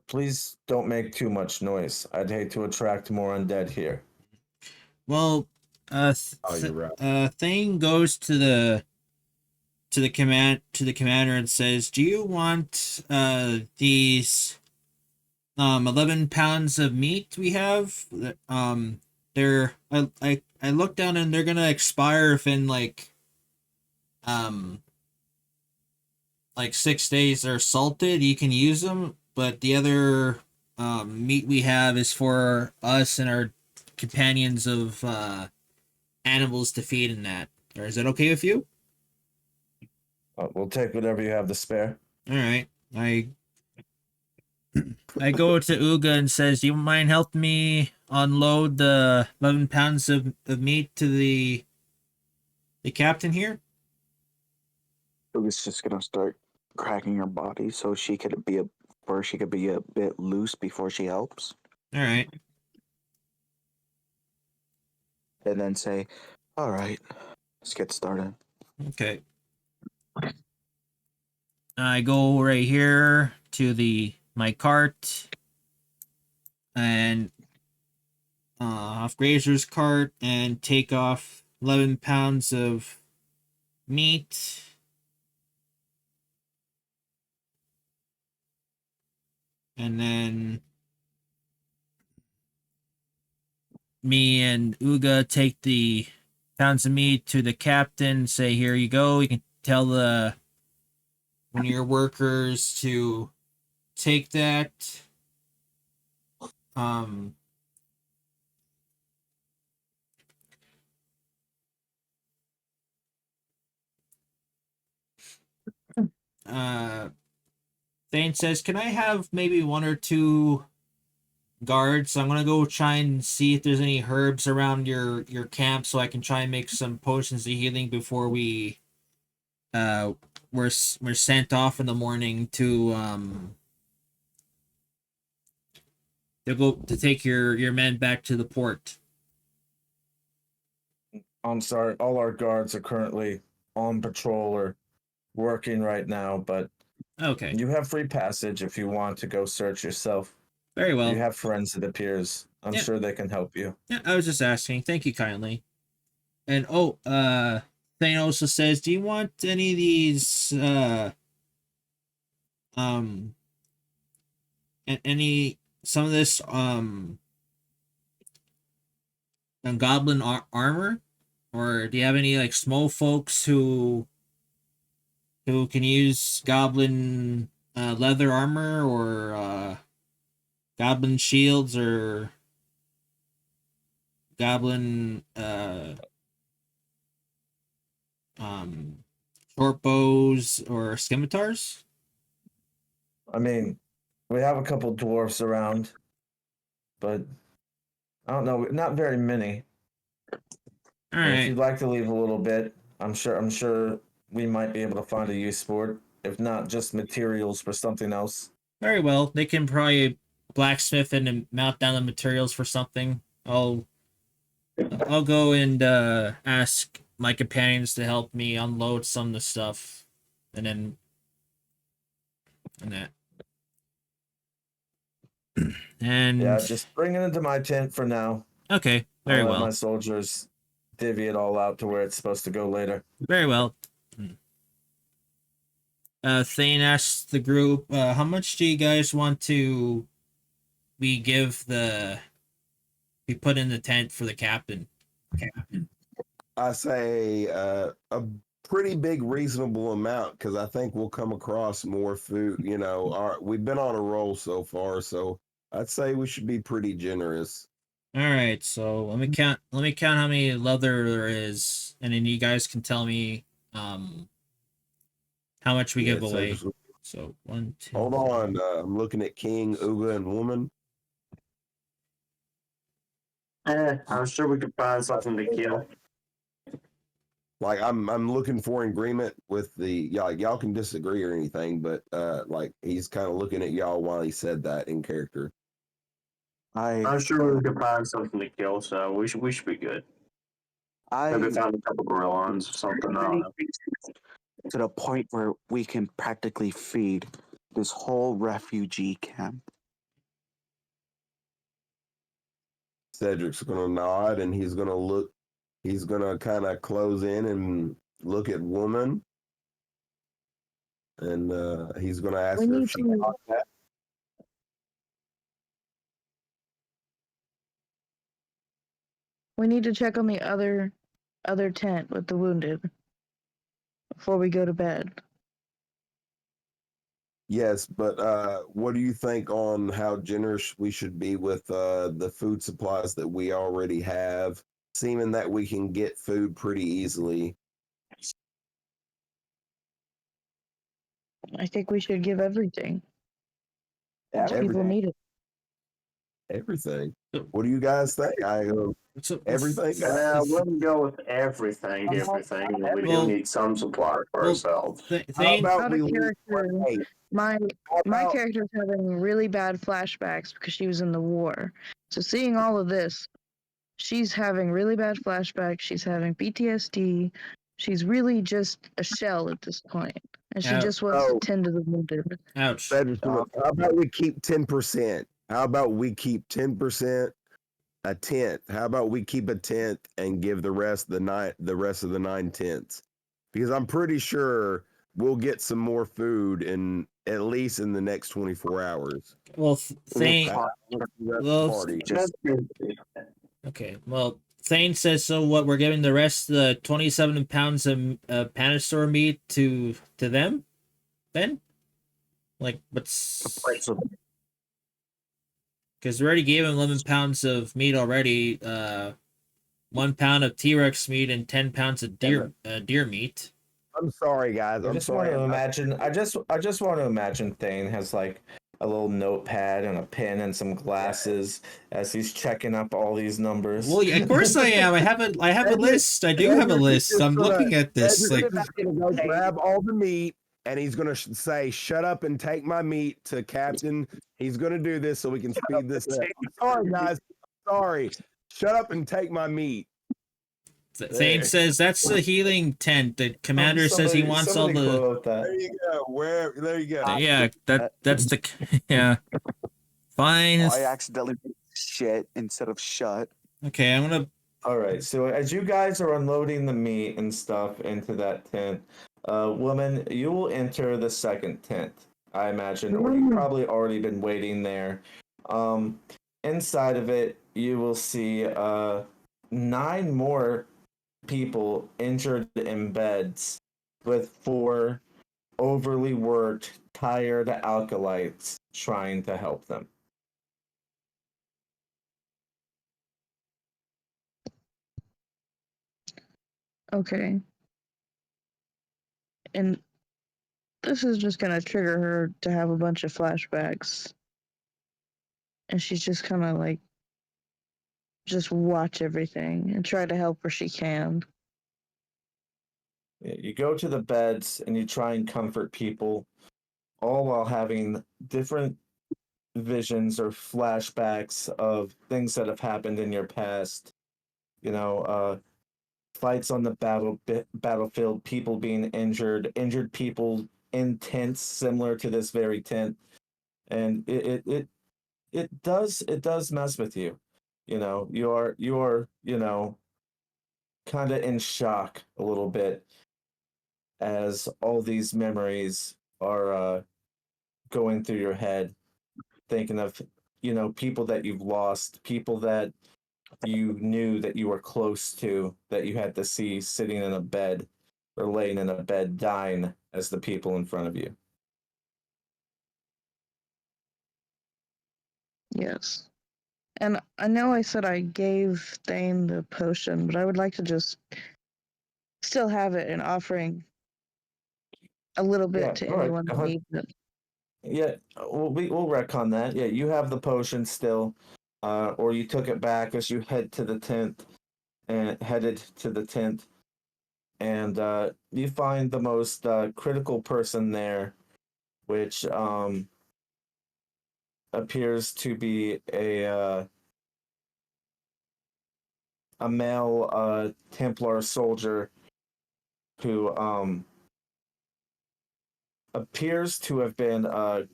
Please don't make too much noise. I'd hate to attract more undead here. well, Oh, you're right. Thane goes to the commander and says, "Do you want these 11 pounds of meat we have? They're I looked down and they're gonna expire if in um like 6 days they're salted. You can use them, but the other meat we have is for us and our companions of animals to feed in that. Or is that okay with you?" We'll take whatever you have to spare. All right. I go to Uga and says, "Do you mind helping me unload the 11 pounds of meat to the captain here?" Uga's just gonna start cracking her body so she could be a bit loose before she helps, All right. and then say, "All right, let's get started." Okay. I go right here to my cart and off Grazer's cart and take off 11 pounds of meat. And then me and Uga take the pounds of meat to the captain, say, "Here you go. You can tell one of your workers to take that." Um uh Thane says, "Can I have maybe one or two guards? I'm gonna go try and see if there's any herbs around your camp so I can try and make some potions of healing before uh we're sent off in the morning to go to take your men back to the port." I'm sorry, all our guards are currently on patrol or working right now, but Okay. you have free passage if you want to go search yourself. Very well. You have friends, it appears. I'm Yeah. sure they can help you. Yeah, I was just asking. Thank you kindly. And Thane also says, "Do you want any of these um any some of this goblin armor, or do you have any like small folks who can use goblin leather armor or goblin shields or goblin short bows or scimitars?" I mean, we have a couple dwarfs around, but I don't know, not very many. All If right. you'd like to leave a little bit, I'm sure we might be able to find a use for it. If not just materials for something else. Very well. They can probably blacksmith and mount down the materials for something. I'll go and ask my companions to help me unload some of the stuff, and then and that. And Yeah, just bring it into my tent for now. okay, very I'll let well. my soldiers divvy it all out to where it's supposed to go later. Very well. Thane asks the group, "How much do you guys want to we put in the tent for the captain?" I say a pretty big reasonable amount because I think we'll come across more food. You know, we've been on a roll so far, so I'd say we should be pretty generous. All right, so let me count. Let me count how many leather there is, and then you guys can tell me how much we give away. Cedric's- So 1, 2. Hold on, I'm looking at King, Uga, and Woman. I'm sure we could find something to kill. Like I'm looking for agreement with y'all can disagree or anything, but like he's kind of looking at y'all while he said that in character. I'm sure we could find something to kill, so we should be good. Maybe I found a couple gorillons or something. I don't know. to the point where we can practically feed this whole refugee camp. Cedric's gonna nod and he's gonna look. He's gonna kind of close in and look at woman, and he's gonna ask We her need if she to- caught that. We need to check on the other tent with the wounded before we go to bed. Yes, but what do you think on how generous we should be with the food supplies that we already have, seeming that we can get food pretty easily? I think we should give everything. These people need it. Everything. What do you guys think? Everything. I wouldn't go with everything. We do need some supply for ourselves. How Thane, about Out we of leave character, hey, my how about- character's having really bad flashbacks because she was in the war. So seeing all of this, she's having really bad flashbacks. She's having PTSD. She's really just a shell at this point, and she just wants to tend to the wounded. ouch. How about we keep 10%? How about we keep 10%, a tenth? How about we keep a tenth and give the rest of the 9/10? Because I'm pretty sure we'll get some more food in at least in the next 24 hours. Well, Thane. Well, Party. okay. Well, Thane says so. What we're giving the rest of the 27 pounds of Panasaur meat to them, then, like, what's because we already gave him 11 pounds of meat already. 1 pound of T-Rex meat and 10 pounds of deer meat. I'm sorry, guys. I just want to imagine. I just want to imagine Thane has like a little notepad and a pen and some glasses as he's checking up all these numbers. Well, yeah, of course I am. I have a list. I do have a list. I'm looking at this. Like, gonna go grab all the meat, and he's gonna say, "Shut up and take my meat" to Captain. He's gonna do this so we can speed this up. Sorry, guys. Sorry. Shut up and take my meat. Thane says that's the healing tent. The commander says he wants all the. There you go. There you go. Yeah, that's the. Yeah. Fine. I accidentally put shit instead of shut. Okay, I'm gonna. All right. So as you guys are unloading the meat and stuff into that tent, woman, you will enter the second tent, I imagine, or you've probably already been waiting there. Inside of it, you will see 9 more people injured in beds with 4 overly worked, tired alkalites trying to help them. Okay. And this is just gonna trigger her to have a bunch of flashbacks. And she's just gonna like just watch everything and try to help where she can. You go to the beds and you try and comfort people, all while having different visions or flashbacks of things that have happened in your past. You know, fights on the battlefield, people being injured people in tents similar to this very tent, and it does mess with you. You know, you're kind of in shock a little bit as all these memories are going through your head, thinking of people that you've lost, people that you knew that you were close to, that you had to see sitting in a bed or laying in a bed dying as the people in front of you. Yes. And I know I said I gave Thane the potion, but I would like to just still have it and offering a little bit Yeah, to all right, anyone go that ahead. needs it. Yeah, we'll retcon that. Yeah, you have the potion still, or you took it back as you headed to the tent. and you find the most critical person there, which appears to be a male Templar soldier who appears to have been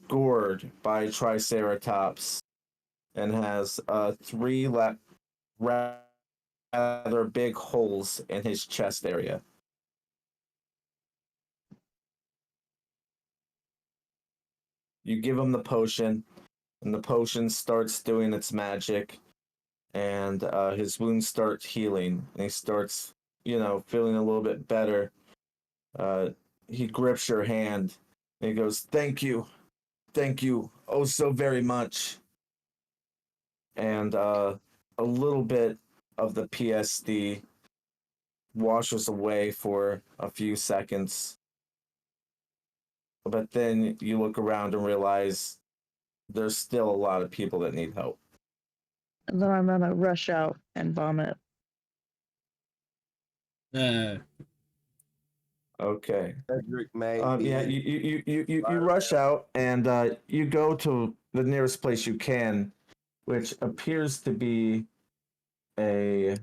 gored by Triceratops and has three rather big holes in his chest area. You give him the potion, and the potion starts doing its magic, and his wounds start healing, and he starts, feeling a little bit better. He grips your hand, and he goes, thank you, oh so very much. And a little bit of the PSD washes away for a few seconds. But then you look around and realize there's still a lot of people that need help. And then I'm gonna rush out and vomit. Okay. Cedric may Yeah, you rush out and you go to the nearest place you can, which appears to be a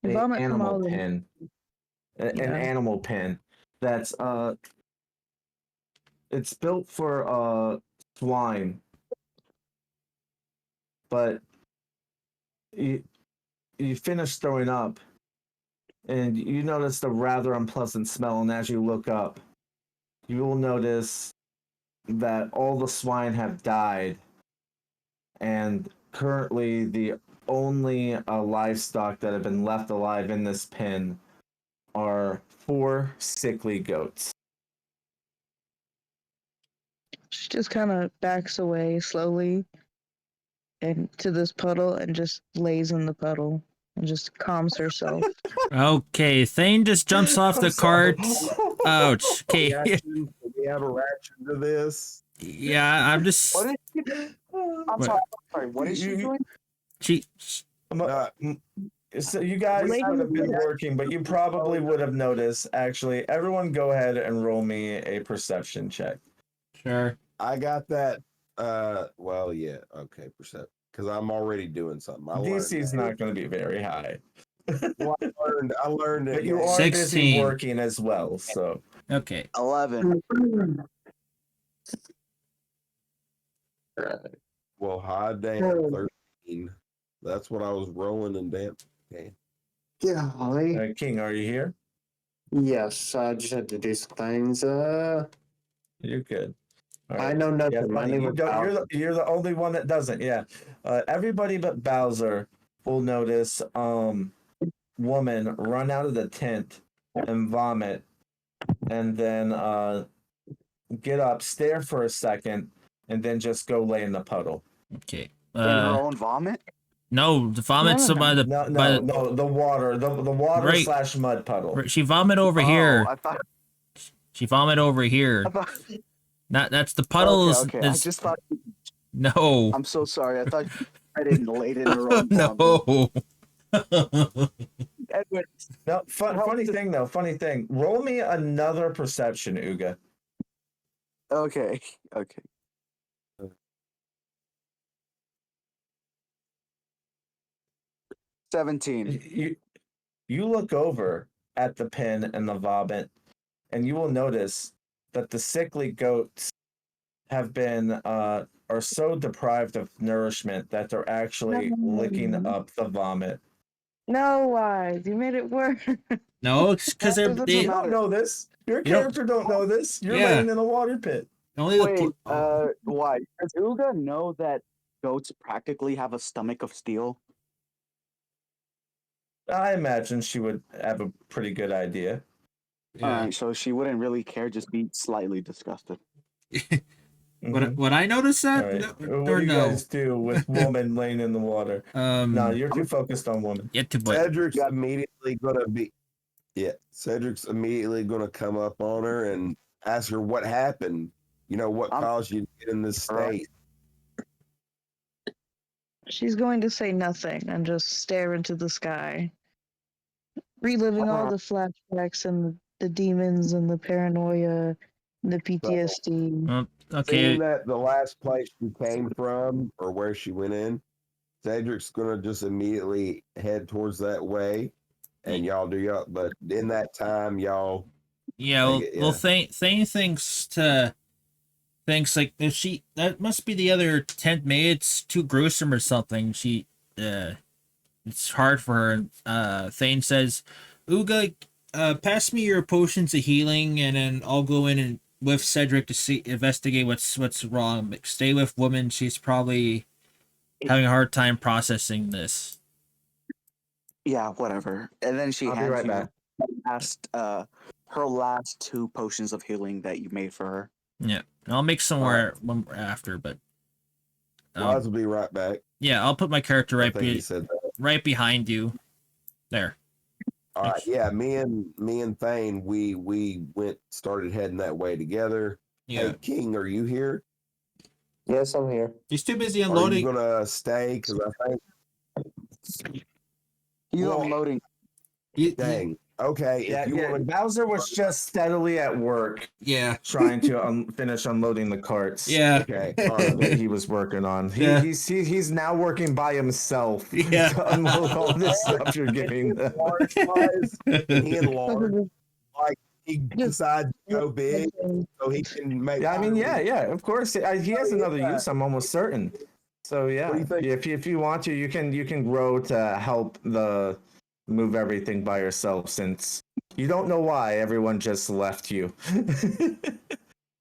Vomit from animal all the pen. An Yeah. animal pen that's it's built for swine, but you finish throwing up and you notice a rather unpleasant smell, and as you look up you will notice that all the swine have died, and currently the only livestock that have been left alive in this pen are 4 sickly goats. She just kind of backs away slowly into this puddle and just lays in the puddle and just calms herself. Okay, Thane just jumps off the cart. Ouch. Okay. reaction. We have a reaction to this. Yeah, I'm just. What is she? I'm What? sorry. What is she doing? She. So you guys Lady- would have been working, but you probably would have noticed. Actually, everyone go ahead and roll me a perception check. Sure. I got that. Well, yeah. Okay, percent. Because I'm already doing something. I DC is learned not going to be very high. well, I learned it. But you are busy 16. working as well, so. Okay. 11. Well, high damn 13. That's what I was rolling and damn. Okay. Golly. King, are you here? Yes, I just had to do some things. You're good. All I right. know nothing. Yeah, My funny. name You is don't, Bowser. you're the only one that doesn't. Yeah. Everybody but Bowser will notice woman run out of the tent and vomit, and then get up, stare for a second, and then just go lay in the puddle. Okay. In her own vomit? No, the vomit's No. by the. No, by no, the water, the water Right. / mud puddle. She vomit over here. I thought. She vomit over here. That's the puddles. Okay. I just thought. No. I'm so sorry. I thought I didn't lay it in her own vomit. No. Edwin, No, funny thing. Roll me another perception, Uga. okay. 17. You look over at the pen and the vomit, and you will notice that the sickly goats have been are so deprived of nourishment that they're actually licking up the vomit. No, wise. You made it worse. No, it's because That doesn't they You don't know this. Your You don't- character don't know this. You're Yeah. laying in a water pit. only the. Wait, Oh. why? Does Uga know that goats practically have a stomach of steel? I imagine she would have a pretty good idea. Yeah. Alright, so she wouldn't really care, just be slightly disgusted. Mhm. Would I notice that? All right. No, What or do you no? guys do with woman laying in the water? No, you're too focused on woman. Yet to but. Cedric's immediately gonna be. Yeah, Cedric's immediately gonna come up on her and ask her what happened. You know what I'm- caused you to get in this state. She's going to say nothing and just stare into the sky, reliving all the flashbacks and the demons and the paranoia and the PTSD. Well, Seeing okay. that the last place she came from or where she went in, Cedric's gonna just immediately head towards that way, and y'all do y'all. But in that time, y'all, Yeah, well, Thane thinks like if she that must be the other tent maybe it's too gruesome or something. It's hard for her. Thane says, Uga, pass me your potions of healing, and then I'll go in and with Cedric to investigate what's wrong. Stay with woman. She's probably having a hard time processing this. Yeah, whatever. And then she I'll be hands right you back. her last 2 potions of healing that you made for her. Yeah, I'll make some more after, but Waz will be right back. yeah, I'll put my character I think he said that. right behind you. There. All right, yeah. Me and Thane, we started heading that way together. Yeah. Hey, King, are you here? Yes, I'm here. He's too busy Are unloading. you gonna stay? Because I think. He's Well, unloading. Dang. Okay. Yeah, If you want to, Bowser was just steadily at work Yeah. trying to finish unloading the carts. Yeah. okay. All right. That he was working on. Yeah. He's now working by himself Yeah. to unload all this stuff you're giving them. Large-wise, he enlarged. Like he decides to go big, so he can make. Yeah, I mean, yeah, of course. He has another use. I'm almost certain. So yeah, What do you think? if you want to, you can grow to help the move everything by yourself, since you don't know why everyone just left you.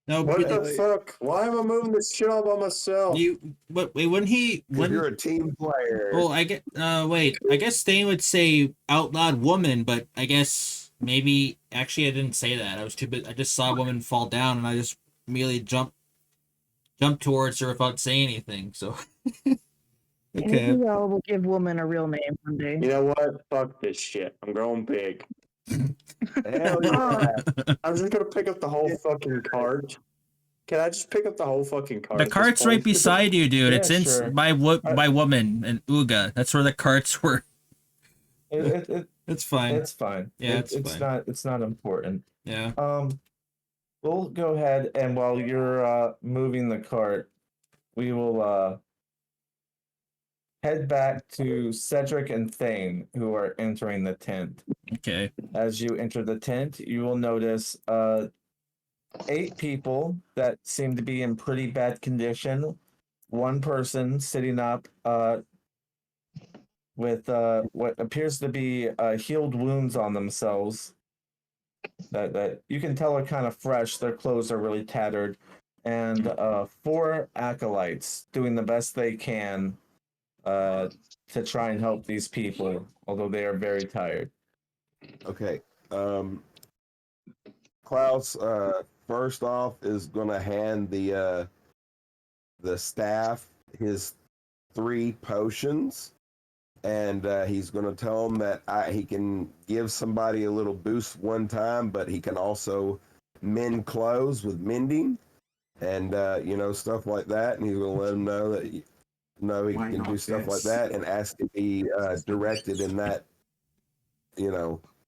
No, What but the fuck? Why am I moving this shit all by myself? wait, wouldn't he? Because you're a team player. Well, I get. Wait. I guess Thane would say out loud "woman," but I guess maybe actually I didn't say that. I was too bit. I just saw a woman fall down, and I just immediately jumped towards her without saying anything. So. Okay. Maybe I will give woman a real name one day. You know what? Fuck this shit. I'm growing big. Hell yeah. I'm just gonna pick up the whole fucking cart. Can I just pick up the whole fucking cart? The at this cart's right point? beside you, dude. Yeah, It's in sure. by woman and Uga. That's where the carts were. It's fine. It's fine. Yeah, it's fine. It's not important. Yeah. We'll go ahead, and while you're moving the cart, we will head back to Cedric and Thane, who are entering the tent. Okay. As you enter the tent, you will notice 8 people that seem to be in pretty bad condition. One person sitting up with what appears to be healed wounds on themselves. That you can tell are kind of fresh. Their clothes are really tattered, and 4 acolytes doing the best they can to try and help these people, although they are very tired. Okay. Klaus, first off, is gonna hand the staff his 3 potions, and he's gonna tell him that he can give somebody a little boost one time, but he can also mend clothes with mending, and stuff like that. And he's gonna let him know that he can do stuff like that, and ask to be directed in that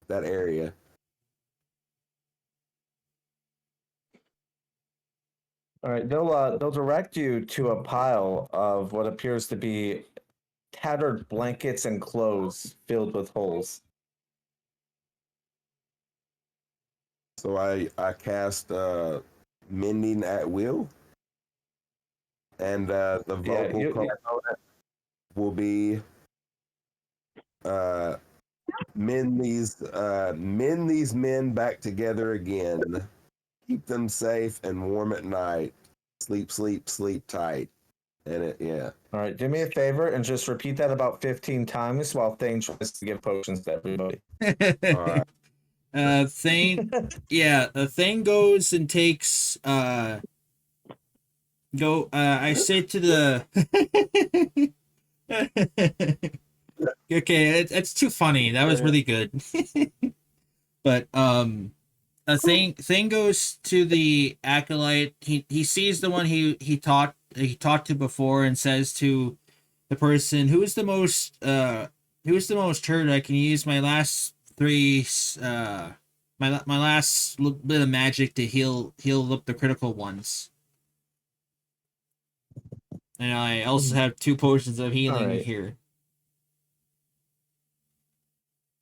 that area. All right, they'll direct you to a pile of what appears to be tattered blankets and clothes filled with holes. So I cast mending at will, and the vocal component will be mend these men back together again. Keep them safe and warm at night. Sleep, sleep, sleep tight. And All right, do me a favor and just repeat that about 15 times while Thane tries to give potions to everybody. All right. Thane. Yeah, the Thane goes and takes. I say to the. Okay, it's too funny. That was really good. But Thane goes to the acolyte. He sees the one he talked to before and says to the person who's the most hurt. I can use my last three my last little bit of magic to heal up the critical ones. And I also have 2 potions of healing Alright. here.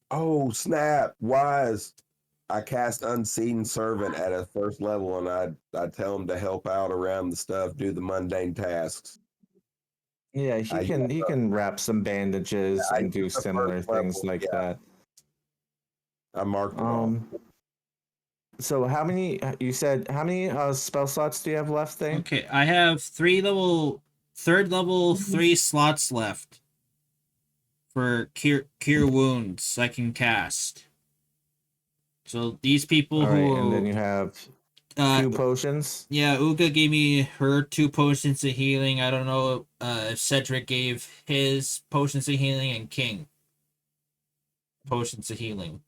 Oh snap! Wise. I cast Unseen Servant at a first level, and I tell him to help out around the stuff, do the mundane tasks. Yeah, I he can wrap some bandages I and do use the similar first things level, like yeah. that. I marked it off. So how many? You said how many spell slots do you have left? Thing. Okay, I have 3 third level 3 slots left for cure wounds I can cast. So these people All right, who and then you have 2 potions. Yeah, Uga gave me her 2 potions of healing. I don't know if Cedric gave his potions of healing, and King potions of healing.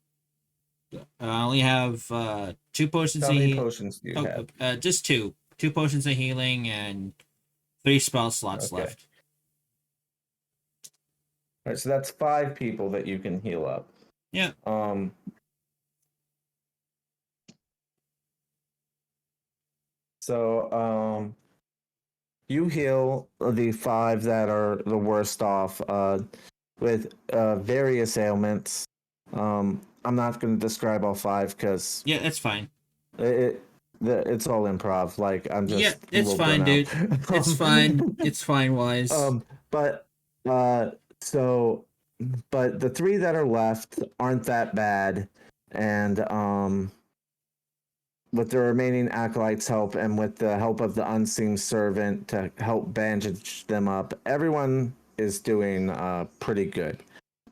I only have 2 potions How of many healing. potions do you have? Just 2. 2 potions of healing and 3 spell slots Okay. left. All right, so that's 5 people that you can heal up. Yeah. So you heal the 5 that are the worst off with various ailments. I'm not going to describe all 5 because Yeah, that's fine. it's all improv. Like I'm just Yeah, it's a little fine, done dude. out. It's fine. It's fine, Wise. But so but the 3 that are left aren't that bad, and with the remaining acolytes' help and with the help of the unseen servant to help bandage them up, everyone is doing pretty good.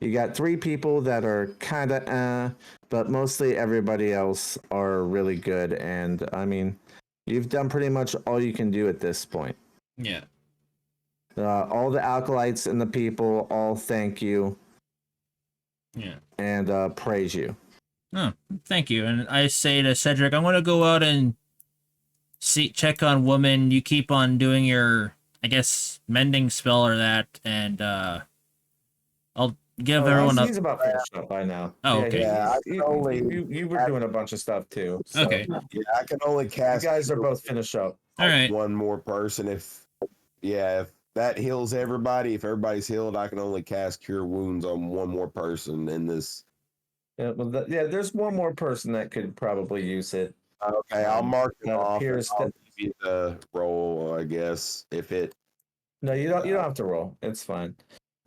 You got 3 people that are kind of but mostly everybody else are really good, and I mean, you've done pretty much all you can do at this point. Yeah. All the acolytes and the people all thank you. Yeah. And praise you. Oh, thank you. And I say to Cedric, I'm gonna go out and check on woman. You keep on doing your, I guess, mending spell or that, and I'll give everyone He's about finished up by now. Oh, okay. Yeah, you were doing a bunch of stuff too. So Okay. Yeah, I can only you cast. guys are both finished up. All right. One more person. If that heals everybody, if everybody's healed, I can only cast Cure Wounds on one more person in this. Yeah, well, there's one more person that could probably use it. Okay, I'll mark it that off. And appears I'll to- give you the roll, I guess. If it. No, you don't. You don't have to roll. It's fine.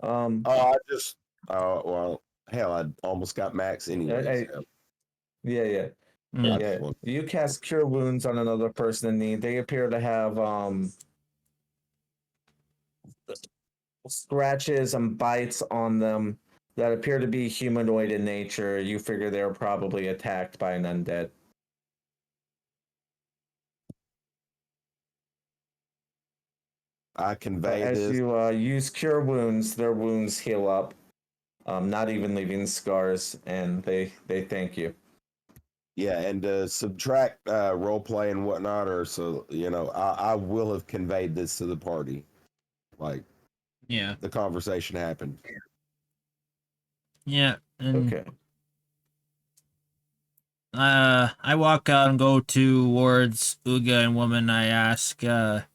I just. Well, hell, I almost got max anyway. Yeah. You cast Cure Wounds on another person in need. They appear to have scratches and bites on them that appear to be humanoid in nature. You figure they're probably attacked by an undead. I convey As this. you use Cure Wounds, their wounds heal up, not even leaving scars, and they thank you. Yeah, and to subtract role play and whatnot, or so I will have conveyed this to the party, like the conversation happened. Yeah. And Okay. I walk out and go towards Uga and woman. I ask, Uga,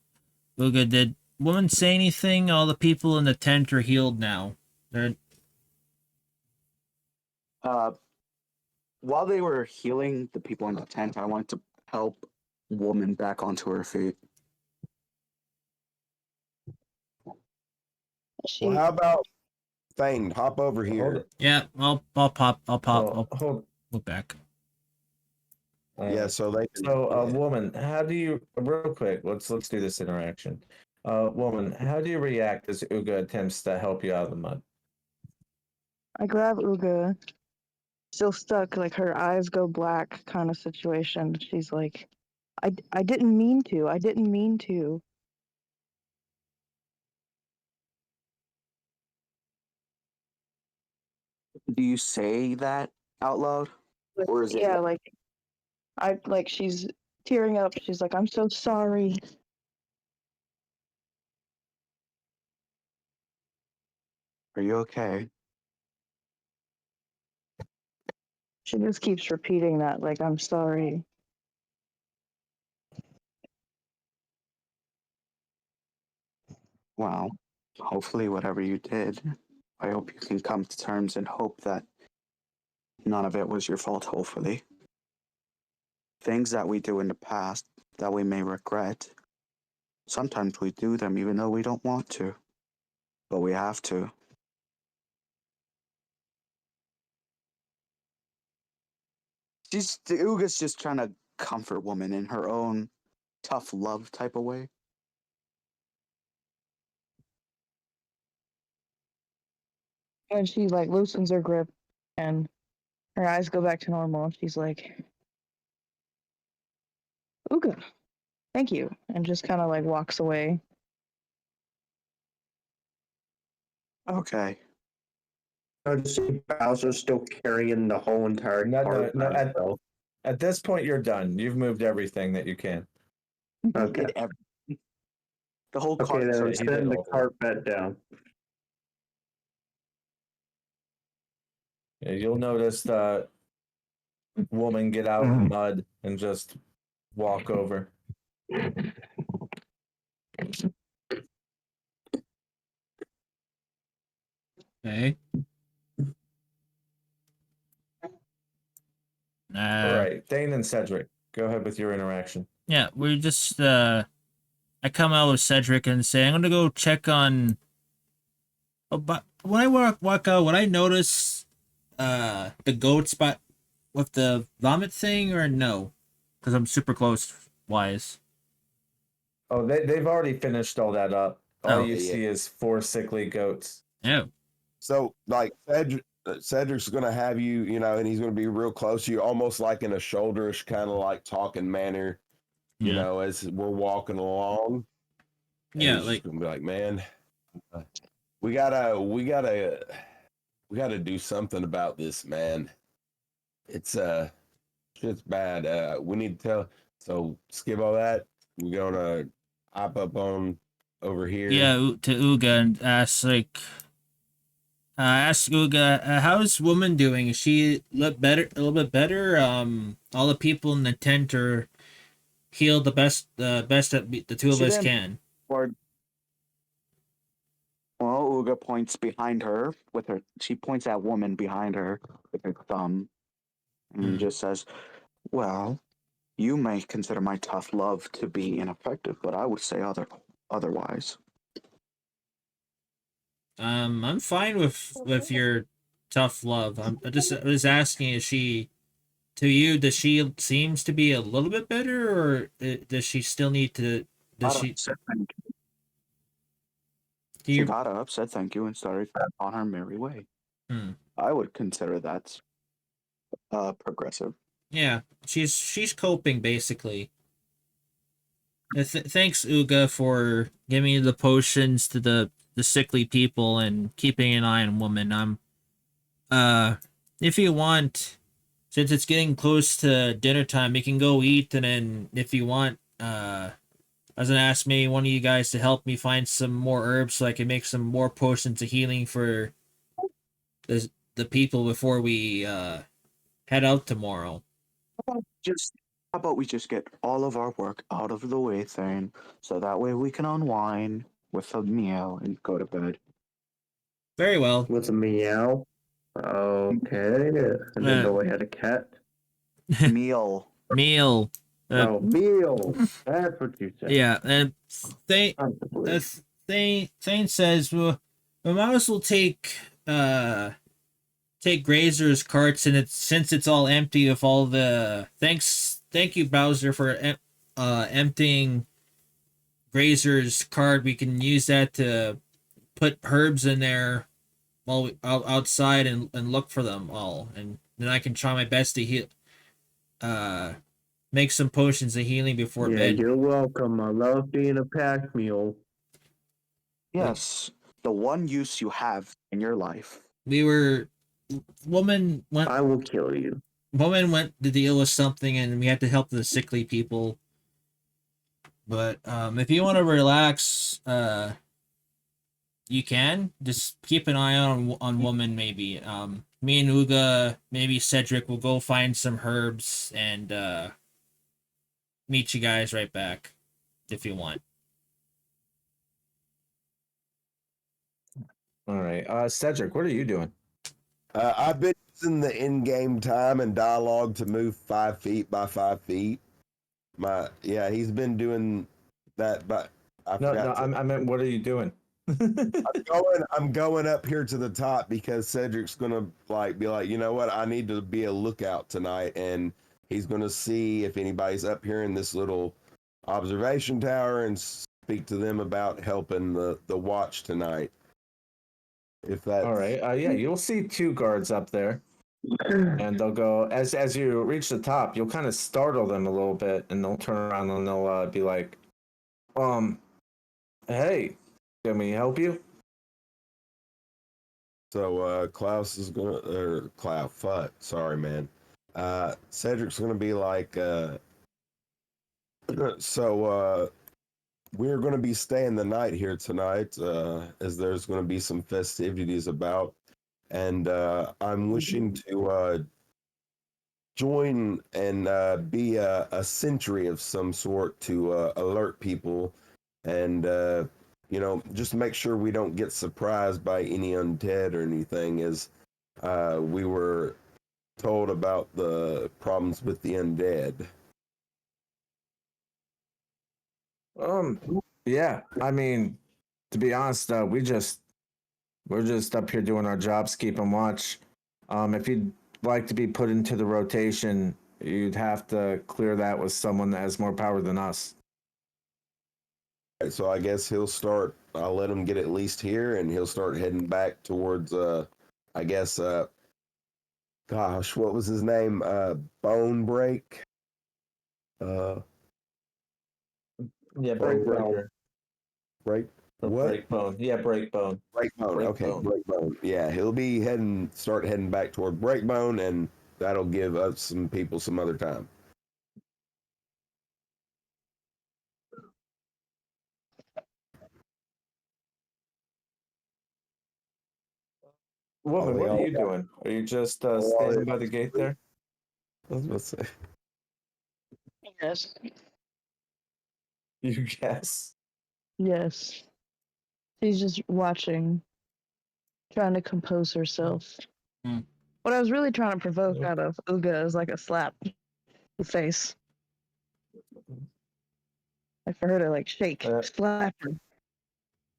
did woman say anything? All the people in the tent are healed now. They're While they were healing the people in the tent, I wanted to help woman back onto her feet. Well, how about Thane? Hop over here. Yeah, I'll pop. Well, I'll look back. Yeah, so they can. So, woman, how do you real quick? Let's do this interaction. Woman, how do you react as Uga attempts to help you out of the mud? I grab Uga, still stuck, like her eyes go black kind of situation. She's like, I didn't mean to. I didn't mean to. Do you say that out loud? Or is it Yeah, like she's tearing up. She's like, I'm so sorry. Are you okay? She just keeps repeating that, like, I'm sorry. Well, hopefully, whatever you did, I hope you can come to terms and hope that none of it was your fault, hopefully. Things that we do in the past that we may regret, sometimes we do them even though we don't want to, but we have to. Uga's just trying to comfort woman in her own tough love type of way. And she, like, loosens her grip, and her eyes go back to normal. She's like, Uga, thank you. And just kind of, like, walks away. Okay. I just see Bowser still carrying the whole entire No, cart no, by himself. At this point, you're done. You've moved everything that you can. Okay. Did the whole Okay, cart. then Yeah, he did send the all that. cart back down. Yeah, you'll notice the woman get out of the mud and just walk over. Okay. All right, Dane and Cedric, go ahead with your interaction. Yeah, we're just I come out with Cedric and say I'm gonna go check on. Oh, but when I walk out, would I notice the goat spot with the vomit thing or no? Because I'm super close wise. Oh, they've already finished all that up. All Oh. you see is 4 sickly goats. Yeah. So like Cedric's gonna have you, and he's gonna be real close to you, almost like in a shoulderish kind of like talking manner, Yeah. as we're walking along. And Yeah, he's like just gonna be like, man, we gotta do something about this, man. It's shit's bad. We need to tell. So skip all that. We're gonna hop up on over here. yeah, to Uga and ask Uga, how's woman doing? Is she a little bit better? All the people in the tent are healed the best that the two of She us didn't- can. Or well, Uga points behind her with her. She points at woman behind her with her thumb, and just says, "Well, you may consider my tough love to be ineffective, but I would say otherwise." I'm fine with your tough love. I was asking, is she to you? Does she seems to be a little bit better, or does she still need to? Does she? Said thank you. Do She you? got up, said thank you, and started on her merry way. Hmm. I would consider that progressive. Yeah, she's coping basically. Thanks, Uga, for giving me the potions to the sickly people and keeping an eye on woman. If you want, since it's getting close to dinner time, we can go eat, and then if you want, I was gonna ask maybe one of you guys to help me find some more herbs so I can make some more potions of healing for the people before we head out tomorrow. How about we just get all of our work out of the way, Thane, so that way we can unwind with a meal and go to bed. Very well. With a meow. Okay. I didn't know I had a cat. Meal. Meal. Oh, meal. That's what you said. Yeah, and Thane Possibly. Thane says, well, we might as well take Grazer's carts, and since it's all empty of all the thank you Bowser for emptying Grazer's cart. We can use that to put herbs in there while outside and look for them all, and then I can try my best to heal make some potions of healing before Yeah, bed. you're welcome. I love being a pack mule. Yes, the one use you have in your life. We were woman went I will kill you. to deal with something, and we had to help the sickly people. But if you want to relax, you can just keep an eye on woman maybe. Me and Uga, maybe Cedric will go find some herbs and meet you guys right back if you want. All right. Cedric, what are you doing? I've been using the in-game time and dialogue to move 5 feet by 5 feet. He's been doing that, but I No, forgot. I meant, what are you doing? I'm going up here to the top because Cedric's gonna be like, you know what? I need to be a lookout tonight, and he's gonna see if anybody's up here in this little observation tower and speak to them about helping the watch tonight. If that's All right. Yeah, you'll see two guards up there, and they'll go as you reach the top. You'll kind of startle them a little bit, and they'll turn around and they'll be like, hey, can we help you?" So Klaus is gonna sorry man. Cedric's gonna be like so we're gonna be staying the night here tonight, as there's gonna be some festivities about, and I'm wishing to join and be a sentry of some sort to alert people and just make sure we don't get surprised by any undead or anything, as we were told about the problems with the undead. Yeah. I mean, to be honest, we're just up here doing our jobs, keeping watch. If you'd like to be put into the rotation, you'd have to clear that with someone that has more power than us. Right, so I guess I'll let him get at least here, and he'll start heading back towards I guess gosh, what was his name? Bone Break. Yeah, Bone Break. What? Breakbone. Yeah, Breakbone. Breakbone. Okay, Breakbone. Yeah, he'll be start heading back toward Breakbone, and that'll give us some people some other time. Woman, what are y'all you doing? Are you just standing by the gate there? I was about to say. Yes. You guess. Yes. She's just watching, trying to compose herself. Hmm. What I was really trying to provoke out of Uga is like a slap in the face. Like for her to like shake, slap her,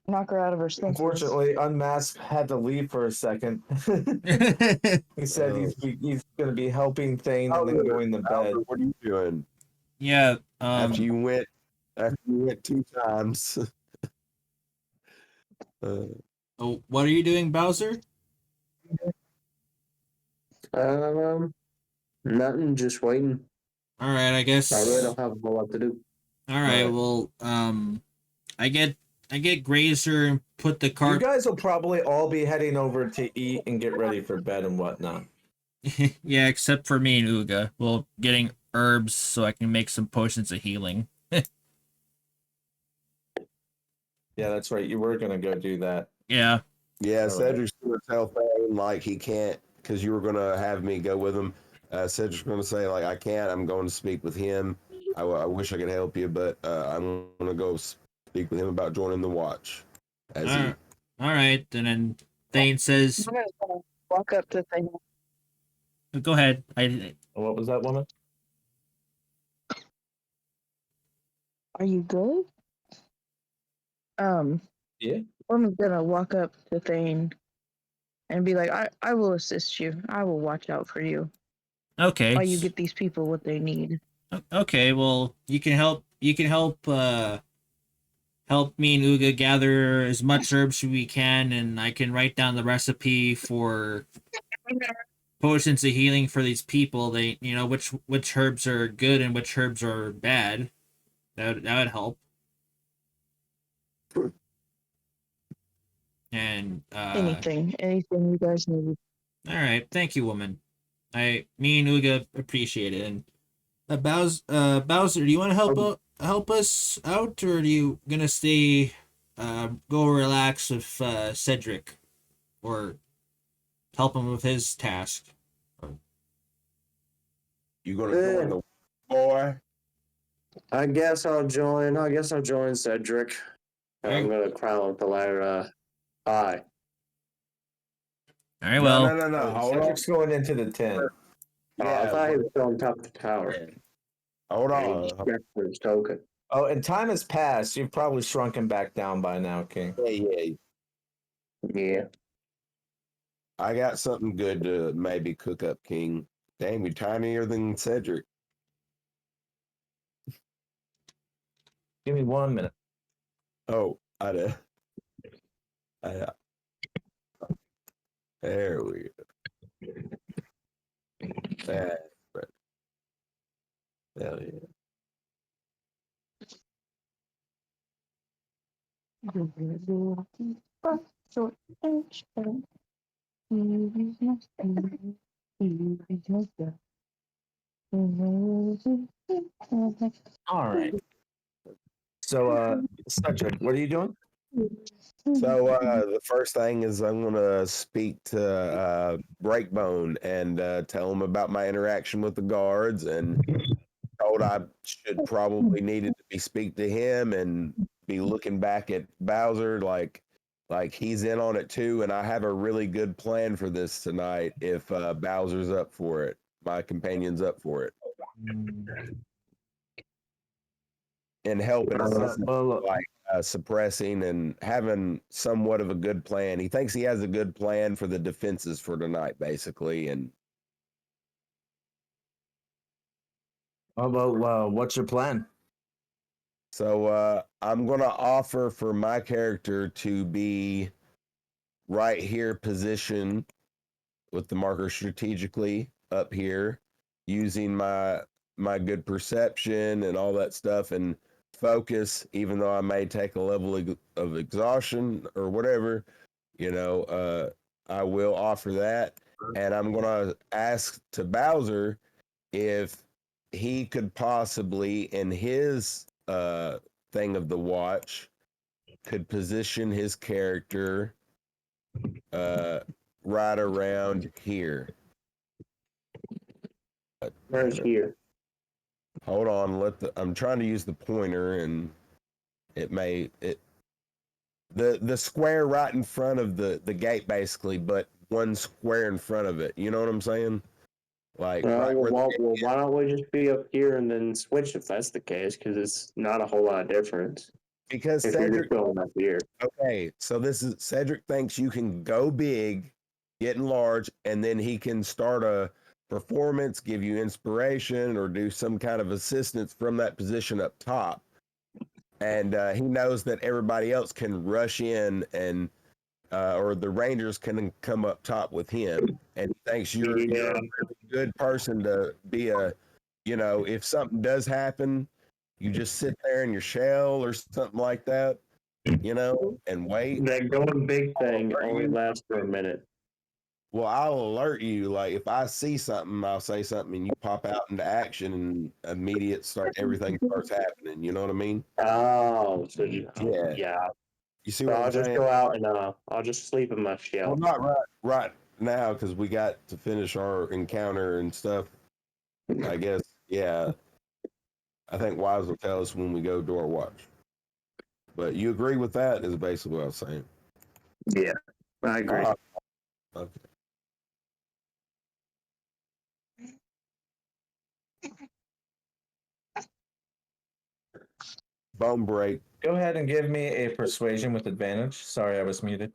knock her out of her senses. Unfortunately, Unmasked had to leave for a second. He said he's going to be helping Thane and then going to bed. What are you doing? Yeah. After you went 2 times. Oh, what are you doing, Bowser? Nothing, just waiting. All right, I guess. I really don't have a whole lot to do. All right, well, I get Grazer and put the You cart. guys will probably all be heading over to eat and get ready for bed and whatnot. Yeah, except for me and Uga. Well, getting herbs so I can make some potions of healing. Yeah, that's right. You were going to go do that. Yeah. Yeah, All Cedric's going to tell Thane, like, he can't, because you were going to have me go with him. Cedric's going to say, like, I can't. I'm going to speak with him. I wish I could help you, but I'm going to go speak with him about joining the watch. All right. And then Thane says, I'm gonna walk up to Thane. "Go ahead." What was that, woman? Are you good? Yeah. Woman's gonna walk up to Thane and be like, I will assist you. I will watch out for you. Okay. While you get these people what they need. Okay. Well, you can help. Help me and Uga gather as much herbs as we can, and I can write down the recipe for potions of healing for these people. They, which herbs are good and which herbs are bad. That would help. And anything you guys need. All right, thank you, woman. Me and Uga appreciate it. And Bowser, do you want to help us out, or are you gonna stay go relax with Cedric, or help him with his task. You gonna join the boy? I guess I'll join. I guess I'll join Cedric. I'm Alright. gonna crown the letter I. Alright, No, well. no, no, no. Oh, Hold on. Cedric's going into the tent. I Yeah, thought he was still on top of the tower. hold And he on. just checked for his token. Oh, and time has passed. You've probably shrunken back down by now, King. Yeah. Yeah. I got something good to maybe cook up, King. Damn, you're tinier than Cedric. Give me 1 minute. Oh, there we go. That's right. Hell yeah. All right. So, Cedric, what are you doing? So the first thing is I'm gonna speak to Breakbone and tell him about my interaction with the guards, and told I should probably needed to be speak to him and be looking back at Bowser like he's in on it too, and I have a really good plan for this tonight if Bowser's up for it, my companion's up for it, and helping assist like suppressing and having somewhat of a good plan. He thinks he has a good plan for the defenses for tonight, basically, and What's your plan? so I'm gonna offer for my character to be right here positioned with the marker strategically up here, using my good perception and all that stuff and focus, even though I may take a level of exhaustion or whatever, I will offer that. And I'm gonna ask to Bowser if he could possibly, in his thing of the watch, could position his character right around here. Where's here? Hold on, I'm trying to use the pointer, and the square right in front of the gate, basically, but one square in front of it. You know what I'm saying? Like right where Why don't we just be up here and then switch if that's the case? Because it's not a whole lot of difference. because If you're Cedric. just going up here. Okay, so this is Cedric thinks you can go big, get large, and then he can start a performance, give you inspiration, or do some kind of assistance from that position up top. And he knows that everybody else can rush in and or the Rangers can come up top with him. And he thinks you're a really good person to be if something does happen, you just sit there in your shell or something like that, and wait. That going big thing only lasts for a minute. Well, I'll alert you. Like if I see something, I'll say something, and you pop out into action, and everything starts happening. You know what I mean? Oh, so Yeah. You see So what I'll I'm just saying? go out and I'll just sleep in my Well, shell. not right now because we got to finish our encounter and stuff. I guess. Yeah. I think Wise will tell us when we go do our watch. But you agree with that? Is basically what I was saying. Yeah, I agree. Okay. Bone break. Go ahead and give me a persuasion with advantage. Sorry, I was muted.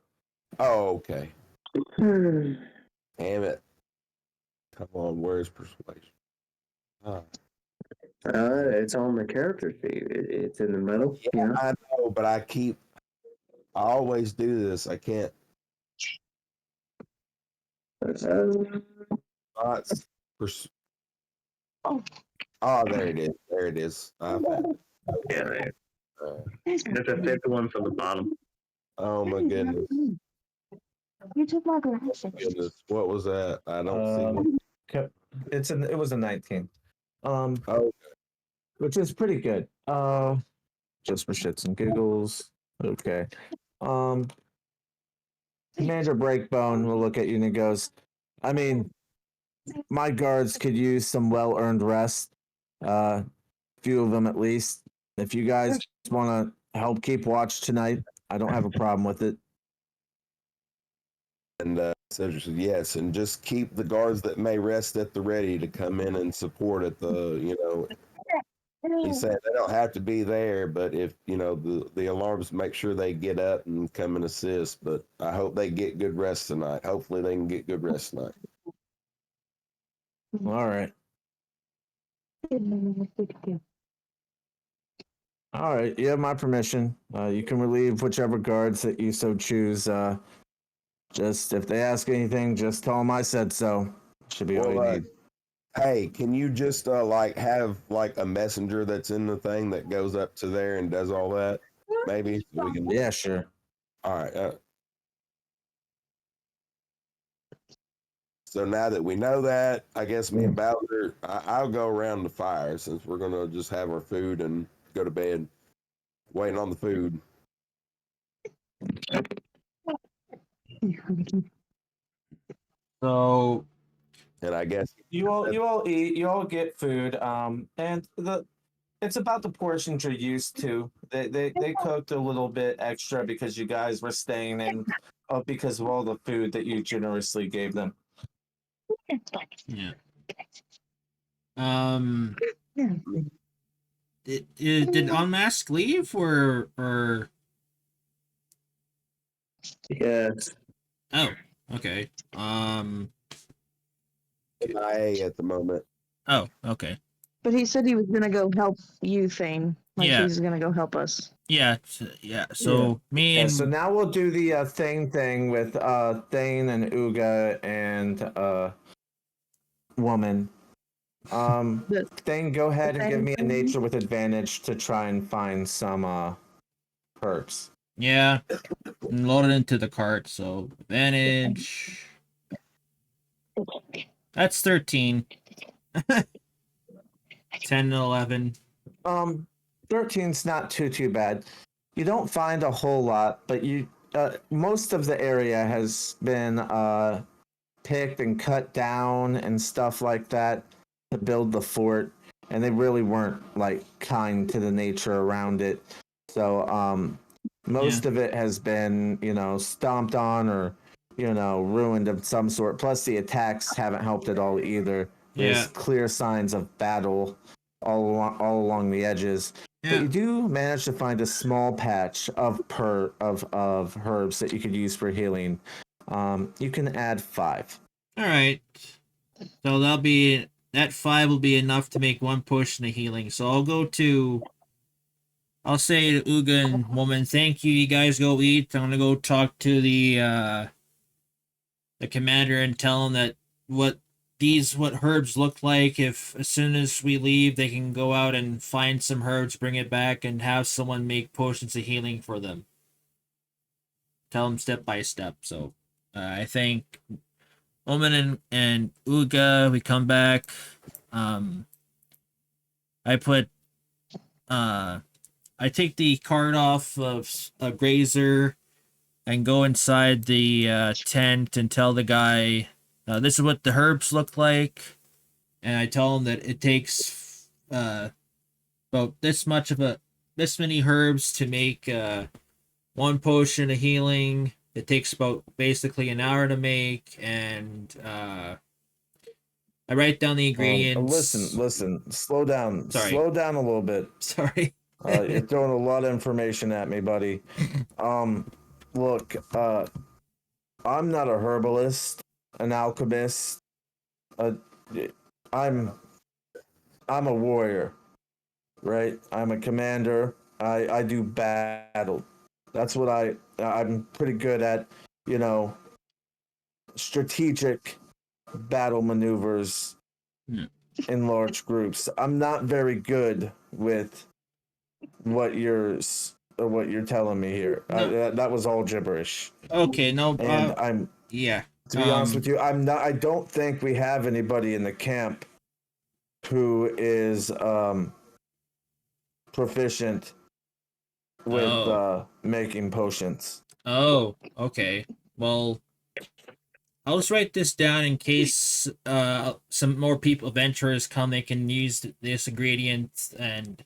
Oh, okay. Damn it. Come on, where's persuasion? It's on the character sheet. It's in the middle. Yeah, I know, but I always do this. I can't. Oh, there it is. There it is. I found it. Yeah, there's a fifth one from the bottom. Oh my goodness. You took my Oh glasses. my goodness. What was that? I don't see. It was a 19. Oh, Which is pretty good. Just for shits and giggles. Okay. Commander Breakbone will look at you and he goes, I mean, my guards could use some well-earned rest. Few of them at least. If you guys want to help keep watch tonight, I don't have a problem with it. And Cedric said, yes, and just keep the guards that may rest at the ready to come in and support at the. He said they don't have to be there, but if the alarms, make sure they get up and come and assist. But I hope they get good rest tonight. Hopefully they can get good rest tonight. All right. All right. You have my permission. You can relieve whichever guards that you so choose. Just if they ask anything, just tell them I said so. Should be all you need. Hey, can you just have like a messenger that's in the thing that goes up to there and does all that? Maybe so we can. Yeah, sure. All right. So now that we know that, I guess me and Bowser, I'll go around the fire since we're gonna just have our food and go to bed, waiting on the food. So And I guess You all eat. You all get food. And it's about the portions you're used to. They cooked a little bit extra because you guys were staying in, because of all the food that you generously gave them. yeah. Did Unmask leave or? Yes. Oh, okay. MIA at the moment. Oh, okay. But he said he was gonna go help you, Thane. Like Yeah. he's gonna go help us. Yeah, yeah. So me and So now we'll do the thing with Thane and Uga and woman. Thane, go ahead and give me a nature with advantage to try and find some herbs. yeah, load it into the cart. So advantage. That's 13. 10 and 11. 13's not too bad. You don't find a whole lot, but you most of the area has been picked and cut down and stuff like that to build the fort, and they really weren't like kind to the nature around it. So most of it has been stomped on or ruined of some sort. Plus the attacks haven't helped at all either. There's Yeah. clear signs of battle all along the edges. But you do manage to find a small patch of herbs that you could use for healing. You can add 5. All right. So that 5 will be enough to make one push in the healing. So I'll say to Uga and woman, thank you. You guys go eat. I'm gonna go talk to the commander and tell him that what herbs look like. If as soon as we leave, they can go out and find some herbs, bring it back, and have someone make potions of healing for them. Tell them step by step. So I think Omen and Uga, we come back. I put I take the card off of a grazer and go inside the tent and tell the guy this is what the herbs look like, and I tell him that it takes about this many herbs to make one potion of healing. It takes about basically an hour to make, and I write down the ingredients. Listen, slow down. Sorry. Slow down a little bit. Sorry. You're throwing a lot of information at me, buddy. Look, I'm not a herbalist, an alchemist. I'm a warrior, right? I'm a commander. I do battle. That's what I'm pretty good at, strategic battle maneuvers in large groups. I'm not very good with what you're telling me here. No. That was all gibberish. Okay, no. And I'm yeah. To be honest with you, I don't think we have anybody in the camp who is proficient with Oh. making potions. Oh, okay. Well, I'll just write this down in case some more people, adventurers, come. They can use this ingredient, and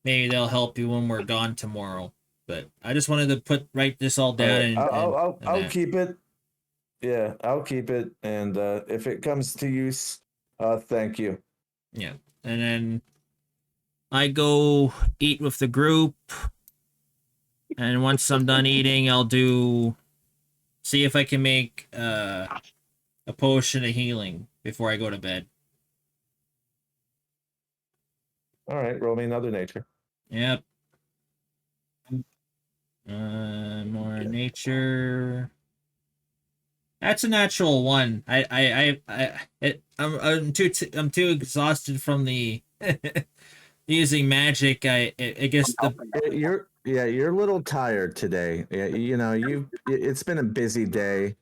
maybe they'll help you when we're gone tomorrow. But I just wanted to write this all All down right, I'll and I'll that. keep it. Yeah, I'll keep it, and if it comes to use, thank you. Yeah, and then I go eat with the group, and once I'm done eating, I'll see if I can make a potion of healing before I go to bed. All right, roll me another nature. Yep. More nature. That's a natural one. I'm too exhausted from the using magic. I guess the You're a little tired today. Yeah, it's been a busy day,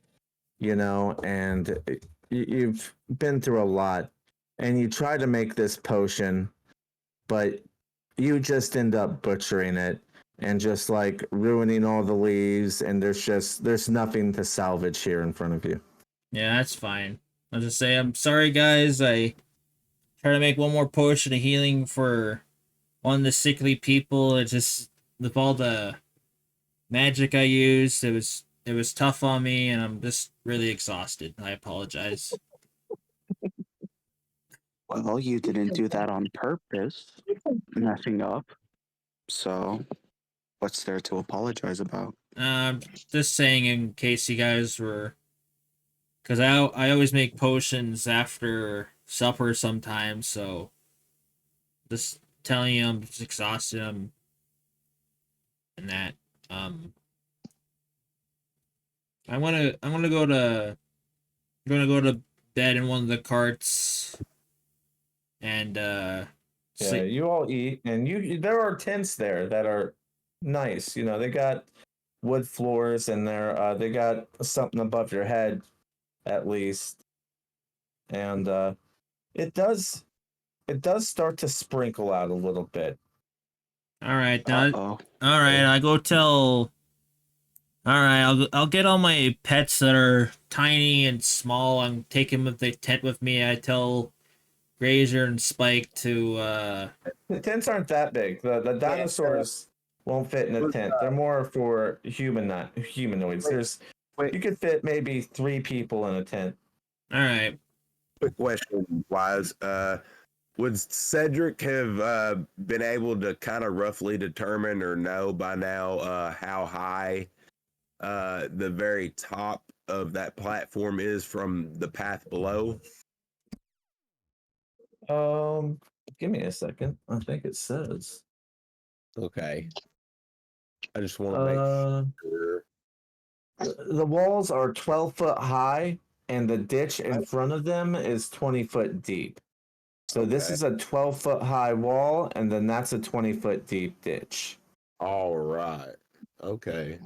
and you've been through a lot, and you try to make this potion, but you just end up butchering it and just like ruining all the leaves, and there's nothing to salvage here in front of you. yeah, that's fine. I'll just say I'm sorry, guys. I try to make one more potion of healing for one of the sickly people. It just with all the magic I used, it was tough on me, and I'm just really exhausted. I apologize. Well, you didn't do that on purpose, messing up. So, what's there to apologize about? Just saying in case you guys were, because I always make potions after supper sometimes, so just telling you I'm just exhausted. And that um I'm gonna go to bed in one of the carts and Yeah, sleep. you all eat, and there are tents there that are nice. They got wood floors, and they got something above your head at least, and it does it does start to sprinkle out a little bit. All right, Uh-oh. all right. I go tell. All right, I'll get all my pets that are tiny and small. I'm taking with the tent with me. I tell Grazer and Spike to The tents aren't that big. The dinosaurs won't fit in a tent. They're more for humanoids. Wait. You could fit maybe 3 people in a tent. all right. Quick question, Wise. Would Cedric have been able to kind of roughly determine or know by now how high the very top of that platform is from the path below? Give me a second. I think it says. Okay. I just want to make sure. The walls are 12 foot high, and the ditch in front of them is 20 foot deep. So this Okay. is a 12-foot high wall, and then that's a 20-foot deep ditch. All right. Okay.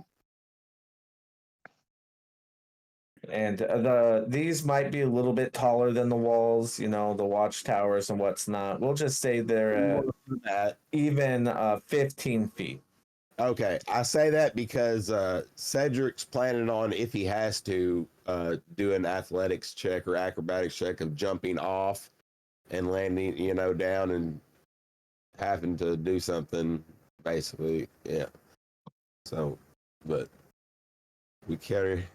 And these might be a little bit taller than the walls, the watchtowers and what's not. We'll just say they're That. even 15 feet. Okay, I say that because Cedric's planning on, if he has to, do an athletics check or acrobatics check of jumping off and landing, down and having to do something, basically. Yeah. So, but we carry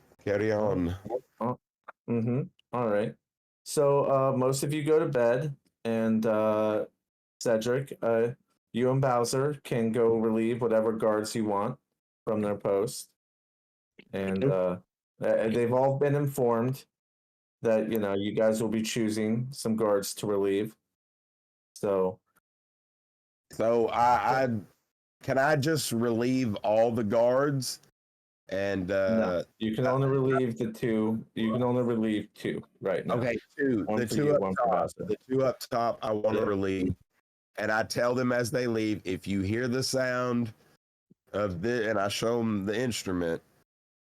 on. Mm-hmm. All right. So most of you go to bed, and Cedric, you and Bowser can go relieve whatever guards you want from their post. And they've all been informed that you guys will be choosing some guards to relieve. So I can I just relieve all the guards and no, you can only relieve the two. You can only relieve 2 right now. okay, two. One The for two you, up one for top. Bowser. The two up top I want to relieve. And I tell them as they leave, if you hear the sound of the, and I show them the instrument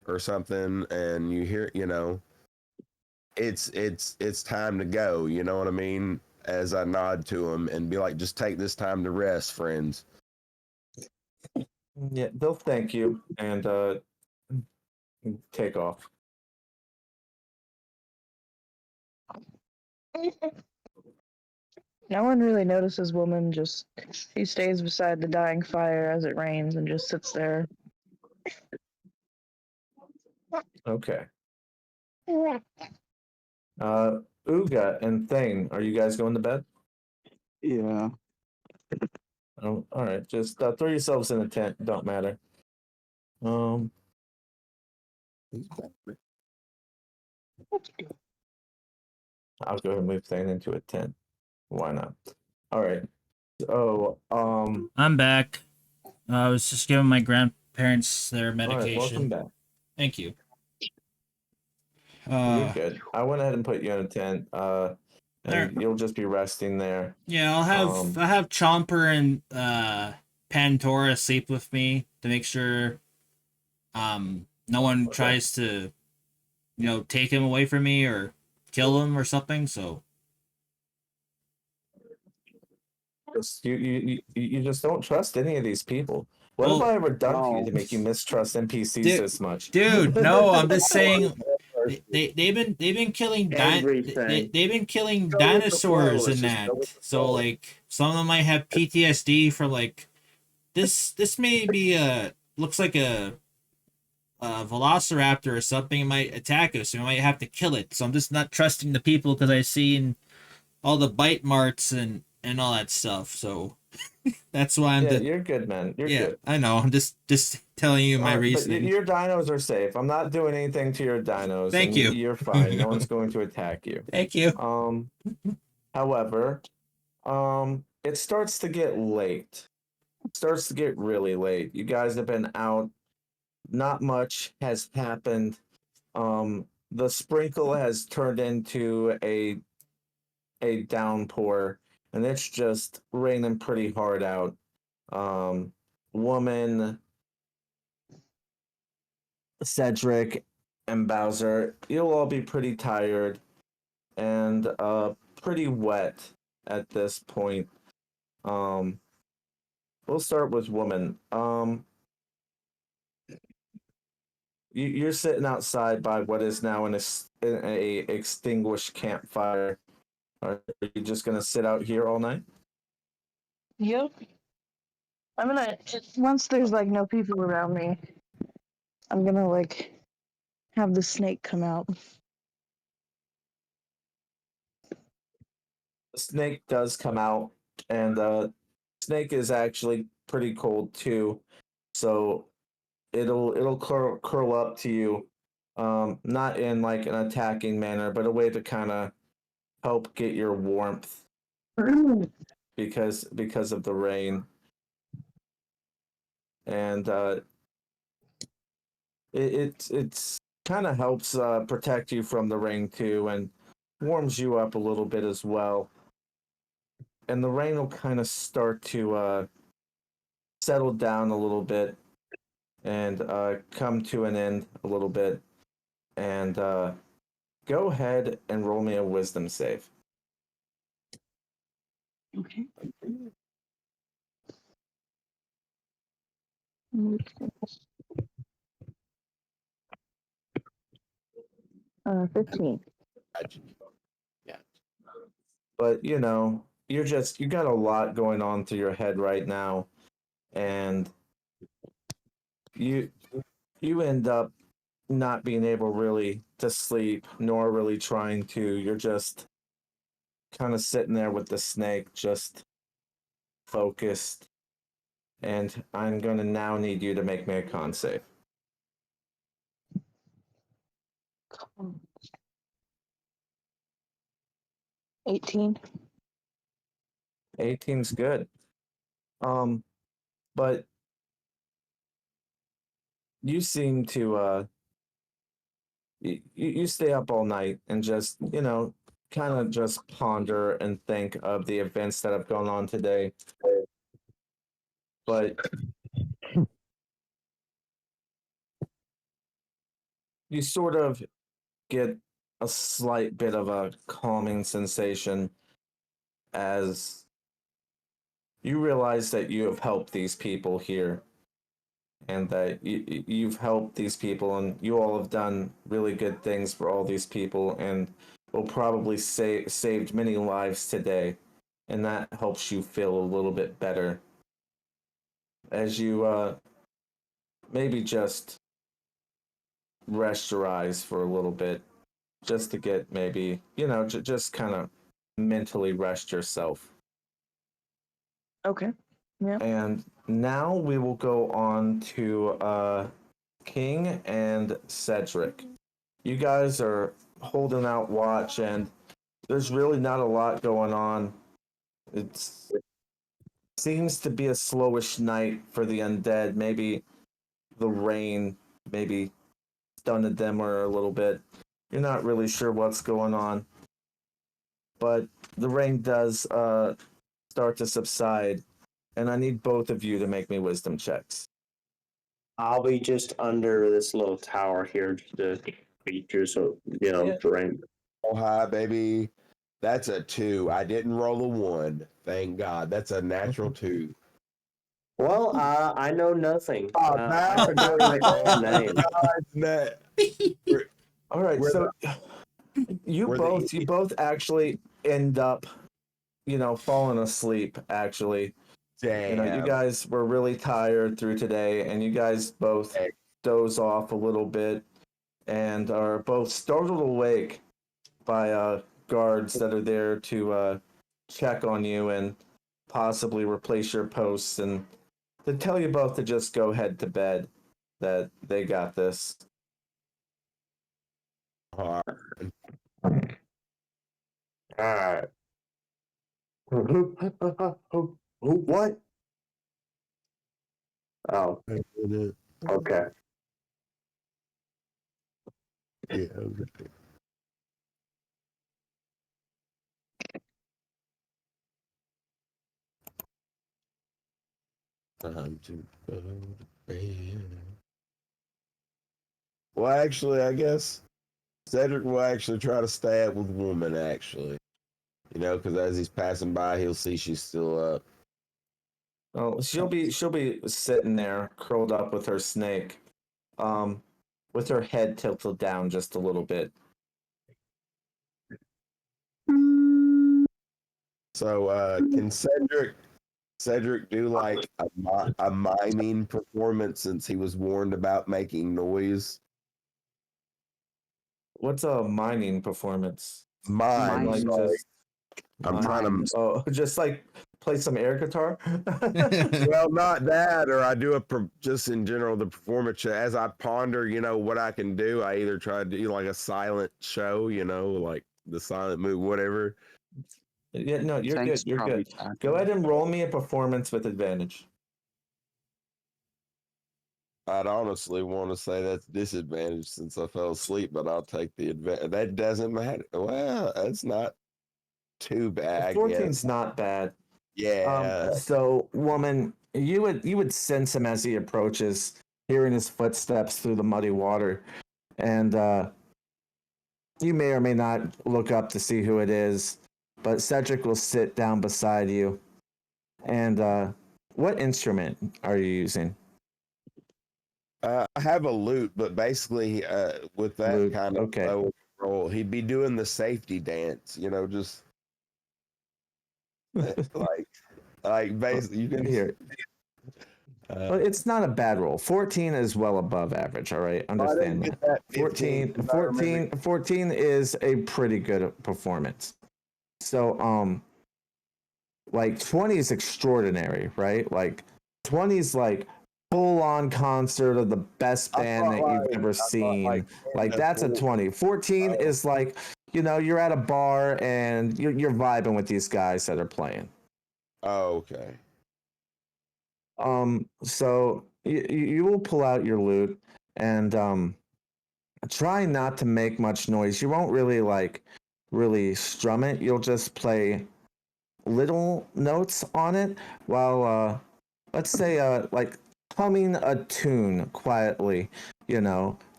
or something, and you hear, it's time to go. You know what I mean? As I nod to them and be like, just take this time to rest, friends. Yeah, they'll thank you and take off. No one really notices woman, just she stays beside the dying fire as it rains and just sits there. Okay. Uga and Thane, are you guys going to bed? Yeah. Oh, all right. Just throw yourselves in a tent. Don't matter. Um, I'll go ahead and move Thane into a tent. Why not? All right. So, I'm back. I was just giving my grandparents their all right. Welcome medication. back. Thank you. You're good. I went ahead and put you in a tent. There. And you'll just be resting there. Yeah, I'll have Chomper and Pandora sleep with me to make sure no one tries to take him away from me or kill him or something. So You just don't trust any of these people. What have well, I ever done to you No. to make you mistrust NPCs Dude- this much? dude, no, I'm just saying they've been killing Everything. they've been killing Go with the flow, dinosaurs let's and just that. go with the So flow. like some of them might have PTSD from like this may be looks like a velociraptor or something. It might attack us. We might have to kill it. So I'm just not trusting the people because I've seen all the bite marks and all that stuff. So that's why I'm Yeah, you're good, man. You're yeah. good. I know. I'm just telling you my But reasoning. your dinos are safe. I'm not doing anything to your dinos. Thank and you. You're fine. No one's going to attack you. Thank you. However, it starts to get late. It starts to get really late. You guys have been out. Not much has happened. The sprinkle has turned into a downpour, and it's just raining pretty hard out. Woman, Cedric, and Bowser, you'll all be pretty tired and pretty wet at this point. Um, we'll start with woman. You're sitting outside by what is now a extinguished campfire. Are you just gonna sit out here all night? Yep. I'm gonna once there's like no people around me, I'm gonna like have the snake come out. The snake does come out, and snake is actually pretty cold too, so it'll curl up to you, not in like an attacking manner, but a way to kind of help get your warmth because of the rain, and it's kind of helps protect you from the rain too, and warms you up a little bit as well. And the rain will kind of start to settle down a little bit and come to an end a little bit. And go ahead and roll me a wisdom save. Okay. 15. But you got a lot going on through your head right now, and you you end up not being able really to sleep, nor really trying to. You're just kind of sitting there with the snake, just focused. And I'm gonna now need you to make me a con save. 18. 18's good. But you seem to you stay up all night and just kind of just ponder and think of the events that have gone on today. But you sort of get a slight bit of a calming sensation as you realize that you have helped these people here. and that you've helped these people, and you all have done really good things for all these people, and will probably saved many lives today, and that helps you feel a little bit better as you maybe just rest your eyes for a little bit, just to get maybe just kind of mentally rest yourself. Okay. Yeah. And now we will go on to King and Cedric. You guys are holding out watch, and there's really not a lot going on. It seems to be a slowish night for the undead. Maybe the rain maybe stunned them or a little bit. You're not really sure what's going on, but the rain does start to subside, and I need both of you to make me wisdom checks. I'll be just under this little tower here, just a feature, so Yeah. drain. Oh, hi, baby. That's a 2. I didn't roll a 1. Thank God. That's a natural 2. Well, I know nothing. Oh, I forgot my own name. All right, We're so you both actually end up, falling asleep. Actually, Damn. you guys were really tired through today, and you guys both doze off a little bit, and are both startled awake by guards that are there to check on you and possibly replace your posts, and to tell you both to just go head to bed. That they got this. All Alright. What? Oh, right. okay. Yeah, okay. Time to go to bed. Well, actually, I guess Cedric will actually try to stay up with woman, actually. Because as he's passing by, he'll see she's still up. Oh, she'll be sitting there curled up with her snake, with her head tilted down just a little bit. So, can Cedric do like a miming performance since he was warned about making noise? What's a mining performance? Mime, Like sorry. just I'm trying to. oh, just like play some air guitar. Well, not that, or I do just in general the performance as I ponder, what I can do. I either try to do like a silent show, like the silent move, whatever. Yeah, no, you're Thanks, good. You're probably good. tackle. Go ahead and roll me a performance with advantage. I'd honestly want to say that's disadvantage since I fell asleep, but I'll take the advantage. That doesn't matter. Well, that's not too bad. 14's not bad. Yeah. So, woman, you would sense him as he approaches, hearing his footsteps through the muddy water, and you may or may not look up to see who it is, but Cedric will sit down beside you. And what instrument are you using? I have a lute, but basically, with that Lute, kind of okay. role, he'd be doing the safety dance. Just like basically, you can Here. Well, it's not a bad roll. 14 is well above average, all right? Understand that. 14 is a pretty good performance. So, like 20 is extraordinary, right? Like 20 is like full on concert of the best band that you've ever seen. Like that's a 20. 14 is like, you're at a bar and you're vibing with these guys that are playing. Oh, okay. So you will pull out your lute and try not to make much noise. You won't really strum it. You'll just play little notes on it while let's say like humming a tune quietly,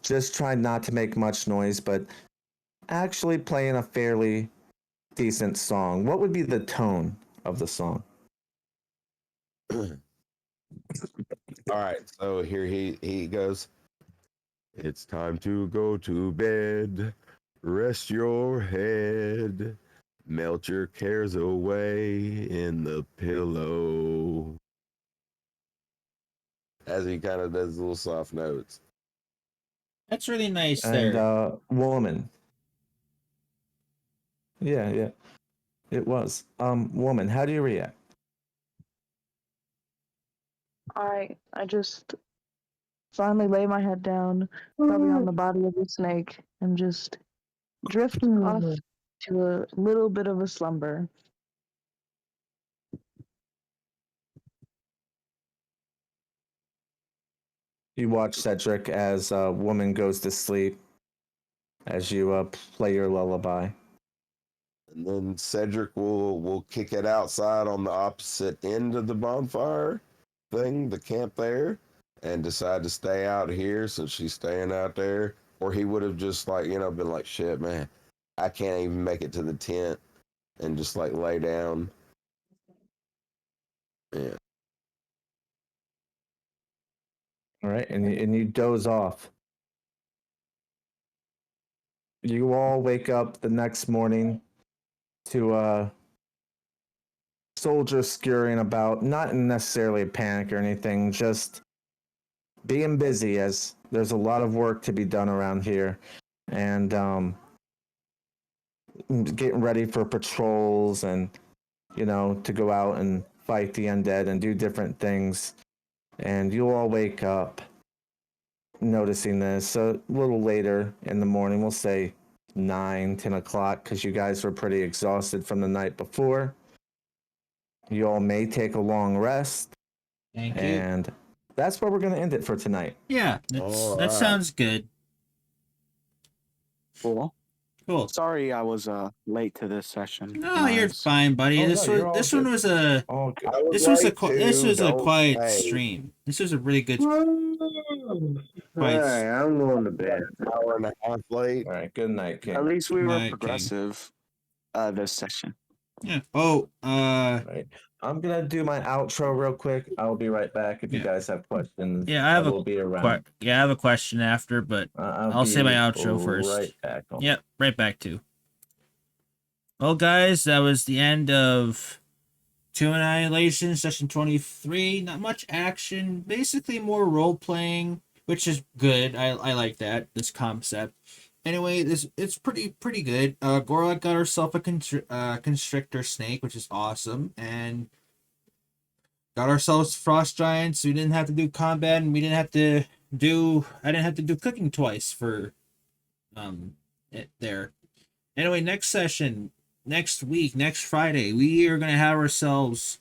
just try not to make much noise, but actually playing a fairly decent song. What would be the tone of the song? All right, so here he goes. It's time to go to bed. Rest your head. Melt your cares away in the pillow. As he kind of does little soft notes. That's really nice And there. woman. Yeah, yeah. It was. Woman, how do you react? I just finally lay my head down, probably on the body of the snake, and just drift off to a little bit of a slumber. You watch Cedric as a woman goes to sleep as you play your lullaby. And then Cedric will kick it outside on the opposite end of the bonfire thing, the camp there, and decide to stay out here since she's staying out there. Or he would have just been like, shit, man, I can't even make it to the tent and just lay down. Yeah. All right, and you doze off. You all wake up the next morning to soldiers scurrying about, not in necessarily a panic or anything, just being busy as there's a lot of work to be done around here, and getting ready for patrols and to go out and fight the undead and do different things. And you all wake up noticing this a little later in the morning. We'll say 9, 10 o'clock, because you guys were pretty exhausted from the night before. You all may take a long rest, Thank you. and that's where we're going to end it for tonight. Yeah, that sounds good. Cool. Cool. Sorry I was late to this session. No, you're fine, buddy. Oh, no, you're all this good. one was a All good. I this was a late this too, was a don't- quiet hey, stream. This was a really good. Hey, I'm going to bed. an hour and a half late. All right, good night, King. At least we were Night, King. progressive this session. Yeah. Oh, Right. I'm gonna do my outro real quick. I'll be right back. If you Yeah. guys have questions, yeah. I will be around. I have a question after, but I'll I'll say my be outro first. Right back. Yep, right back to. Well, guys, that was the end of Tomb of Annihilation Session 23. Not much action, basically more role playing, which is good. I like that, this concept. Anyway, it's pretty good. Gorlak got herself a constrictor snake, which is awesome, and got ourselves frost giants. We didn't have to do combat, and I didn't have to do cooking twice for it there. Anyway, next session, next week, next Friday, we are gonna have ourselves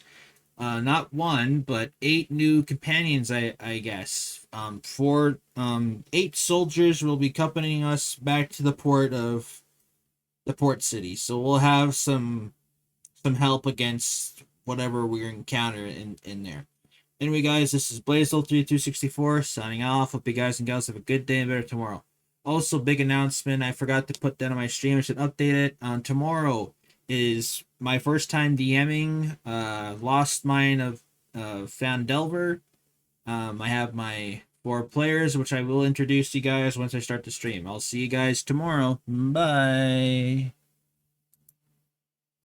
not one but 8 new companions. I guess 8 soldiers will be accompanying us back to the port city. So we'll have some help against whatever we encounter in there. Anyway, guys, this is Blazel3264 signing off. Hope you guys and gals have a good day and better tomorrow. Also, big announcement, I forgot to put that on my stream. I should update it. Tomorrow is my first time DMing Lost Mine of Found Delver. I have my 4 players, which I will introduce you guys once I start the stream. I'll see you guys tomorrow. Bye.